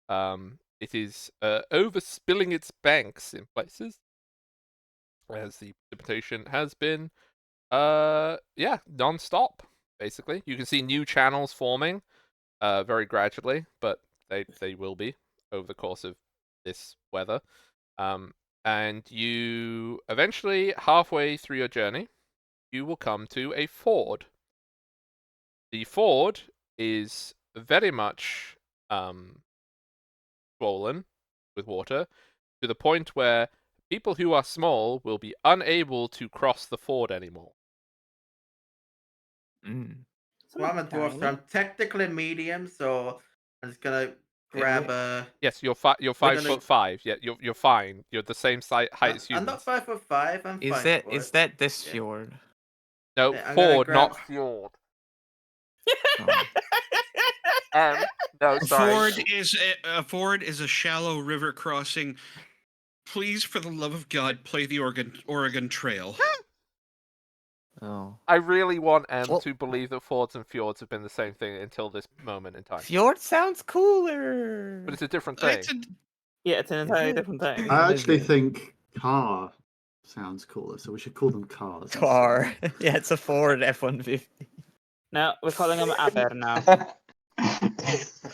It is overspilling its banks in places, as the precipitation has been, non-stop. Basically, you can see new channels forming, very gradually, but they will be over the course of this weather. And you eventually, halfway through your journey, you will come to a ford. The ford is very much swollen with water to the point where people who are small will be unable to cross the ford anymore. Mm. Well, I'm a dwarf, so I'm technically medium, so I'm just gonna grab a. Yes, you're We're 5'5". Yeah, you're fine. You're the same height as I'm not humans. 5'5". I'm Is fine that for is it. that this Yeah. fjord? No, Yeah, I'm gonna Ford, grab- not Fjord. Oh. No, sorry. A ford is a shallow river crossing. Please, for the love of God, play the Oregon Trail. Oh. I really want M Well- to believe that Fords and Fjords have been the same thing until this moment in time. Fjord sounds cooler. But it's a different thing. Yeah, it's an entirely it? different thing. I What is actually it? think car sounds cooler, so we should call them cars. instead. Car. Yeah, it's a Ford F-150. No, we're calling them Aber now.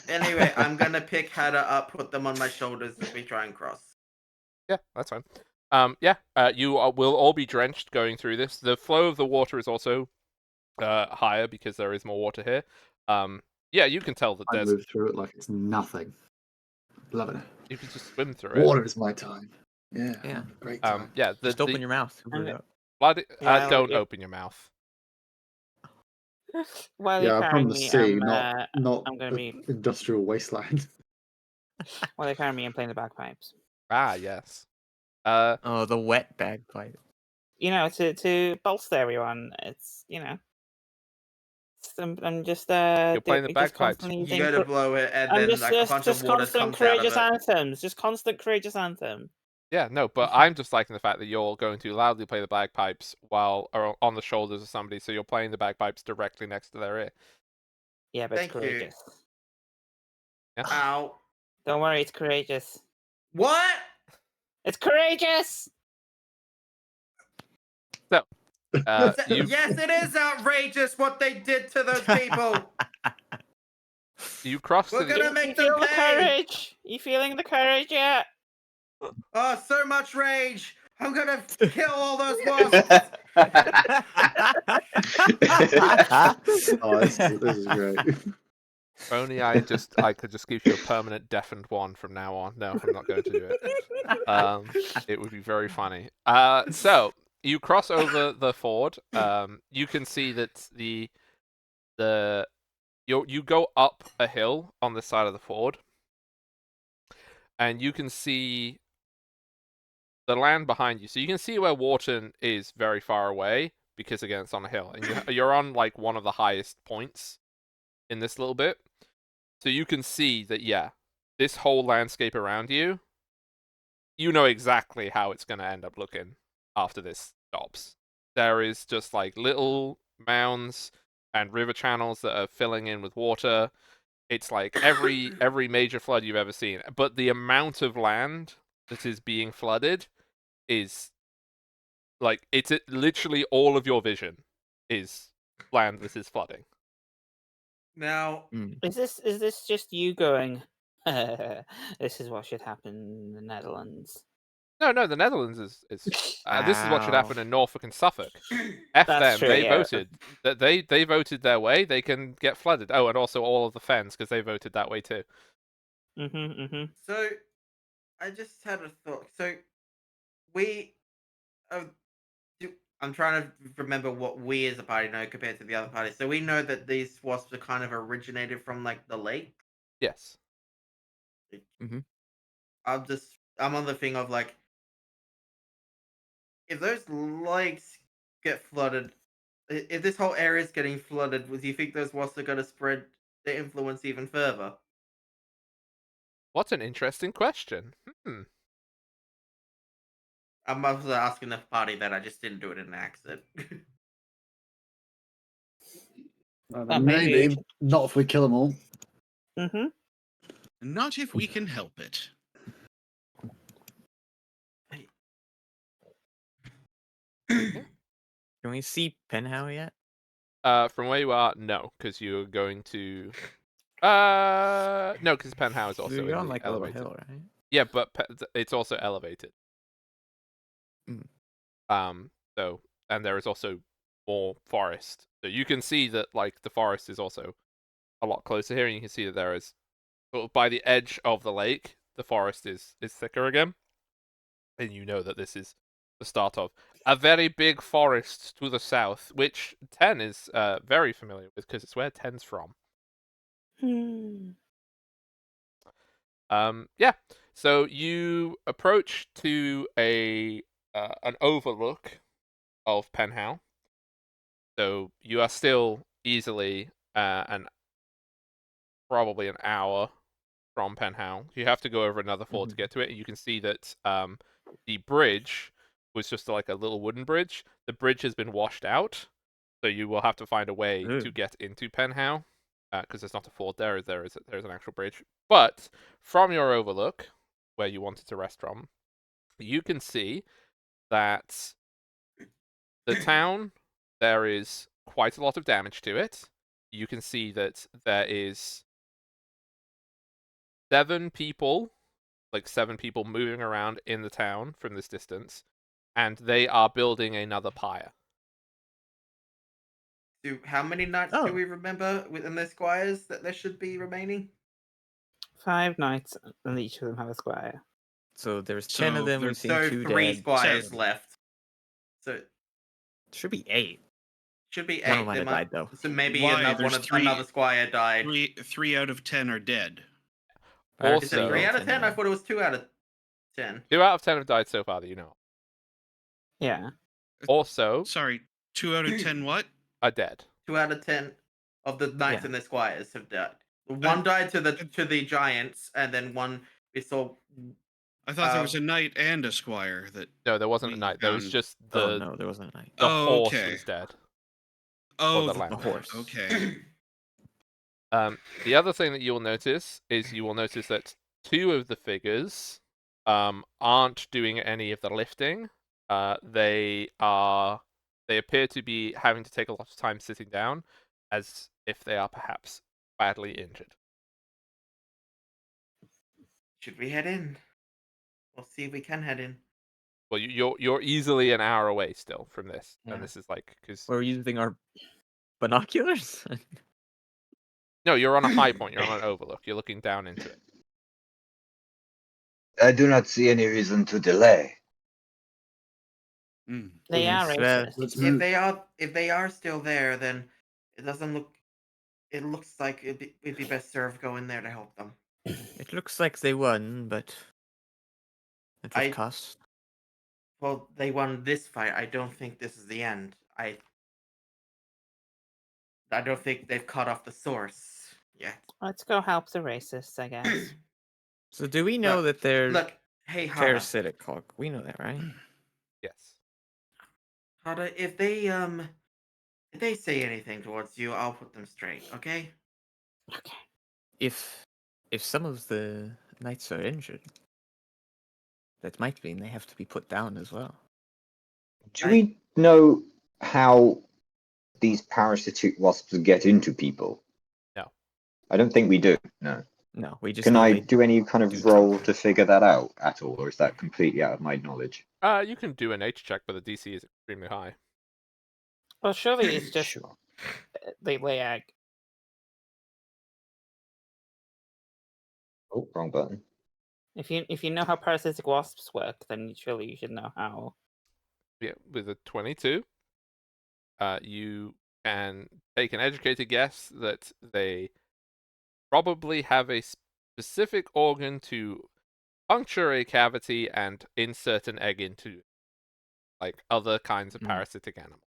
Anyway, I'm gonna pick Hada up, put them on my shoulders as we try and cross. Yeah, that's fine. You will all be drenched going through this. The flow of the water is also higher because there is more water here. Yeah, you can tell that I there's. move through it like it's nothing. Love it. You can just swim through it. Water is my time. Yeah. Yeah. Great time. Yeah, Just open your mouth. I'm- blood. While Don't you- open your mouth. While Yeah, you're I'm carrying from the me, sea, not I'm gonna be industrial wasteland. while you're carrying me, I'm playing the bagpipes. Ah, yes. Oh, the wet bagpipe. You know, to bolster everyone. It's I'm just You're playing the just bagpipes. constantly You using gotta blow it, and I'm then just like a bunch of water constant comes out of courageous it. anthems. Just constant courageous anthem. Yeah, no, but I'm just liking the fact that you're going to loudly play the bagpipes while or on the shoulders of somebody, so you're playing the bagpipes directly next to their ear. Yeah, but Thank it's you. courageous. Yeah. Ow! Don't worry, it's courageous. What? It's courageous. You Yes, it is outrageous what they did to those people. you cross to We're the gonna You make feel them the pay. courage? You feeling the courage yet? Oh, so much rage! I'm gonna kill all those wasps. Oh, this is great. If only I could just give you a permanent deafened one from now on. No, I'm not going to do it. It would be very funny. So you cross over the ford. You can see that you go up a hill on the side of the ford, and you can see the land behind you. So you can see where Wharton is very far away because again it's on a hill, and you're on like one of the highest points in this little bit. So you can see that, yeah, this whole landscape around you, you know exactly how it's going to end up looking after this stops. There is just like little mounds and river channels that are filling in with water. It's like every major flood you've ever seen. But the amount of land that is being flooded is like it's literally all of your vision is land that is flooding. Now, Is this just you going? This is what should happen in the Netherlands. No, the Netherlands is this is what should Wow. happen in Norfolk and Suffolk. F That's them, true, they yeah. voted. They voted their way, they can get flooded. Oh, and also all of the fens, because they voted that way too. so I just had a thought. So we, I'm trying to remember what we as a party know compared to the other parties. So we know that these wasps are kind of originated from like the lake. Yes. I'm on the thing of like, if those lakes get flooded, if this whole area is getting flooded, do you think those wasps are going to spread their influence even further? What's an interesting question. I'm also asking the party that I just didn't do it in an accident. Well, Maybe not if we kill them all. Not if we can help it. Can we see Penhow yet? From where you are, no, because you're going to. No, because Penhow is also You're in on the like a little elevated. hill, right? Yeah, but it's also elevated. So and there is also more forest. So you can see that like the forest is also a lot closer here, and you can see that there is sort of by the edge of the lake, the forest is thicker again, and you know that this is the start of a very big forest to the south, which Ten is very familiar with because it's where Ten's from. Yeah. So you approach to an overlook of Penhal. So you are still easily probably an hour from Penhal. You have to go over another fort to get to it. And you can see that the bridge was just like a little wooden bridge. The bridge has been washed out, so you will have to find a way to get into Penhal because there's not a fort there. There's an actual bridge. But from your overlook, where you wanted to rest from, you can see that the town, there is quite a lot of damage to it. You can see that there is 7 people moving around in the town from this distance, and they are building another pyre. How many knights do Oh. we remember within the squires that there should be remaining? 5 knights, and each of them have a squire. So there's 10 of So them. there- We've seen So 2 3 dead. squires 7. left. So Should be 8. should be 8. One of them might There have died though. So maybe Why? another There's another squire died. 3 out of 10 are dead. Or Is it Also, 3 out of 10 10? I died. thought it was 2 out of 10. 2 out of 10 have died so far that you know. Yeah. Also, Sorry, 2 out of 10 what? are dead. 2 out of 10 of the knights Yeah. and the squires have died. One died to the giants, and then one we saw. I thought there was a knight and a squire that. No, there wasn't a We knight. There was found- just Oh no, there wasn't a knight. the Oh, horse okay. was dead. Oh, the the, lamb. horse. Okay. The other thing that you will notice is that 2 of the figures aren't doing any of the lifting. They appear to be having to take a lot of time sitting down, as if they are perhaps badly injured. Should we head in? We'll see if we can head in. Well, you're easily an hour away still from this, Yeah. and this is like because We're using our binoculars. no, you're on a high point. You're on an overlook. You're looking down into it. I do not see any reason to delay. Mm. They are Please, racist. Let's If move. they are still there, then it doesn't look. It looks like it'd be best served go in there to help them. It looks like they won, but at what I- cost? Well, they won this fight. I don't think this is the end. I don't think they've cut off the source yet. Let's go help the racists, I guess. So do we know Look- that they're Look, hey Hada, parasitic, Hulk? We know that, right? Yes. Hada, if they say anything towards you, I'll put them straight. Okay? Okay. If some of the knights are injured, that might mean they have to be put down as well. Do we know how these parasitic wasps get into people? No. I don't think we do. No. No, we just Can know I they do any kind do of roll something. to figure that out at all, or is that completely out of my knowledge? You can do an H check, but the DC is extremely high. Well, surely it's just Sure. they lay egg. Oh, wrong button. If you know how parasitic wasps work, then surely you should know how. Yeah, with a 22, you can take an educated guess that they probably have a specific organ to puncture a cavity and insert an egg into, like other kinds of Mm. parasitic animals.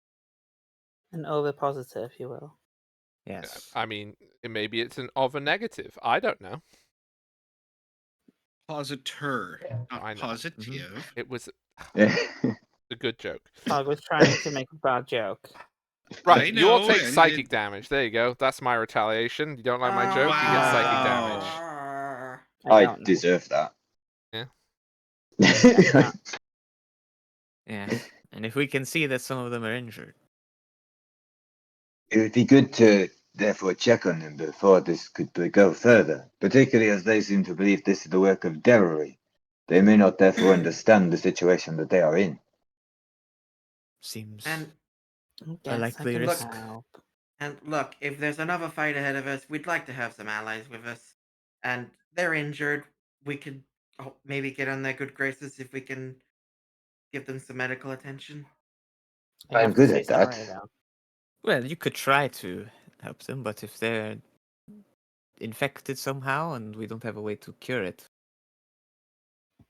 An ovipositor, if you will. Yes. I mean, maybe it's an of a negative. I don't know. Positor, I not know. positive. It was Yeah. a good joke. I was trying to make a bad joke. Right, I you all know, take and psychic damage. There you go. That's my retaliation. You don't like my joke, you get psychic damage. I I don't know. deserve that. Yeah. That's not. Yeah. And if we can see that some of them are injured, It would be good to therefore check on them before this could go further, particularly as they seem to believe this is the work of Devilry. They may not therefore understand the situation that they are in. seems And Yes, likely I can risk. help. And look, if there's another fight ahead of us, we'd like to have some allies with us. And they're injured. We could maybe get on their good graces if we can give them some medical attention. I I'm have to good say at that. sorry, though. Well, you could try to help them, but if they're infected somehow, and we don't have a way to cure it.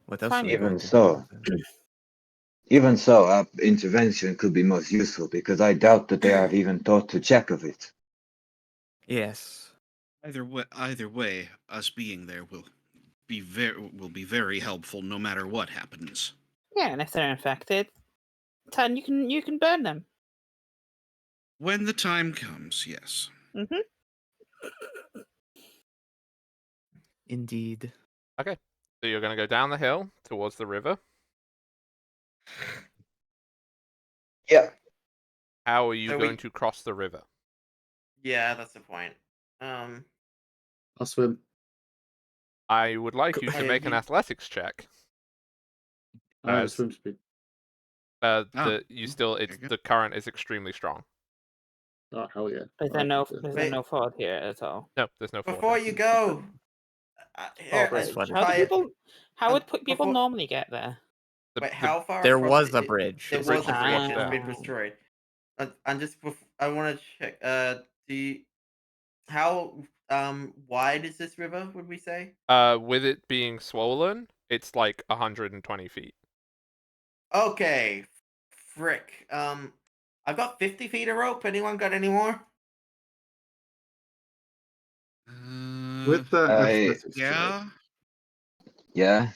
What else are Fine. we going Even to so, do? even so, our intervention could be most useful because I doubt that they have even thought to check of it. Yes. Either way, us being there will be very helpful no matter what happens. Yeah, and if they're infected, then you can burn them. When the time comes, yes. Mm-hmm. Indeed. Okay. So you're going to go down the hill towards the river. Yeah. How are you So going to cross the river? Yeah, that's the point. I'll swim. I would like you Oh, to yeah, make an you- athletics check. I have a As swim speed. it's go. the current is extremely strong. Oh hell yeah! Is there Alright, no good. is there Wait. no ford here at all? No, there's no ford. Before you go, here, That's Bridge. what How do try it. people? How would people Before- normally get there? Wait, how far? There across was a it- bridge. There The bridge was a just bridge. washed It's out. been destroyed. And just I want to check. How wide is this river? Would we say? With it being swollen, it's like 120 feet. Okay, frick. I've got 50 feet of rope. Anyone got any more? With the athletics check, Yeah. Yeah.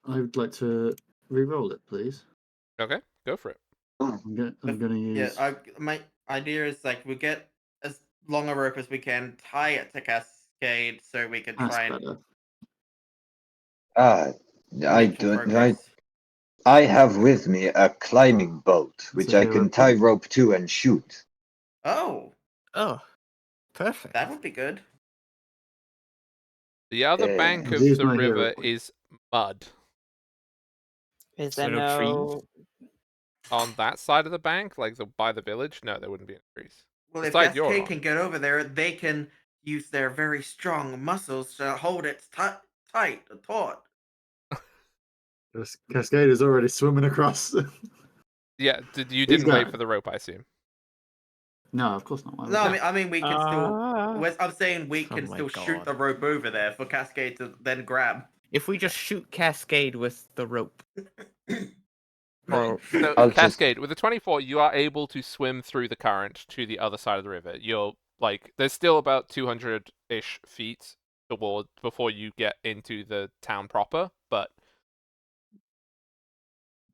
I would like to re-roll it, please. Okay, go for it. I'm gonna Yeah, use. my idea is like we get as long a rope as we can, tie it to Cascade, so we can That's try and better. Ah, I make some don't. progress. I have with me a climbing bolt, which a I hero can tie point. rope to and shoot. Oh, Oh, perfect. that would be good. The other Yeah. bank I'll of use the my hero river point. is mud. Is So there no trees? no? On that side of the bank, like by the village, no, there wouldn't be any trees. Well, The if side you're Cascade on. can get over there, they can use their very strong muscles to hold it tight, taut. Cascade is already swimming across. Yeah, you He's didn't wait going. for the rope, I assume. No, of course not. Why would No, you? I mean we can still. Ah. I'm saying we Oh can my still shoot God. the rope over there for Cascade to then grab. If we just shoot Cascade with the rope. So, I'll just- Cascade, with a 24, you are able to swim through the current to the other side of the river. You're like, there's still about 200-ish feet toward before you get into the town proper, but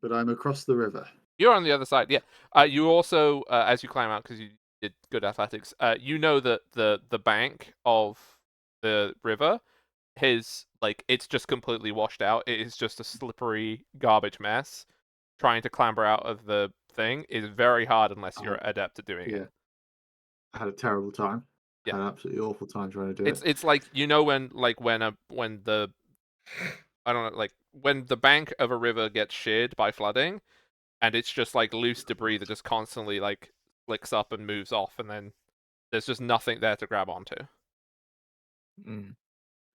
But I'm across the river. you're on the other side. Yeah. You also, as you climb out, because you did good athletics, you know that the bank of the river it's just completely washed out. It is just a slippery garbage mess. Trying to clamber out of the thing is very hard unless you're adept at doing Yeah. it. I had a terrible time. Yeah. Had an absolutely awful time trying to do it. It's like when the I don't know, like when the bank of a river gets sheared by flooding, and it's just like loose debris that just constantly like flicks up and moves off, and then there's just nothing there to grab onto. Mm.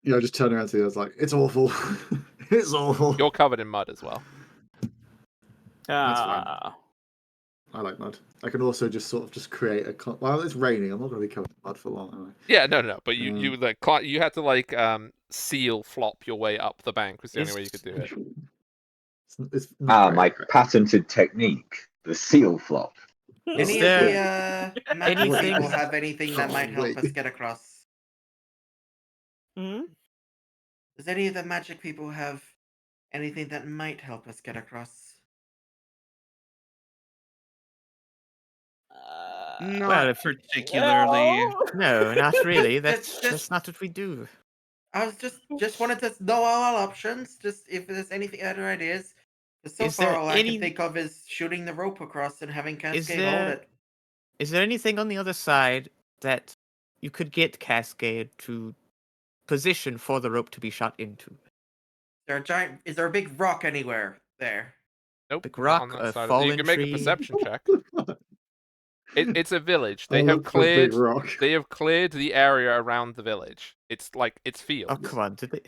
Yeah, I just turned around to you. I was like, "It's awful. It's awful." You're covered in mud as well. That's fine. Ah. I like mud. I can also just sort of just create a. Well, it's raining. I'm not going to be covered in mud for long, am I? Yeah, no. But you like you had to like seal flop your way up the bank was the only way you could do it. It's not my great. patented technique, the seal flop. Is Any there of the magic anything- people have anything that might help Wait. us get across? Hmm? Does any of the magic people have anything that might help us get across? Not particularly. No, not really. Just- That's not what we do. I was just wanted to know all options. Just if there's anything other ideas. 'Cause so Is far, there all I any- can think of is shooting the rope across and having Cascade hold there- it. Is there anything on the other side that you could get Cascade to position for the rope to be shot into? Is there a big rock anywhere there? Nope. Big not rock, on that a side you fallen can make a tree. perception check. It's a village. I'll look for a big rock. They have cleared the area around the village. It's like it's Oh fields. come on! Did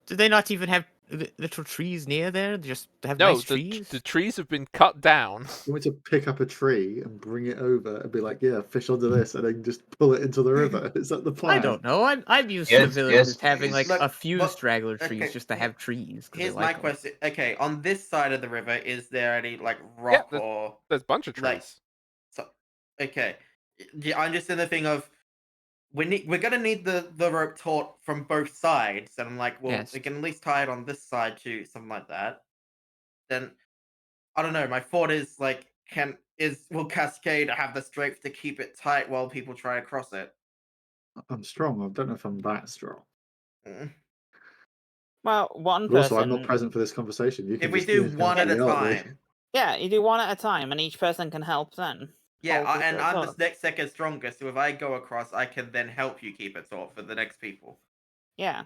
they not even have little trees near there? Just have No, nice trees? the trees have been cut down. You want me to pick up a tree and bring it over and be like, yeah, fish onto this, and then just pull it into the river? Is that the plan? I don't know. I'm used to Yes, villages yes, having like please. a few Look, straggler trees okay, just to have trees. 'cause I Here's like my 'em. question. Okay, on this side of the river, is there any like Yeah, rock there's, or there's a bunch of trees. like? So, okay, yeah, I'm just in the thing of we're gonna need the rope taut from both sides, and I'm like, well, Yes. we can at least tie it on this side too, something like that. Then I don't know. My thought is like, will Cascade have the strength to keep it tight while people try to cross it? I'm strong. I don't know if I'm that strong. Mm. Well, one But also, I'm not person. present for this conversation. You can If we just do use one at a Cascade, aren't we? time, Yeah, you do one at a time, and each person can help then. yeah, hold the and I'm the taut. next second strongest, so if I go across, I can then help you keep it taut for the next people. Yeah.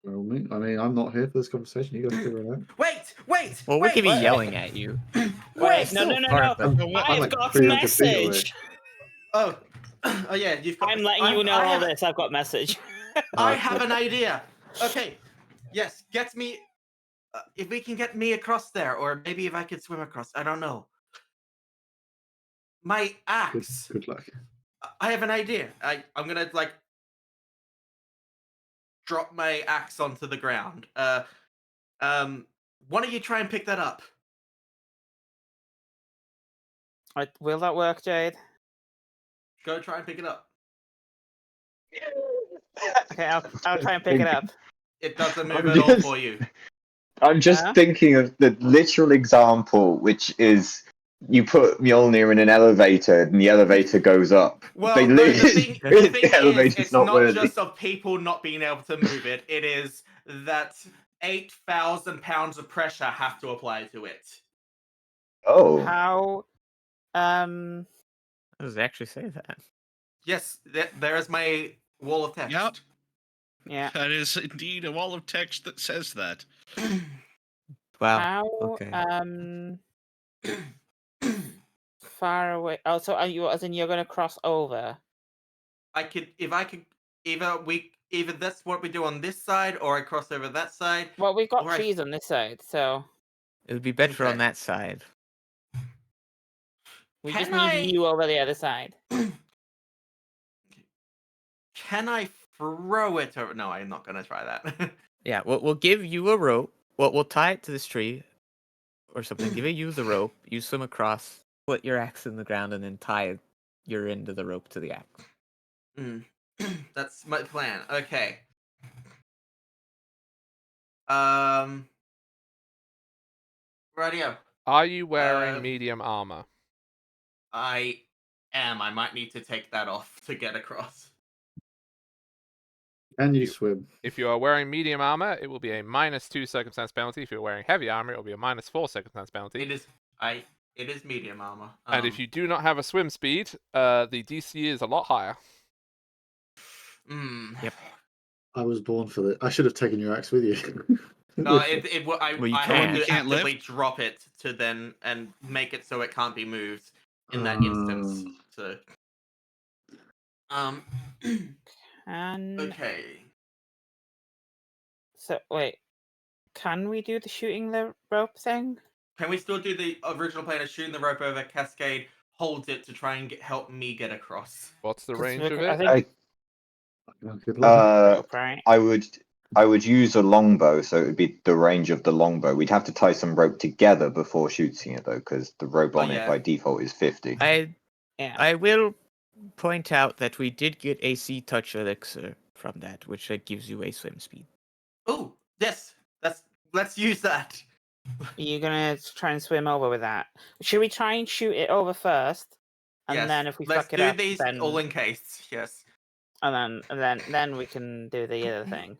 Well, I mean, I'm not here for this conversation. You guys figure it out. Wait! Well, we wait! could be Wait. yelling at you. Wait, It's no, still no, no, far, no. but- I'm I've like got 300 feet away. message. Oh, oh yeah, you've got. I'm letting you know all this. I've got message. I have an idea. Okay, yes, get me. If we can get me across there, or maybe if I could swim across, I don't know. My Good, axe. good luck. I have an idea. I'm gonna like drop my axe onto the ground. Why don't you try and pick that up? Right, will that work, Jade? Go try and pick it up. Okay, I'll try and pick it up. It doesn't move I'm at all just- for you. I'm just Huh? thinking of the literal example, which is you put Mjolnir in an elevator and the elevator goes up. Well, They no, li- the thing the is, elevator's it's not not worthy. just of people not being able to move it. It is that 8,000 pounds of pressure have to apply to it. Oh, How? How does it actually say that? Yes, there is my wall of text. Yep. Yeah. That is indeed a wall of text that says that. Wow. How? Okay. Far away. Oh, so are you? As in, you're gonna cross over? If I could, either that's what we do on this side, or I cross over that side. Well, we've got Alright. trees on this side, so It would be better on Okay. that side. we Can just need I- you over the other side. Can I throw it over? No, I'm not gonna try that. Yeah, we'll give you a rope. We'll tie it to this tree or something. Give you the rope. You swim across, put your axe in the ground, and then tie your end of the rope to the axe. That's my plan. Okay. Radio. Are you wearing Uh, medium armor? I am. I might need to take that off to get across. Can you You- swim? If you are wearing medium armor, it will be a -2 circumstance penalty. If you're wearing heavy armor, it will be a -4 circumstance penalty. It is medium armor. And if you do not have a swim speed, the DC is a lot higher. Yep. I was born for this. I should have taken your axe with you. No, I Well, you I can't. had You to can't lift? actively drop it to then and make it so it can't be moved in that instance. So, And okay. so wait, can we do the shooting the rope thing? Can we still do the original plan of shooting the rope over? Cascade holds it to try and help me get across. What's the 'Cause range we're- of I it? think Good luck. rope, right? I would use a longbow, so it would be the range of the longbow. We'd have to tie some rope together before shooting it, though, because the rope Oh, on yeah. it by default is 50. Yeah. I will point out that we did get a sea touch elixir from that, which gives you a swim speed. Oh, yes. Let's use that. You're gonna try and swim over with that. Should we try and shoot it over first, and Yes. then if we Let's fuck it do up, these then all in case. Yes. and then we can do the other thing.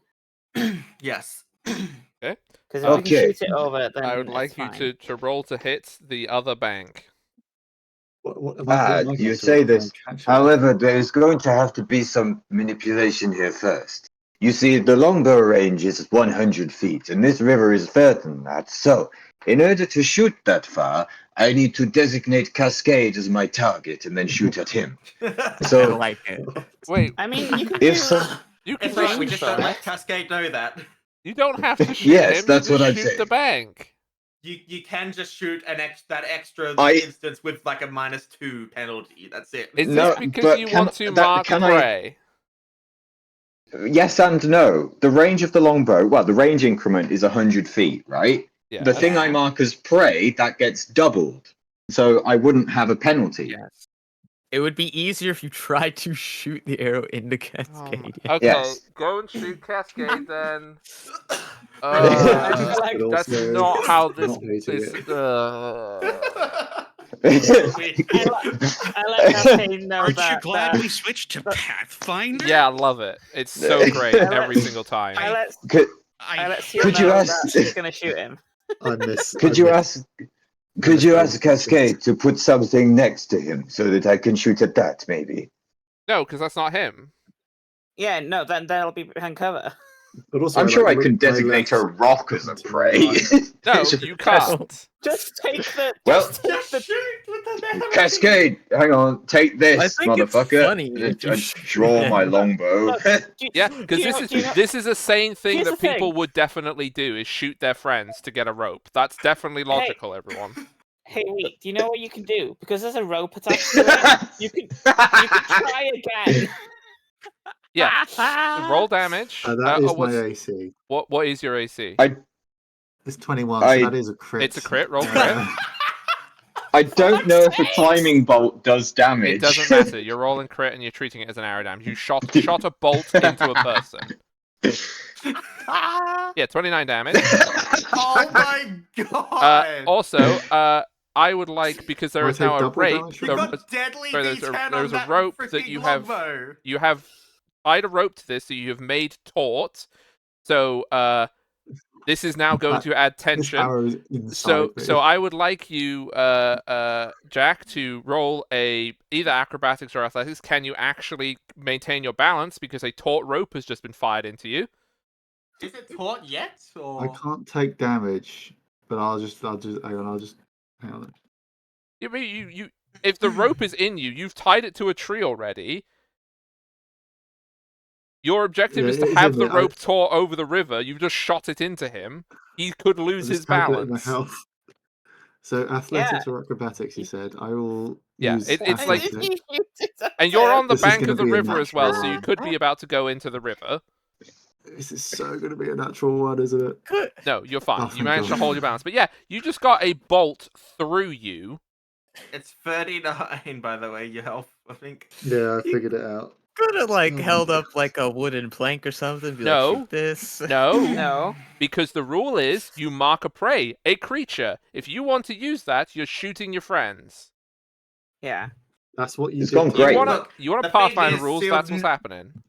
Yes. Okay. Because if we can Okay. shoot it over, then I would it's like you fine. to roll to hit the other bank. What am I You supposed to say try this. and catch it? However, there's going to have to be some manipulation here first. You see, the longbow range is 100 feet, and this river is further than that. So, in order to shoot that far, I need to designate Cascade as my target and then shoot at him. I So, like it. Wait, I mean, you can if do. some, you can It's alright, we range just don't let bonus. Cascade know that. You don't have to shoot Yes, him. that's you what just I'm shoot the saying. bank. You can just shoot that extra I- instance with like a -2 penalty. That's it. Is No, this because but you can- want to that- mark can I- prey? Yes and no. The range of the longbow, well, the range increment is 100 feet, right? Yeah. The thing I mark as prey, that gets doubled. So I wouldn't have a penalty. Yes. It would be easier if you tried to shoot the arrow in the cascade. Okay, Yes. go and shoot Cascade then. I feel But like That's also not how this not hating is. it. I like how Kane knows Aren't you that. glad that- we switched to Pathfinder? Yeah, I love it. It's so great I every let- single time. I let I Seal Could you know ask- that he's gonna shoot him. I miss. Could I you miss- ask? Could you ask Cascade to put something next to him so that I can shoot at that? Maybe. No, because that's not him. Yeah, no, then that'll be behind cover. But also, I'm sure I like, could designate a rock as a prey. No, you can't. Just take the. Well- just take Just the. shoot with the melee. Cascade, hang on, take this, I think it's motherfucker. funny if you And shoot draw him. my longbow. Look, Yeah, do because you know- do you know- this is a sane thing Here's that the people thing. would definitely do is shoot their friends to get a rope. That's definitely logical, everyone. Hey, wait. Do you know what you can do? Because there's a rope attached to it. You can try again. Yeah. Roll damage. that is what's- my AC. What is your AC? It's 21, I- so that is a crit. It's a crit. Roll Uh, crit. I don't know if a climbing bolt does damage. It doesn't matter. You're rolling crit and you're treating it as an arrow damage. You shot a bolt into a person. Yeah, 29 damage. Oh my god! Also, I would like, because there I is now take a double rope. damage? you the- got deadly sorry, D10 there's on a that rope that freaking you have- longbow. You have tied a rope to this, so you have made taut. So this is now going to add This tension. arrow is inside So me. so I would like you, Jack, to roll either acrobatics or athletics. Can you actually maintain your balance because a taut rope has just been fired into you? Is it taut yet? Or I can't take damage, but I'll just hang on. You if the rope is in you, you've tied it to a tree already. Your objective Yeah, is it to is have in the there. rope taut over the river. You've just shot it into him. He could I lose just his calculate my balance. health. So athletics or acrobatics, you said. I will Yeah, use it's like- athletics. And you're on the This is bank gonna of the be a river as well, so natural you could be about to go into the river. This is so going to be a natural one, isn't it? No, you're fine. Oh, You thank managed to God. hold your balance. But yeah, you just got a bolt through you. it's 39, by the way, your health, I think. Yeah, I figured it out. Could have Oh. held up like a wooden plank or something. Be No. like, shoot this. No, No. because the rule is you mark a prey, a creature. If you want to use that, you're shooting your friends. Yeah. That's what you It's did. gone great. You want The to thing Pathfinder is, rules, Seal that's what's didn't- happening.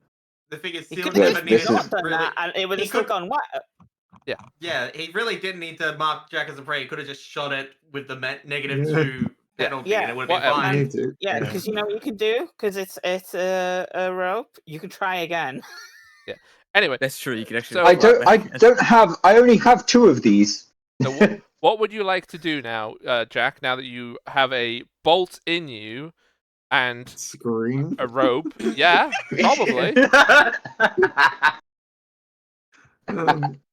The thing is, He Seal could Yes, never have this needed not is- done really. that, and it would he have still could- gone what? Yeah, he really didn't need to mark Jack as a prey. He could have just shot it with the Yeah. -2 penalty, Yeah. and it would have been Whatever. You fine. need to. Yeah, because you know what you can do? Because it's a rope. You can try again. Anyway, That's true. You can actually. So- I only have 2 of these. so what would you like to do now, Jack, now that you have a bolt in you and Scream. a rope? Yeah, probably.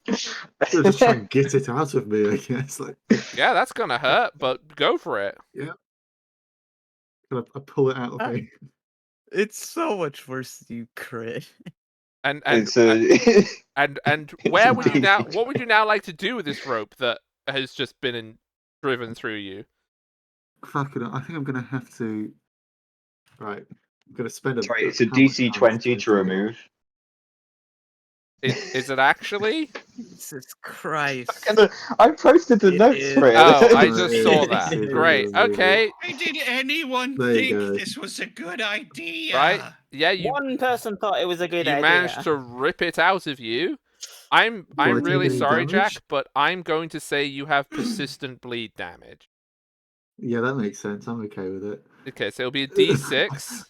Just try and get it out of me, I guess. Like, Yeah, that's gonna hurt, but go for it. I pull it out of me. It's so much worse if you crit. And It's where would you now? What would you now like to do with this rope that has just been driven through you? Fucking, I think I'm gonna have to. Right, I'm gonna spend a. Sorry, it's a how much DC time 20 is to remove. Is it actually? Jesus Christ. I posted the It notes is- for it. Oh, I No, just it saw is, that. it Great. is, it is. Okay. Why did anyone There you think go. this was a good idea? Right. Yeah, you One person thought it was a good you idea. managed to rip it out of you. I'm I take really any sorry, damage? Jack, but I'm going to say you have persistent bleed damage. Yeah, that makes sense. I'm okay with it. Okay, so it'll be a D6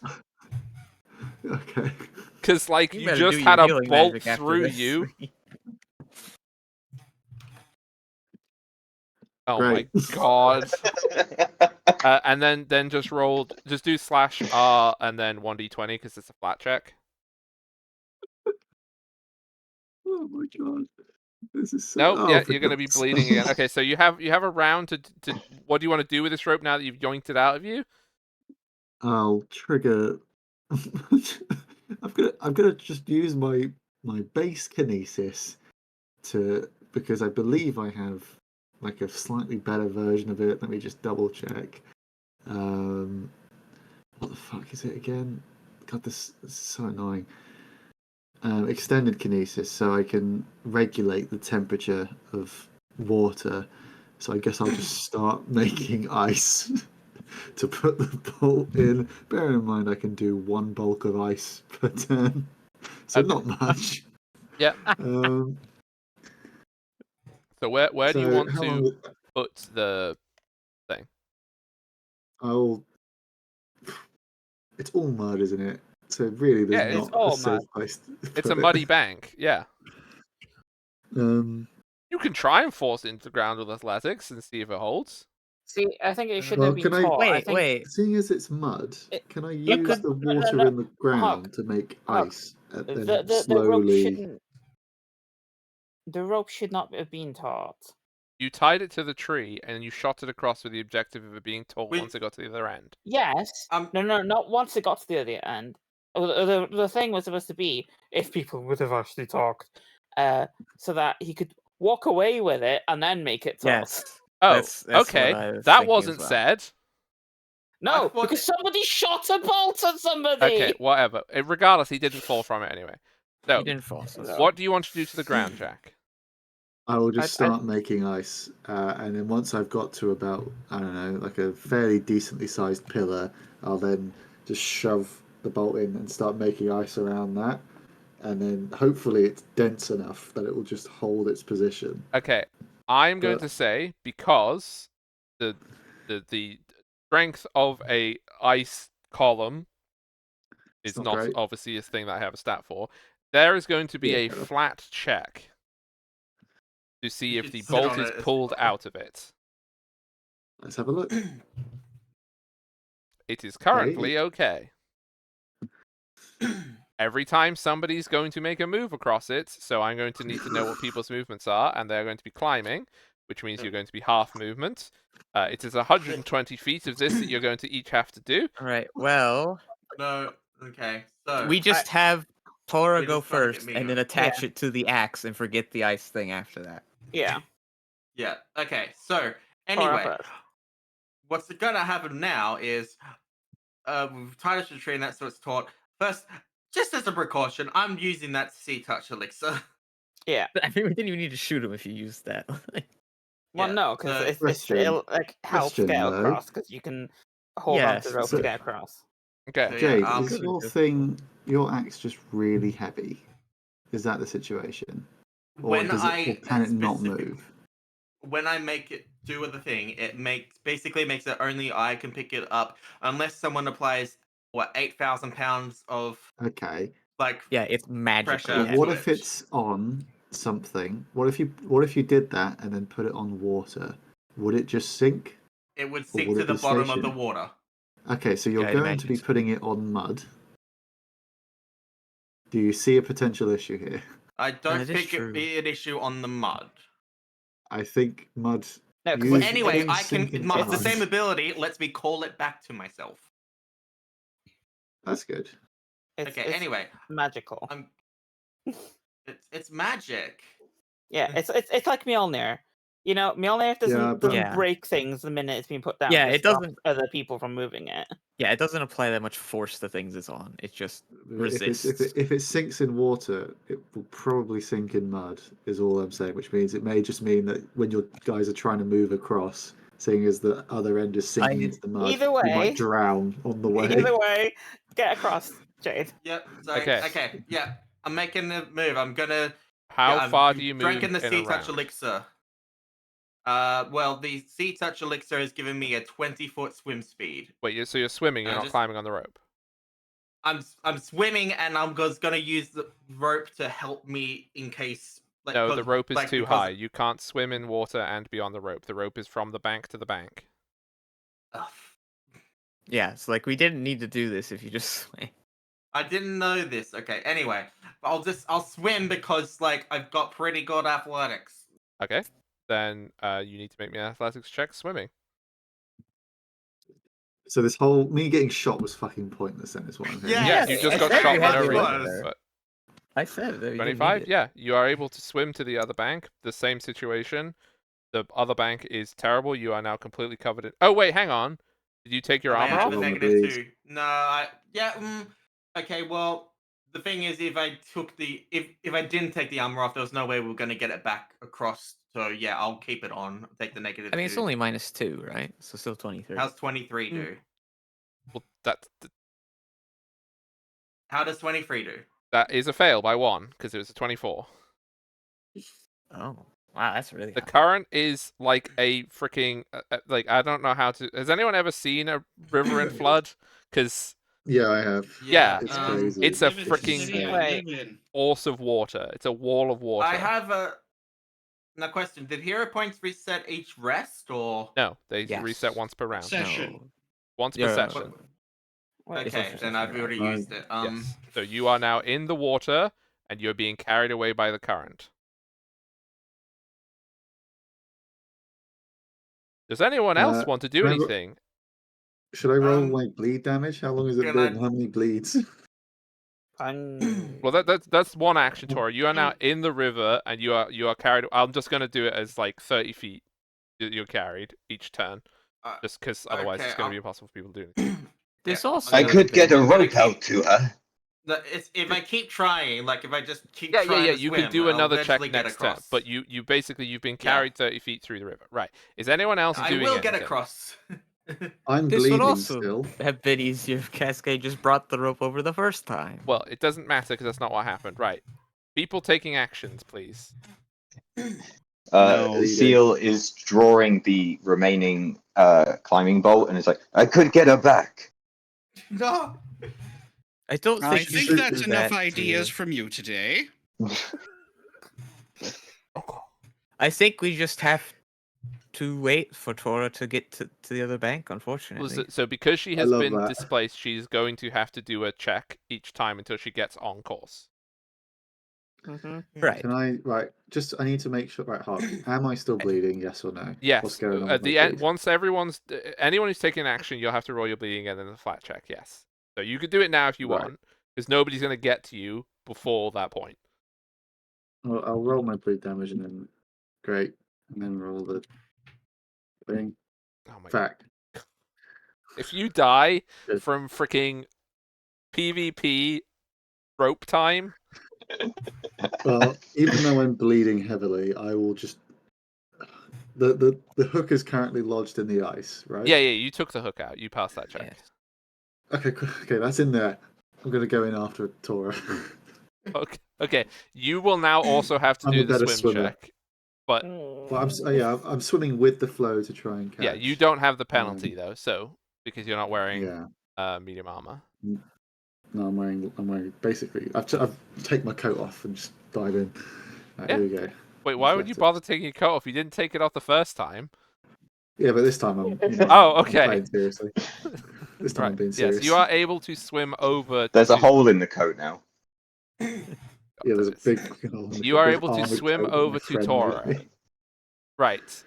Okay. because like you better just do had your a healing bolt magic after through this. you. Oh Great. my god. And then just do /R and then 1d20 because it's a flat check. Oh my god. This is so. No, Oh, yeah, for you're going to be God's bleeding sake. again. Okay, so you have a round to. What do you want to do with this rope now that you've yoinked it out of you? I'll trigger. I'm gonna just use my base kinesis because I believe I have like a slightly better version of it. Let me just double check. What the fuck is it again? God, this is so annoying. Extended kinesis, so I can regulate the temperature of water. So I guess I'll just start making ice to put the bolt in. Bearing in mind I can do one bulk of ice per turn, so Okay. not much. Yeah. Um, So where do you so want how to long? put the thing? I'll. It's all mud, isn't it? So really, there's Yeah, It's not a all safe mud. place to it's a put muddy it. bank. Yeah. Um, You can try and force it into the ground with athletics and see if it holds. See, I think it shouldn't well, have been can I? taught. I Wait, think wait. Seeing as it's mud, it, can I you use could the no, water no, in the Huck, ground to make Huck, ice and then the rope slowly? shouldn't. The rope should not have been taught. You tied it to the tree and you shot it across with the objective of it being taut We- once it got to the other end. Yes. No, No, not once it got to the other end. The thing was supposed to be if people would have actually talked, so that he could walk away with it and then make it taut. Yes. Oh, That's what okay. I was That thinking as wasn't well. said. No, thought because somebody shot a bolt at somebody. Okay, whatever. Regardless, he didn't fall from it anyway. So, You didn't force us. what do you want to do to the ground, Jack? I will just I- start making ice, and then once I've got to about, I don't know, like a fairly decently sized pillar, I'll then just shove the bolt in and start making ice around that, and then hopefully it's dense enough that it will just hold its position. Okay, I'm going But to say because the strength of a ice column it's is not not great. obviously a thing that I have a stat for. There is going to be Yeah, a fair enough. flat check to see You if should the sit bolt on is it as pulled well. out of it. Let's have a look. It is Okay. currently okay. Every time somebody's going to make a move across it, so I'm going to need to know what people's movements are, and they're going to be climbing, which means you're going to be half movement. It is 120 feet of this that you're going to each have to do. All right. Well, No, okay. So we just have Tora We're go just trying to get first me and then going. attach it to the axe and forget the ice thing after that. Yeah. yeah, okay. So Or anyway, up it. what's gonna happen now is we've tied it to the tree and that's what it's taught. First, just as a precaution, I'm using that sea touch elixir. Yeah. I mean, we didn't even need to shoot him if you used that. Well, Yeah, no, because so- it'll like help Question, get though. across because you can hold on to Yes, the rope so- to get across. Okay. So, Jade, yeah, is your thing, your axe just really heavy? Is that the situation? Or when does it, or can it not specific- move? when I make it do the thing, it basically makes it only I can pick it up unless someone applies 8,000 pounds of Okay. like Yeah, it's magically pressure. But heavy. what to if it. it's on something? What if you did that and then put it on water? Would it just sink? It would Or sink would to it the be bottom of the stationary? water. Okay, so you're Yeah, I'd going to be imagine so. putting it on mud. Do you see a potential issue here? I don't that is think true. it'd be an issue on the mud. I think mud. No, 'cause use Anyway, things I can. sinking It's the mud. same ability. Lets me call it back to myself. That's good. it's Anyway, magical. I'm. It's magic. Yeah, it's like Mjolnir. You know, Mjolnir doesn't Yeah. break things the minute it's being put down. Yeah, just it doesn't- stops other people from moving it. Yeah, it doesn't apply that much force to things it's on. It just If resists. it sinks in water, it will probably sink in mud. Is all I'm saying. Which means it may just mean that when your guys are trying to move across, seeing as the other end is sinking into the mud, Either you way- might drown on the way. Either way, get across, Jade. Yep. So Okay. okay. Yeah. I'm making the move. I'm gonna. How I'm far do you move drinking the in sea a touch round? elixir. Well, the sea touch elixir has given me a 20-foot swim speed. Wait, so you're swimming, you're not climbing on the rope. I'm swimming and I'm just gonna use the rope to help me in case. Like, No, the rope is too because- high. You can't swim in water and be on the rope. The rope is from the bank to the bank. Ugh. Yeah, it's like we didn't need to do this if you just swing. I didn't know this. Okay, anyway, I'll swim because like I've got pretty good athletics. Okay. Then you need to make me an athletics check swimming. So this whole me getting shot was fucking pointless. Then is what I'm hearing. Yeah, Yeah, Yes, you just I got said shot you for had no to reason. run there. But I said that you didn't need 25, it. yeah, you are able to swim to the other bank. The same situation. The other bank is terrible. You are now completely covered in. Oh wait, hang on. Did you take your I armor have off? a Roll my -2. No, okay, well, the thing is, if I didn't take the armor off, there was no way we were gonna get it back across. So yeah, I'll keep it on. Take the I mean, it's -2. only -2, right? So still 23. How's 23 Mm. do? Well, How does 23 do? that is a fail by 1 because it was a 24. Oh, wow, that's really The high. current is like a freaking like I don't know how to. Has anyone ever seen a river in flood? Because Yeah, I have. Yeah, It's crazy. it's a Live in the freaking city I Wait. live in. force of water. It's a wall of water. I have a now question. Did hero points reset each rest or? No, they Yes. reset once per round. Session. No. Once per Yeah. session. What is Okay, this then for I've session? already Right. used it. Yes. So you are now in the water and you're being carried away by the current. Does anyone else want to do remember- anything? Should I roll Um, my bleed damage? How long has it can been? I- How many bleeds? Well, that's one action, Tora. You are now in the river and you are carried. I'm just gonna do it as like 30 feet. You're carried each turn, just because otherwise okay, it's gonna be impossible for people to do anything. This Yeah, also. I okay. could get a I'm gonna rope out to her. If I keep trying, like if I just keep Yeah. trying to You swim, can do I'll another check eventually get next turn, across. but you basically you've been Yeah. carried 30 feet through the river. Right? Is anyone else I doing will anything? get across. I'm This would bleeding also still. have been easier if Cascade just brought the rope over the first time. Well, it doesn't matter because that's not what happened. Right? People taking actions, please. No. Seal is drawing the remaining climbing bolt and it's like, I could get her back. No. I don't I think you think should that's do enough that, ideas Seal. from you today. I think we just have to wait for Tora to get to the other bank, Well, unfortunately. so because she I has love been that. displaced, she's going to have to do a check each time until she gets on course. Right. Can I just I need to make sure Hark. Am I still bleeding, yes or no? Yes. What's going on At with the my end, bleed? once anyone who's taking action, you'll have to roll your bleeding and then a flat check. Yes. So you could do it now if you Right. want, because nobody's gonna get to you before that point. Well, I'll roll my bleed damage and then great. And then roll the thing. Oh my! Fact. If you die Good. from freaking PvP rope time, Well, even though I'm bleeding heavily, I will just the hook is currently lodged in the ice, right? yeah, you took the hook out. You passed that check. Yes. Okay, okay, that's in there. I'm gonna go in after Tora. Okay. You will now also have to I'm do a the better swim swimmer. check, but Well, I'm swimming with the flow to try and catch. yeah, you don't have the penalty though. So because you're not wearing Yeah. medium armor. No, I'm wearing basically. I've taken my coat off and just dive in. Right, Yeah. Here we go. Wait, why would you bother taking your coat off? You didn't take it off the first time. Yeah, but this time I'm. Oh, I'm okay. playing seriously. This time I'm being serious. Yes, you are able to swim over. There's a hole in the coat now. Yeah, there's a big fucking hole in the You coat, are big able to armoured swim coat that my over to friend Tora. made me. Right.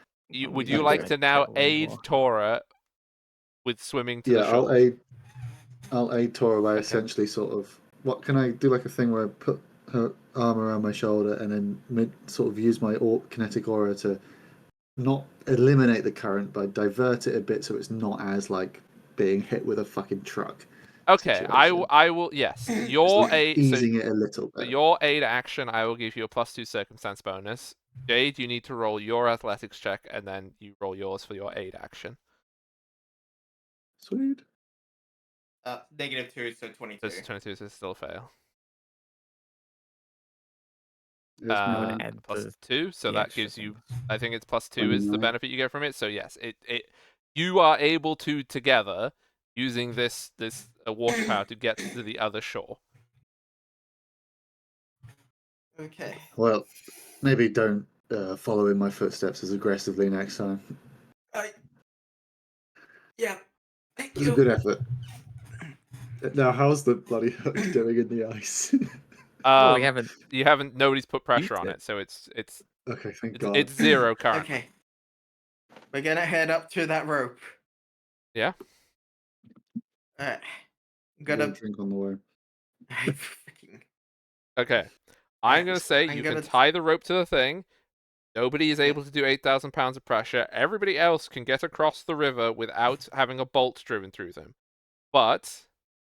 Would you like to now aid Tora with swimming to Yeah, the shore? I'll aid Tora by Okay. essentially sort of. What can I do? Like a thing where I put her arm around my shoulder and then sort of use my kinetic aura to not eliminate the current, but divert it a bit so it's not as like being hit with a fucking truck. Okay, situation. I will. Yes, Just your like aid. easing it a little So bit. your aid action, I will give you a +2 circumstance bonus. Jade, you need to roll your athletics check, and then you roll yours for your aid action. Sweet. -2, so 22. This 22 is still a fail. There's I'm my gonna add +2, so the that extra gives you. things. I think it's +2 is the 29. benefit you get from it. So yes, it you are able to together using this water power to get to the other shore. Okay. Well, maybe don't follow in my footsteps as aggressively next time. Yeah. Thank It was a good effort. Now, how's the bloody hook doing in the ice? Oh, we haven't. You haven't. Nobody's put pressure used on it. it, so it's Okay, thank it's, God. it's zero currently. Okay. We're gonna head up to that rope. Yeah. I'm I'm gonna. gonna drink on the way. Freaking- Okay. I'm gonna Alright, say I'm you gonna- can tie the rope to the thing. Nobody is able to do 8,000 pounds of pressure. Everybody else can get across the river without having a bolt driven through them. But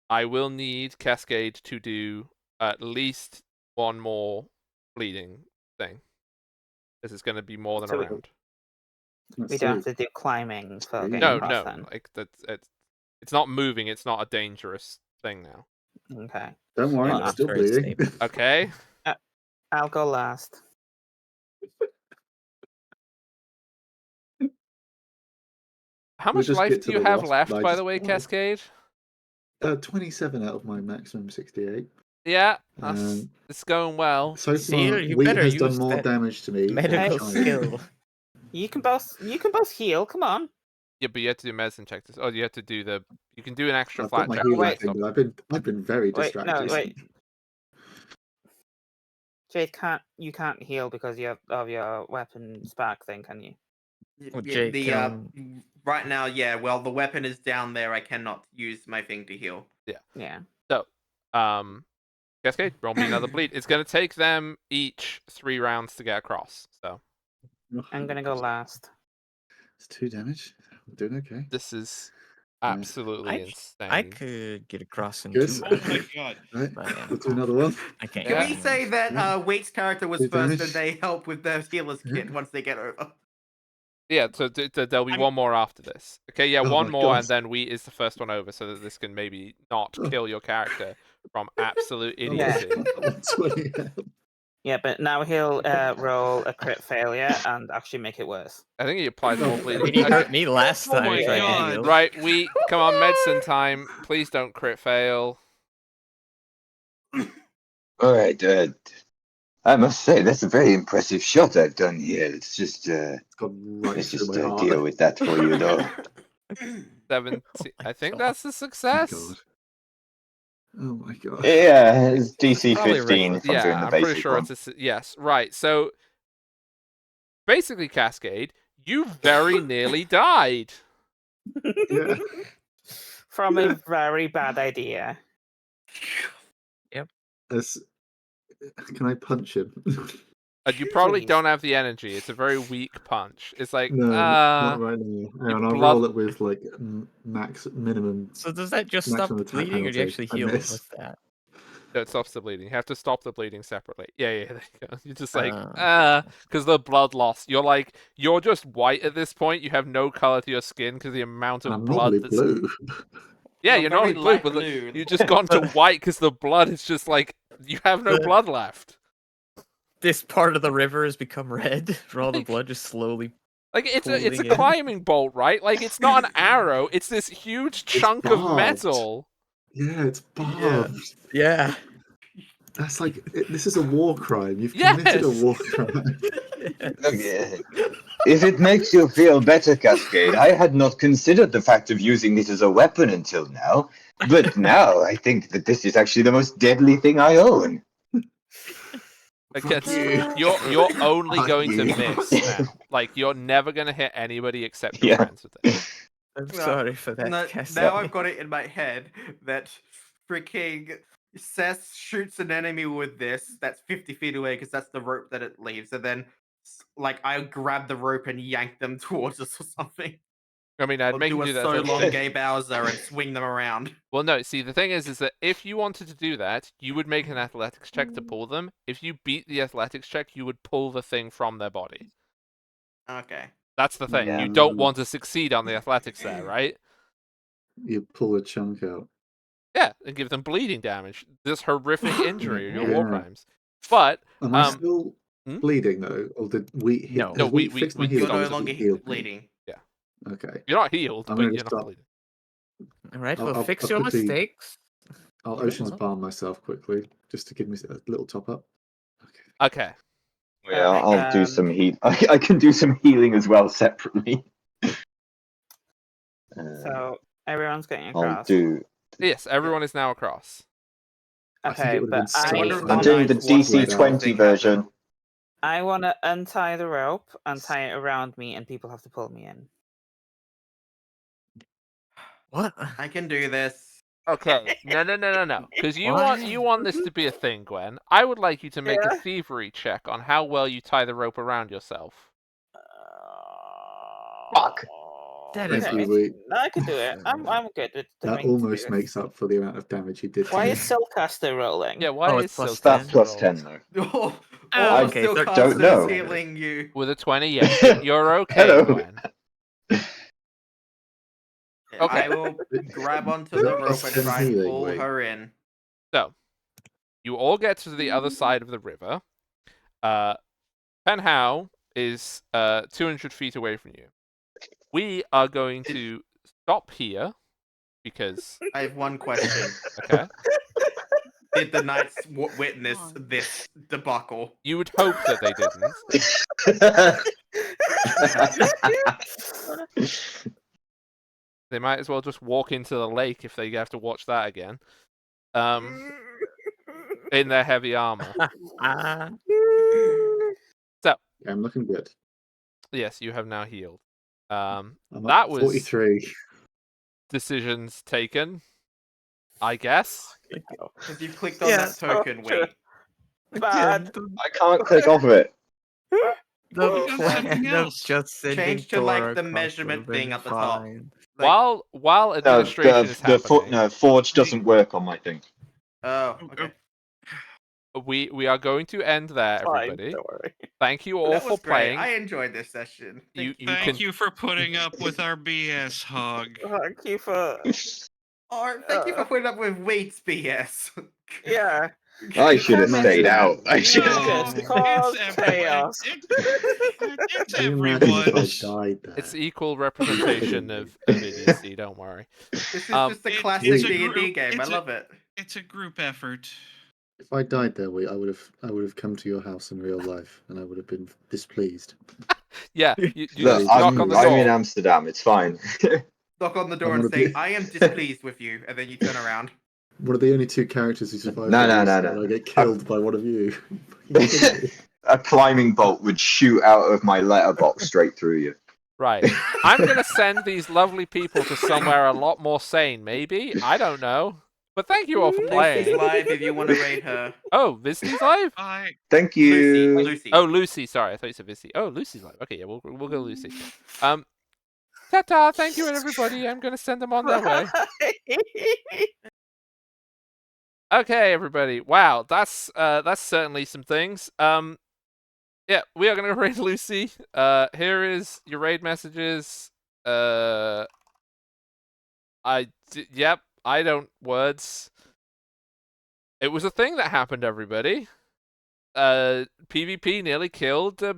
I will need Cascade to do at least one more bleeding thing. This is going to be more than a So round. Let's We don't have see. to do climbing for getting No, across no, then. like that's it's not moving. It's not a dangerous thing now. Okay. Don't worry, Well, I'm that's still very bleeding. stable. Okay. I'll go last. How We'll much just life get do to you the have wasp, left, and I by just the way, die. Cascade? 27 out of my maximum 68. Yeah, Um, it's going well. So Seal, far, you wheat better has done use more that damage to me. than medical China. skill. You can both heal. Come on. Yeah, but you have to do medicine check this. Oh, you have to do the. You can do an extra I've got flat my check. healing wait. thing, Stop. but I've been very Wait, distracted. no, wait. Jade you can't heal because of your weapon spark thing, can you? Well, Yeah, Jake, the right now, yeah. Well, the weapon is down there. I cannot use my thing to heal. Yeah. So, Cascade, roll me another bleed. It's going to take them each 3 rounds to get across. So I'm gonna go last. It's 2 damage. I'm doing okay. this is Yeah. absolutely I insane. could get across in Good. 2 Oh rounds. my god. Right, But yeah, we'll do another one. I can't. Can Yeah. we say that Yeah. Waite's character was Good first, damage. and they help with their healer's kit Yeah. once they get over? Yeah, so there'll be I'm- one more after this. Okay, yeah, Oh one my more, God. and then Wheat is the first one over, so that this can maybe not Oh. kill your character from absolute Oh, idiocy. that's funny. Yeah, but now he'll roll a crit failure and actually make it worse. I think he applies more Oh. bleeding. He Okay, hurt me last Oh time my trying to God. heal. right, Wheat, come on, medicine time. Please don't crit fail. All right. I must say that's a very impressive shot I've done here. It's just It's gone right let's through just my heart. deal with that for you, though. 17. my I think God. that's a Oh my success. God. Oh my God. Yeah, it's DC probably 15 right. if I'm doing Yeah, the I'm pretty basic sure one. it's a yes. Right, so basically, Cascade, you very nearly died. Yeah. From a very bad idea. Can I punch him? And you probably Please. don't have the energy. It's a very weak punch. It's like, No, not right now. Hang on, I'll blood- roll it with like minimum. So does that just stop Maximum attack bleeding, or do you penalty. actually I heal miss. with that? No, it stops the bleeding. You have to stop the bleeding separately. Yeah, there you go. You're just like, Okay. because the blood loss. You're just white at this point. You have no color to your skin because the amount of I'm blood normally that's. blue. Yeah, You're you're very not blue, light but blue. you just gone to white because the blood is just like you have no The- blood left. This part of the river has become red for all the Like- blood just slowly. Like it's a Pulling in. climbing bolt, right? Like it's not an arrow. It's this huge chunk of barbed. metal. Yeah, it's barbed. Yeah. That's like this is a war crime. You've committed a Yes! war crime. Okay. If it makes you feel better, Cascade, I had not considered the fact of using this as a weapon until now. But now I think that this is actually the most deadly thing I own. Against you. you're only Fuck going to you. miss now. Like you're never gonna hit anybody except your Yeah. friends with it. I'm No, sorry for that. No, Cassie. now I've got it in my head that freaking Seth shoots an enemy with this that's 50 feet away because that's the rope that it leaves, and then like I grab the rope and yank them towards us or something. I mean, I'd Or make do you a do that. so so- long gay Bowser and swing them around. Well, no. See, the thing is that if you wanted to do that, you would make an athletics check to pull them. If you beat the athletics check, you would pull the thing from their body. Okay. That's the thing. Yeah. You don't want to succeed on the athletics there, right? You pull a chunk out. Yeah, and give them bleeding damage. This horrific injury, your war Yeah. crimes. But Am I Um, still hmm? bleeding though, or did wheat hit? No. has No, wheat wheat- fixed my wheat healing? You're no stops or longer has it healed me? bleeding. Okay. you're not healed, I'm but gonna you're not stop. bleeding. All right, I'll- well, I'll fix your quickly- mistakes. I'll You know Ocean's what? Palm myself quickly, just to give me a little top up. Okay. Okay. Yeah, I'll do Um, some heal. I can do some healing as well separately. So everyone's getting I'll across. do Yes, everyone is now across. I think Okay, it would have but been I so wonder if fun. the I'm doing the knights want DC this 20 thing version. happen. I want to untie the rope and tie it around me, and people have to pull me in. What? I can do this. Okay, no. Because you What? want this to be a thing, Gwen. I would like you to make a Yeah. thievery check on how well you tie the rope around yourself. Fuck. That Thank is you, Okay. we. No, I can do it. I'm good at That doing to do almost this. makes up for the amount of damage you did to Why me. is Soulcaster rolling? Yeah, why Oh, is it's plus Silk 10. That's plus rolled? 10 though. Oh, Oh, okay, okay, still 13 Don't know. casters healing you. With a 20, yes, you're okay, Hello. Gwen. Okay. I will grab onto Is the that rope plus and 10 try and healing, pull wait? her in. So, you all get to the other side of the river. Penhow is 200 feet away from you. We are going to stop here because. I have one question. Okay. Did the knights witness this debacle? You would hope that they didn't. They might as well just walk into the lake if they have to watch that again. In their heavy armor. Ah. So, Yeah, I'm looking good. yes, you have now healed. I'm That up was 43. decisions taken, I guess. Because you clicked on Yeah, that token, sure. wait. Bad. I can't click off of it. The Click on something plan of else. just sending Change to, Dora like, the across measurement would've been thing at the top. fine. Like, While administration is happening, No, Forge doesn't work on my thing. oh, Oh, okay. we are going to end there, Fine, everybody. don't worry. Thank you all That for was great. playing. I enjoyed this session. You Thank can you for putting up with our BS, Hog. Thank you for. Or thank you for putting up with Wait's BS. Yeah. I should have Can I stayed mention- out. I should No, have. just it's cause everyone. chaos. It's Can you imagine if everyone. I died there? It's equal representation of EDC. Don't worry. This is just a It's classic a D&D group- game. I it's a- love it. It's a group effort. If I died there, I would have come to your house in real life, and I would have been displeased. Yeah, you Look, just knock on the door. I'm in Amsterdam. It's fine. Knock on the door I'm and gonna say, be- I am displeased with you, and then you turn around. One of the only two characters who survived. No, the no, no, reset, no, and I no. get killed by one of you. A climbing bolt would shoot out of my letterbox straight through you. Right. I'm going to send these lovely people to somewhere a lot more sane, maybe? I don't know. But thank you all for Lucy's playing. live if you want to raid her. Oh, Visity's live? I Thank Lucy. you. Lucy. Oh, Lucy. Sorry, I thought you said Visity. Oh, Lucy's live. Okay, yeah, we'll go Lucy. Ta-ta, thank you everybody. I'm going to send them on their way. Okay, everybody. Wow, that's certainly some things. Yeah, we are gonna raid Lucy. Here is your raid messages. Yep, I don't words. It was a thing that happened, everybody. PvP nearly killed a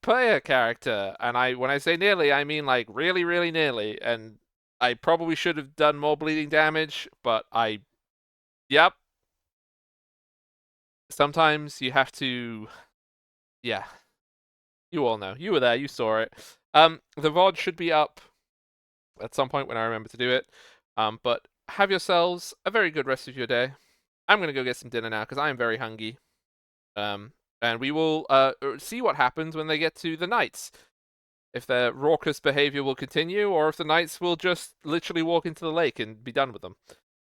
player character, and when I say nearly, I mean like really, really nearly. And I probably should have done more bleeding damage, but yep. Sometimes you have to, yeah. You all know. You were there. You saw it. The VOD should be up at some point when I remember to do it. But have yourselves a very good rest of your day. I'm gonna go get some dinner now because I am very hungry. And we will see what happens when they get to the knights. If their raucous behavior will continue, or if the knights will just literally walk into the lake and be done with them.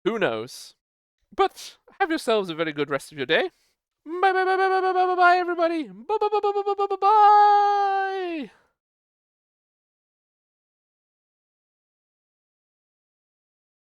Who knows? But have yourselves a very good rest of your day. Bye bye bye bye bye bye bye bye everybody. Bye bye bye bye bye bye bye bye.